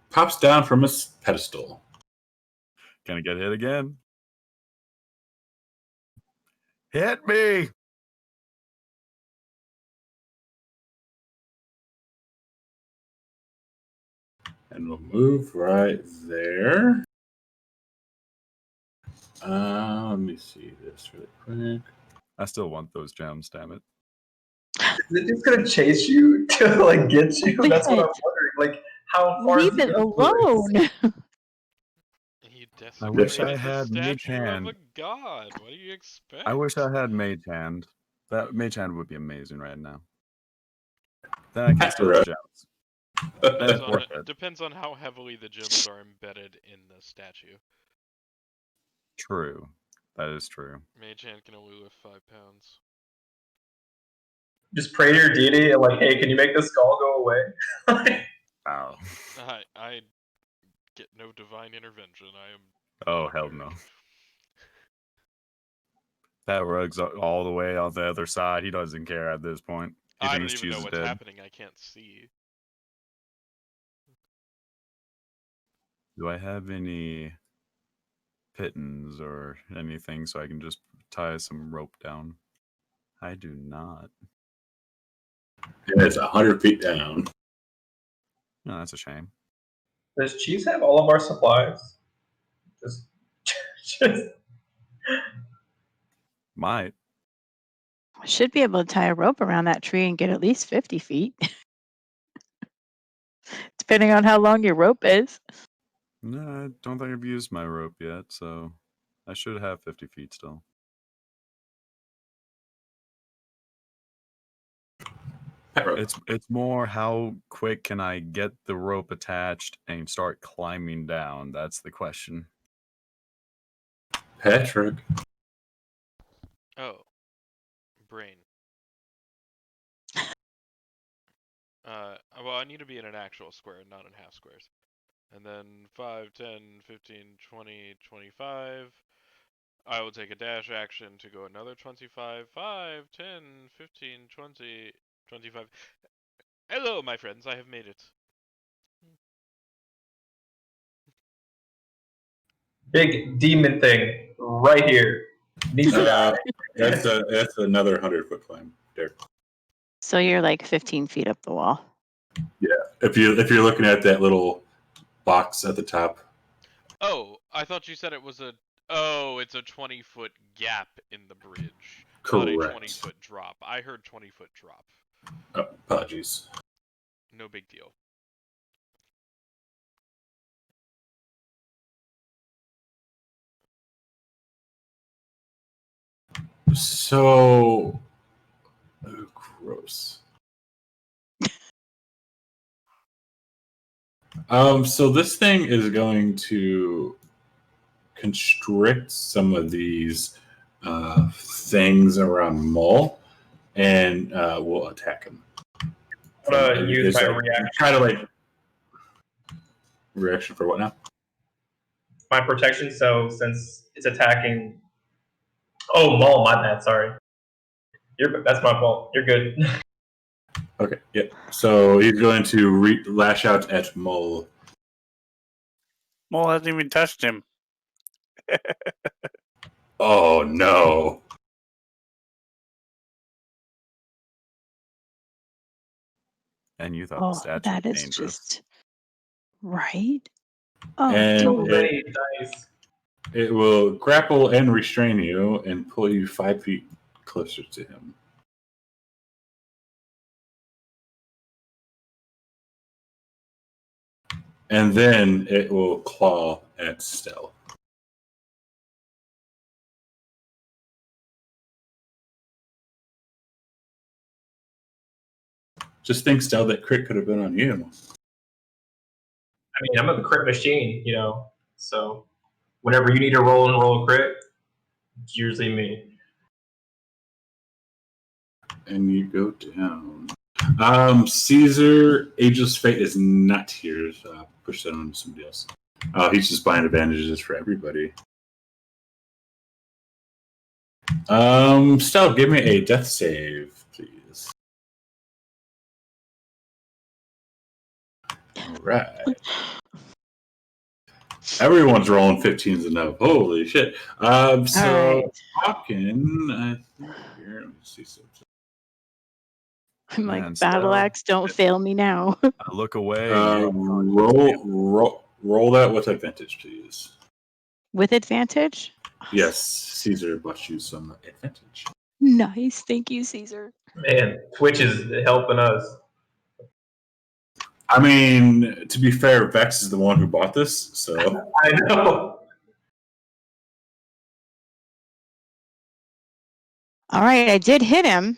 pops down from its pedestal. Gonna get hit again. Hit me! And we'll move right there. Let me see this really quick. I still want those gems, damn it. Is it just gonna chase you to like get you? That's what I'm wondering. Like, how far Leave it alone. I wish I The had Mage statue of Hand. a god. What do you expect? I wish I had Mage Hand. That Mage Hand would be amazing right now. Then I can steal the gems. Depends on how heavily the gems are embedded in the statue. True. That is true. Mage Hand can only lift 5 pounds. just pray to your deity and like, hey, can you make this skull go away? Oh. I get no divine intervention. I am. Oh, hell no. That rug's all the way on the other side. He doesn't care at this point. He I don't thinks even Cheese know is what's dead. happening. I can't see. Do I have any pittons or anything so I can just tie some rope down? I do not. And it's 100 feet down. No, that's a shame. Does Cheese have all of our supplies? Just Might. Should be able to tie a rope around that tree and get at least 50 feet. Depending on how long your rope is. No, I don't think I've used my rope yet, so I should have 50 feet still. It's more how quick can I get the rope attached and start climbing down? That's the question. Patrick. Oh, brain. Well, I need to be in an actual square, not in half squares. And then 5, 10, 15, 20, 25. I will take a dash action to go another 25. 5, 10, 15, 20, 25. Hello, my friends. I have made it. big demon thing right here. Needs to die. That's another 100-foot climb there. So you're like 15 feet up the wall. Yeah, if you're looking at that little box at the top. Oh, I thought you said it was a. Oh, it's a 20-foot gap in the bridge. Correct. Not a 20-foot drop. I heard 20-foot drop. Oh, apologies. No big deal. So gross. So this thing is going to constrict some of these things around Mull, and we'll attack him. I'm gonna use my reaction. Kind of like reaction for what now? My protection. So since it's attacking, oh, Maul, my bad. Sorry. That's my fault. You're good. Okay, yep. So he's going to lash out at Mull. Mole hasn't even touched him. Oh no! And you thought the Oh, statue that was is dangerous. just right. Oh, And So dude. many dice. It will grapple and restrain you and pull you 5 feet closer to him. And then it will claw at Stell. Just think, Stell, that crit could have been on you. I mean, I'm a crit machine, you know. So whenever you need to roll a crit, it's usually me. And you go down. Caesar, Ageless Fate is not here. So push that on to somebody else. He's just buying advantages for everybody. Stell, give me a death save, please. All right. Everyone's rolling 15s and up. Holy shit. So, All right. Hawken, I think here, let me see something. I'm like, Man, battle Stell. axe, don't fail me now. I look away. Roll that with advantage, please. With advantage? Yes, Caesar bought you some advantage. Nice. Thank you, Caesar. Man, Twitch is helping us. I mean, to be fair, Vex is the one who bought this, so. I know. All right, I did hit him.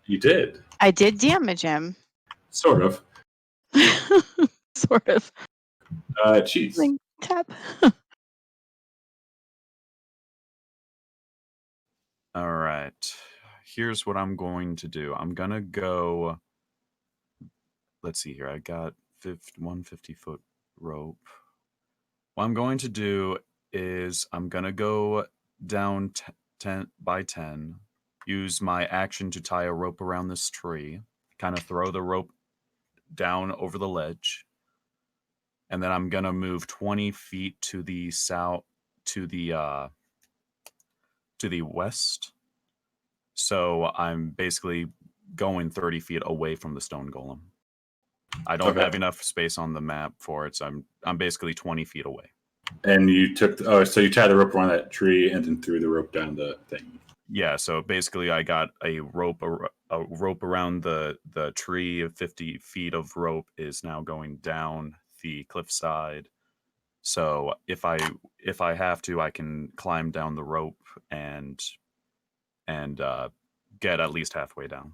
You did. I did damage him. Sort of. Sort of. Cheese. Like, tap. All right. here's what I'm going to do. I'm gonna go. Let's see here. I got 150-foot rope. What I'm going to do is I'm gonna go down 10 by 10. Use my action to tie a rope around this tree. Kind of throw the rope down over the ledge, and then I'm gonna move 20 feet to the south, to the west. So I'm basically going 30 feet away from the stone golem. I don't have enough space on the map for it, so I'm basically 20 feet away. And you took so you tied the rope around that tree and then threw the rope down the thing. Yeah, so basically I got a rope around the tree. 50 feet of rope is now going down the cliffside. So if I have to, I can climb down the rope and get at least halfway down.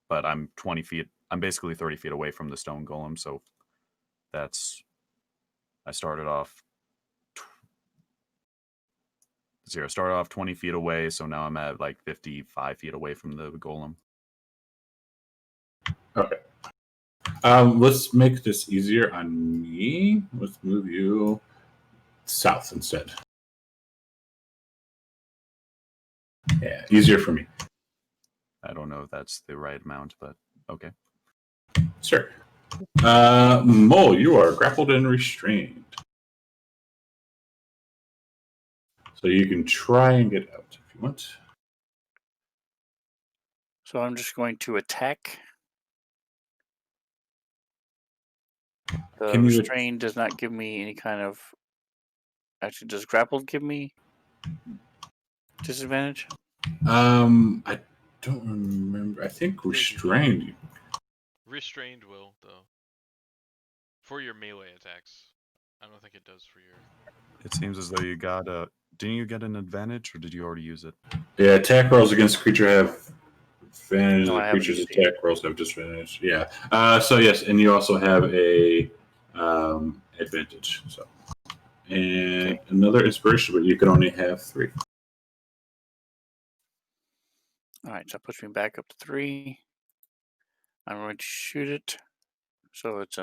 But I'm 20 feet. I'm basically 30 feet away from the stone golem. So that's. I started off 20 feet away. So now I'm at like 55 feet away from the golem. Okay. Let's make this easier on me. Let's move you south instead. Yeah, easier for me. I don't know if that's the right amount, but okay. Sure. Mole, you are grappled and restrained. So you can try and get out if you want. So I'm just going to attack. The restrained does not give me any kind of. Actually, does grappled give me disadvantage? I don't remember. I think restrained. Restrained will, though. For your melee attacks. I don't think it does for your... It seems as though you got a... Didn't you get an advantage, or did you already use it? Yeah, attack rolls against the creature have advantage. No, The creature's attack rolls have disadvantage. Yeah. So yes, and you also have a advantage. So, and another inspiration, but you can only have 3. All right, so that puts me back up to 3. I'm going to shoot it, so it's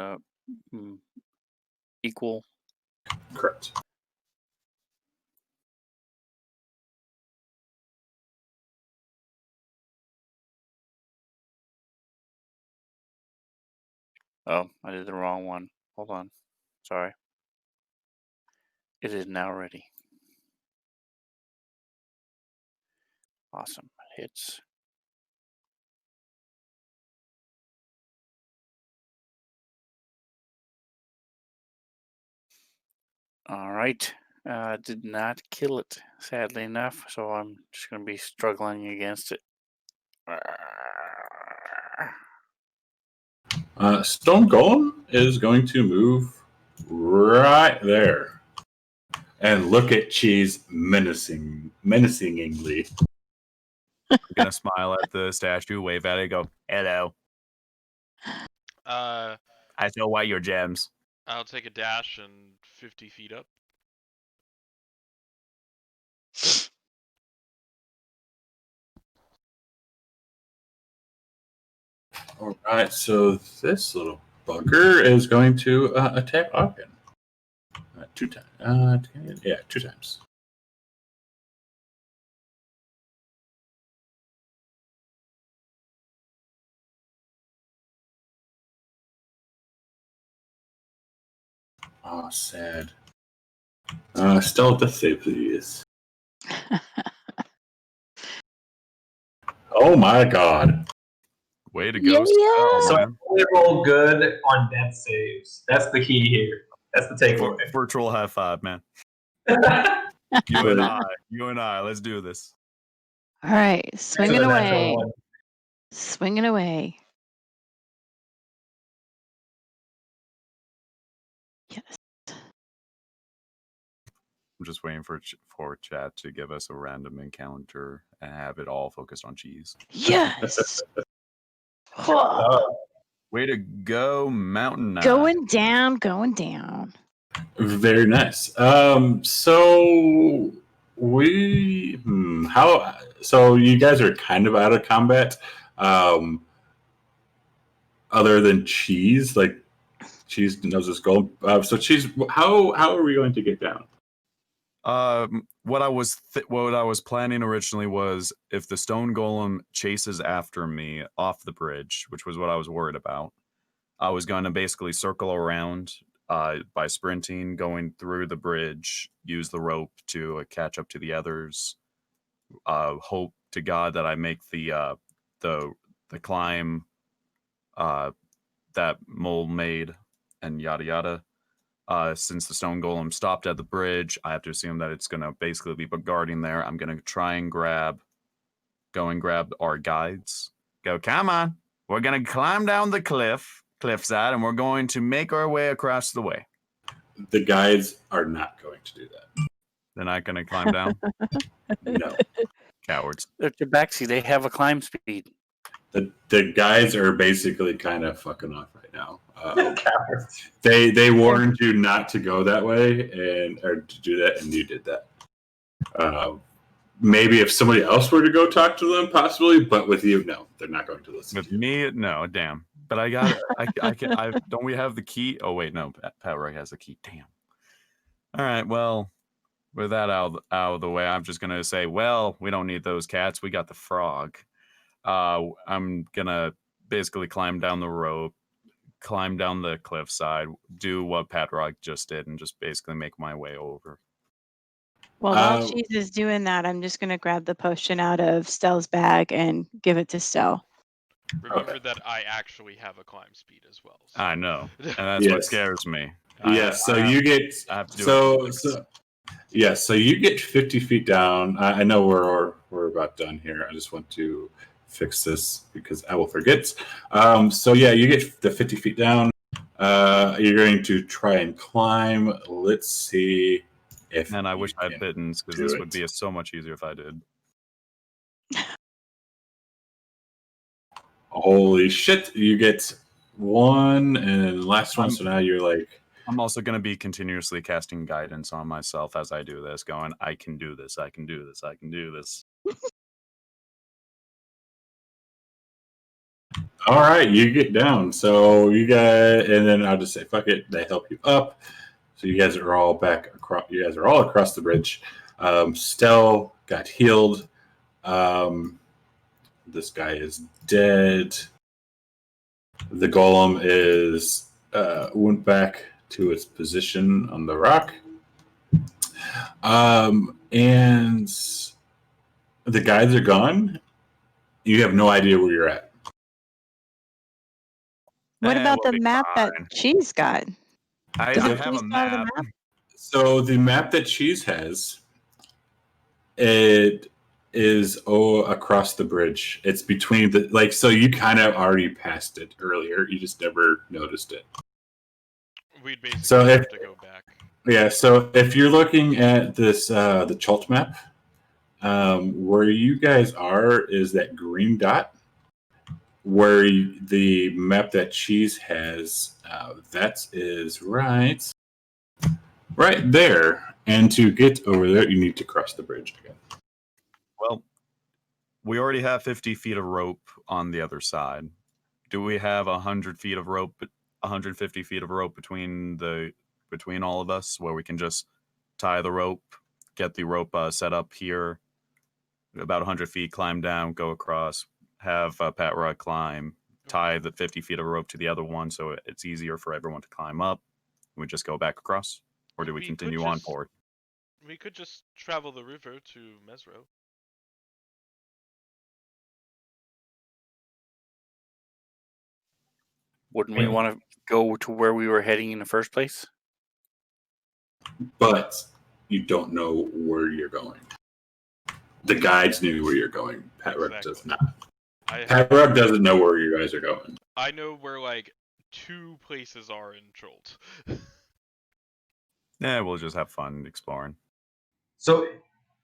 equal. Correct. Oh, I did the wrong one. Hold on. Sorry. It is now ready. Awesome. It hits. All right. Did not kill it, sadly enough, so I'm just going to be struggling against it. Stone Golem is going to move right there. And look at Cheese menacingly. I'm gonna smile at the statue, wave at it, go, "Hello." I still want your gems. I'll take a dash and 50 feet up. All right, so this little bugger is going to attack Ogden. 2 times. 2 times. Oh, sad. Still death save, please. Oh my god. Way to go, So man. only roll good on death saves. That's the key here. That's the takeaway. Virtual high five, man. You and I, let's do this. All right, swinging away. Swinging away. Yes. I'm just waiting for chat to give us a random encounter and have it all focused on cheese. Yes. Way to go, Mountain Knight. Going down, going down. Very nice. So How? So you guys are kind of out of combat. Other than Cheese, like Cheese knows this gold. So Cheese, how are we going to get down? What I was planning originally was if the stone golem chases after me off the bridge, which was what I was worried about, I was going to basically circle around by sprinting, going through the bridge, use the rope to catch up to the others. Hope to God that I make the climb that Mole made, and yada yada. Since the stone golem stopped at the bridge, I have to assume that it's going to basically be guarding there. I'm going to try and grab our guides. Go, come on. We're going to climb down the cliffside, and we're going to make our way across the way. The guides are not going to do that. They're not going to climb down? No. Cowards. They're Tabaxi. They have a climb speed. The guys are basically kind of fucking off right now. They warned you not to go that way or to do that, and you did that. Maybe if somebody else were to go talk to them, possibly, but with you, no, they're not going to listen. With me, no, damn. But I got it. Don't we have the key? Oh wait, no, Pat Roy has the key. Damn. All right, well, with that out of the way, I'm just gonna say, well, we don't need those cats. We got the frog. I'm gonna basically climb down the rope, climb down the cliffside, do what Pat Rock just did, and just basically make my way over. Well, while Cheese is doing that, I'm just going to grab the potion out of Stell's bag and give it to Stell. Remember that I actually have a climb speed as well. So. I know, and that's what scares me. Yes, so you get so you get 50 feet down. I know we're about done here. I just want to fix this because I will forget. So yeah, you get the 50 feet down. You're going to try and climb. Let's see if. And I wish I had Bittens because this would be so much easier if I did. Holy shit! You get one and last one. So now you're like. I'm also going to be continuously casting guidance on myself as I do this, going, I can do this, I can do this, I can do this. All right, you get down. So you guys, and then I'll just say, fuck it. They help you up. So you guys are all back across. You guys are all across the bridge. Stell got healed. This guy is dead. The golem is went back to its position on the rock. And the guides are gone. You have no idea where you're at. What about the map that Cheese got? I have a map. So the map that Cheese has, it is across the bridge. It's between the so you kind of already passed it earlier. You just never noticed it. We'd basically have to go back. Yeah, so if you're looking at this the Chult map, where you guys are is that green dot. Where the map that Cheese has, that is right there. And to get over there, you need to cross the bridge again. Well, we already have 50 feet of rope on the other side. Do we have 100 feet of rope, 150 feet of rope between all of us, where we can just tie the rope, get the rope set up here, about 100 feet, climb down, go across, have Pat Rock climb, tie the 50 feet of rope to the other one so it's easier for everyone to climb up? We just go back across? Or do we continue on forward? We could just travel the river to Mesro. Wouldn't we want to go to where we were heading in the first place? But you don't know where you're going. The guides knew where you're going. Pat Rock does not. Pat Rock doesn't know where you guys are going. I know where like 2 places are in Jolt. Yeah, we'll just have fun exploring. So,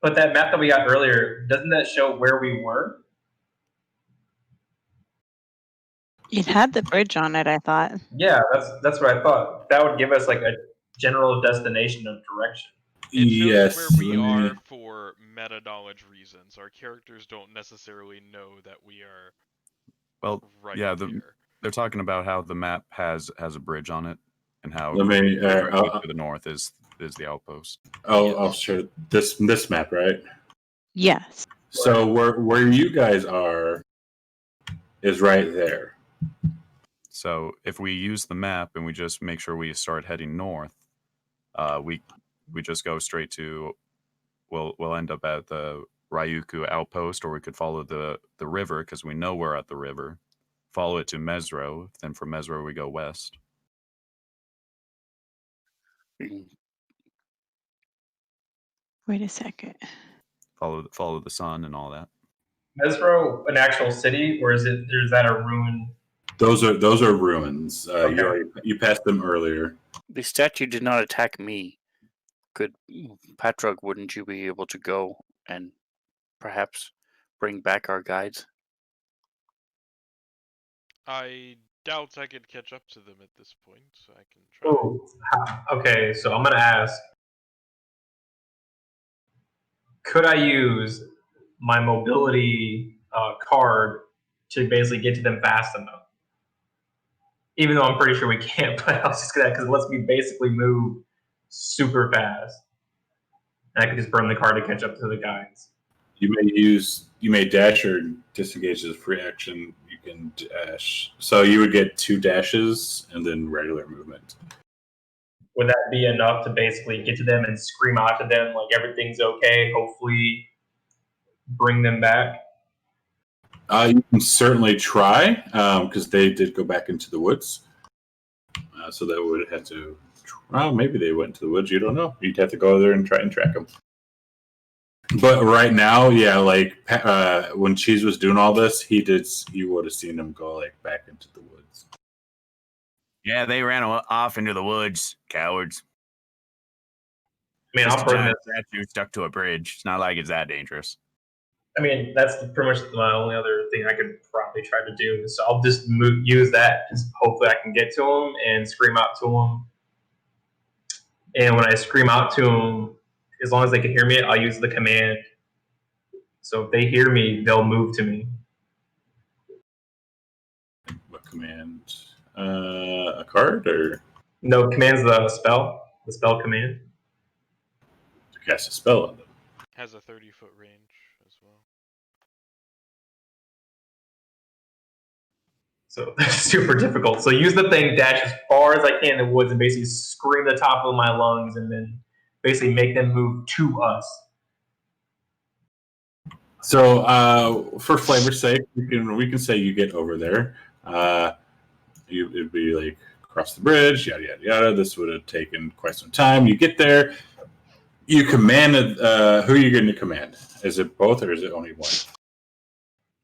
but that map that we got earlier, doesn't that show where we were? It had the bridge on it, I thought. Yeah, that's what I thought. That would give us like a general destination of direction. It shows Yes. where we let me- are for meta knowledge reasons. Our characters don't necessarily know that we are Well, right yeah, here. they're talking about how the map has a bridge on it, and how Let me. directly to the north is the outpost. I'll share this map, right? Yes. So where you guys are is right there. So if we use the map and we just make sure we start heading north, we just go straight to. We'll end up at the Ryuku outpost, or we could follow the river because we know we're at the river. Follow it to Mesro. Then from Mesro we go west. Mm, Wait a second. Follow the sun and all that. Mesro an actual city, or is that a ruin? Those are ruins. Okay. You passed them earlier. The statue did not attack me. Could Patrug, wouldn't you be able to go and perhaps bring back our guides? I doubt I could catch up to them at this point. I can try. Oh, okay. So I'm gonna ask: could I use my mobility card to basically get to them fast enough? Even though I'm pretty sure we can't, but I was just gonna because it lets me basically move super fast, and I could just burn the card to catch up to the guys. You may dash or disengage as a free action. You can dash. So you would get 2 dashes and then regular movement. Would that be enough to basically get to them and scream out to them like everything's okay? Hopefully, bring them back. You can certainly try because they did go back into the woods. So they would have to. Well, maybe they went to the woods. You don't know. You'd have to go there and try and track them. But right now, yeah, like when Cheese was doing all this, he would have seen them go like back into the woods. Yeah, they ran off into the woods, cowards. I mean, Just I'll a burn giant this. statue stuck to a bridge. It's not like it's that dangerous. I mean, that's pretty much my only other thing I could probably try to do. So I'll just use that. Just hopefully I can get to them and scream out to them. And when I scream out to them, as long as they can hear me, I'll use the command. So if they hear me, they'll move to me. What command? A card or No, command's the spell command. to cast a spell on them? Has a 30-foot range as well. So that's super difficult. So use the thing, dash as far as I can in the woods, and basically scream the top of my lungs, and then basically make them move to us. So for flavor's sake, we can say you get over there. It'd be like across the bridge, yada yada yada. This would have taken quite some time. You get there. You command. Who are you going to command? Is it both or is it only one?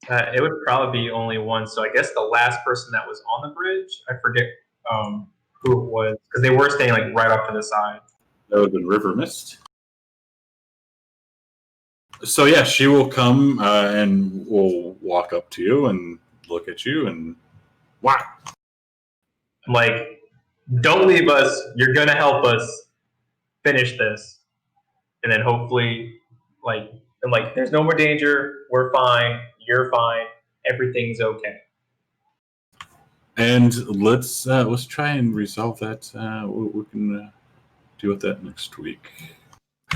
It would probably be only one. So I guess the last person that was on the bridge, I forget who it was, because they were staying like right off to the side. That would have been River Mist. So yeah, she will come and will walk up to you and look at you and wow. I'm like, don't leave us. You're gonna help us finish this, and then hopefully, like, I'm like, there's no more danger. We're fine. You're fine. Everything's okay. And let's try and resolve that. We can deal with that next week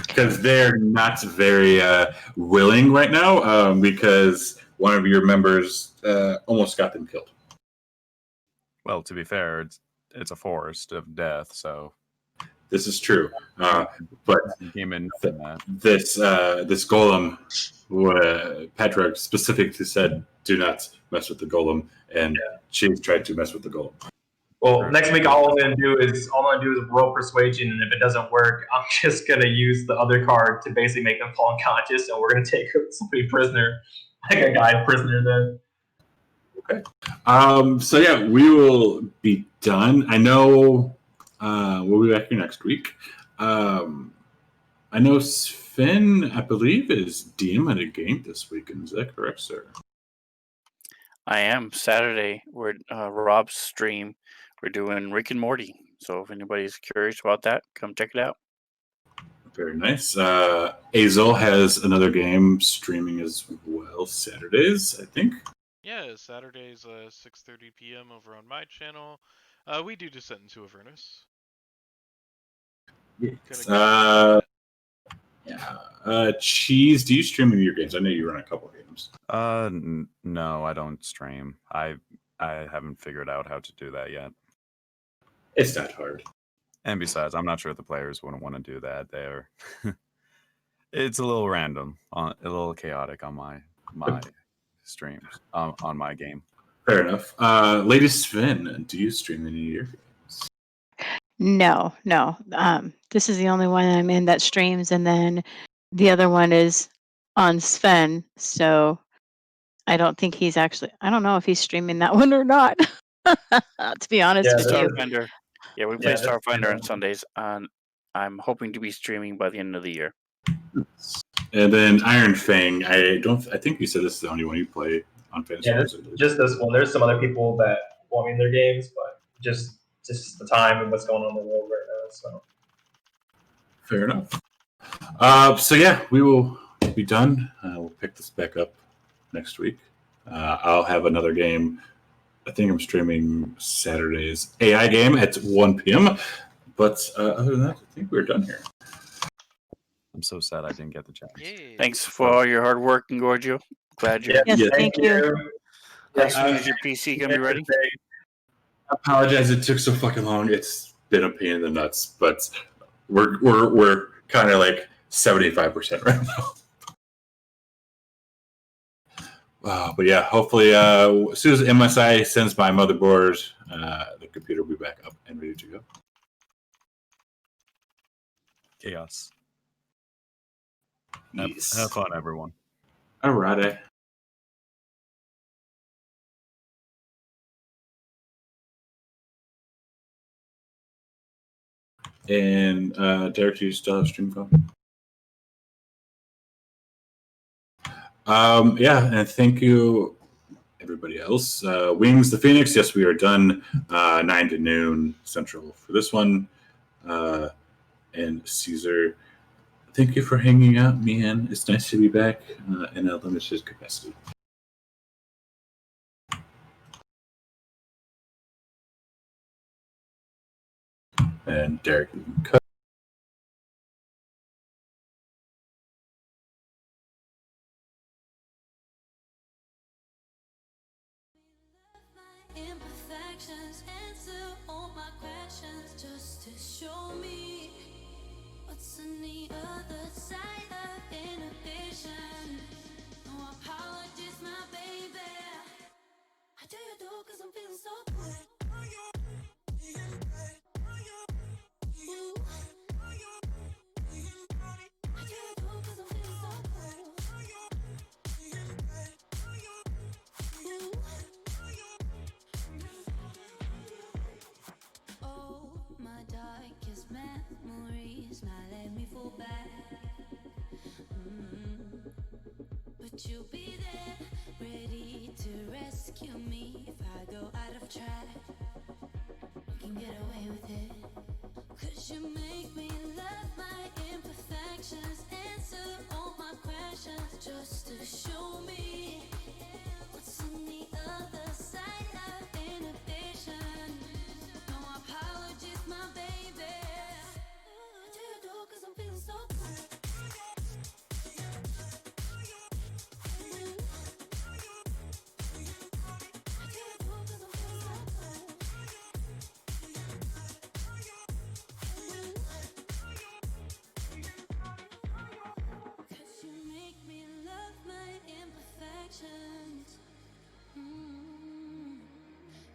because they're not very willing right now because one of your members almost got them killed. Well, to be fair, it's a forest of death, so This is true, but came in from that. this golem, Patrick specifically said, "Do not mess with the golem," and she's tried to mess with the golem. Well, next week all I'm gonna do is roll persuasion, and if it doesn't work, I'm just gonna use the other card to basically make them fall unconscious, and we're gonna take somebody prisoner, like a guy prisoner. Then. Okay. So yeah, we will be done. I know we'll be back here next week. I know Sven, I believe, is DM at a game this weekend. Is that correct, sir? I am. Saturday, we're Rob's stream. We're doing Rick and Morty. So if anybody's curious about that, come check it out. Very nice. Azel has another game streaming as well Saturdays, I think. Yeah, Saturdays 6:30 p.m. over on my channel. We do Descent into Avernus. Yes. Gonna Yeah. Cheese, do you stream any of your games? I know you run a couple games. No, I don't stream. I haven't figured out how to do that yet. It's not hard. And besides, I'm not sure if the players wouldn't want to do that. They're it's a little random, a little chaotic on my streams, on my game. Fair enough. Lady Sven, do you stream any of your games? No. This is the only one I'm in that streams, and then the other one is on Sven. So I don't think he's actually. I don't know if he's streaming that one or not. To be honest Yeah, with you. Starfinder. Yeah, we play Starfinder on Sundays, and I'm hoping to be streaming by the end of the year. And then Iron Fang, I think you said this is the only one you play on Fantasy. Yeah, just this one. There's some other people that want me in their games, but just the time and what's going on in the world right now. So fair enough. So yeah, we will be done. We'll pick this back up next week. I'll have another game. I think I'm streaming Saturday's AI game at 1 p.m. But other than that, I think we're done here. I'm so sad I didn't get the chance. Yay. Thanks for all your hard work, Gorgio. Glad you're. Yes, Yeah, thank you. As soon as your PC can be ready. I apologize it took so fucking long. It's been a pain in the nuts, but we're kind of like 75% right now. But yeah, hopefully as soon as MSI sends my motherboard, the computer will be back up and ready to go. Chaos. Yes. Have fun, everyone. Alrighty. And Derek, do you still have stream phone? Yeah, and thank you, everybody else. Wings the Phoenix, yes, we are done 9 to noon Central for this one. And Caesar, thank you for hanging out, man. It's nice to be back in a limited capacity. And Derek, you can cut. Imperfections, answer all my questions just to show me what's on the other side of inhibition. No apologies, my baby. I do you do cause I'm feeling so good. Ooh. I do you do cause I'm feeling so good. Ooh. Oh, my darkest memories might let me fall back. But you'll be there, ready to rescue me if I go out of track. You can get away with it. Cause you make me love my imperfections, answer all my questions just to show me what's on the other side of inhibition. No apologies, my baby. I do you do cause I'm feeling so good. I do you do cause I'm feeling so good. Cause you make me love my imperfections.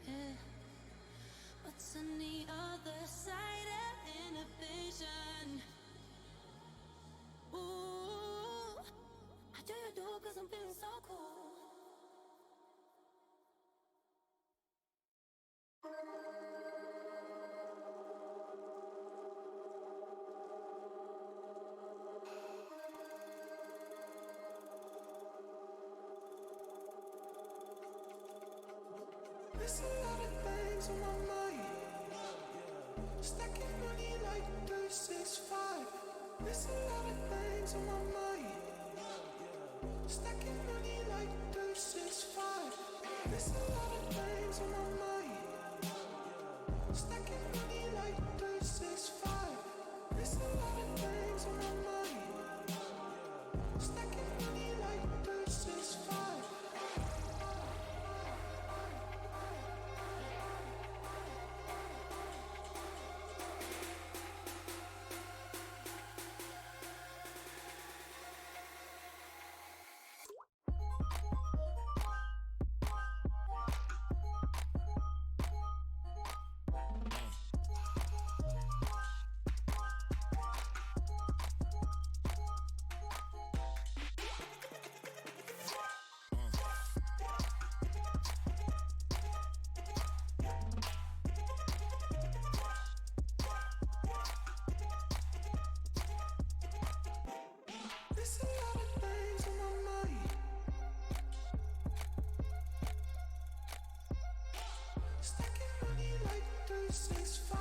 Yeah. What's on the other side of inhibition? Ooh, I do you do cause I'm feeling so cool. There's a lot of things on my mind. Stacking money like 365. There's a lot of things on my mind. Stacking money like 365. There's a lot of things on my mind. Stacking money like 365. There's a lot of things on my mind. Stacking money like 365. There's a lot of things on my mind. Stacking money like 365.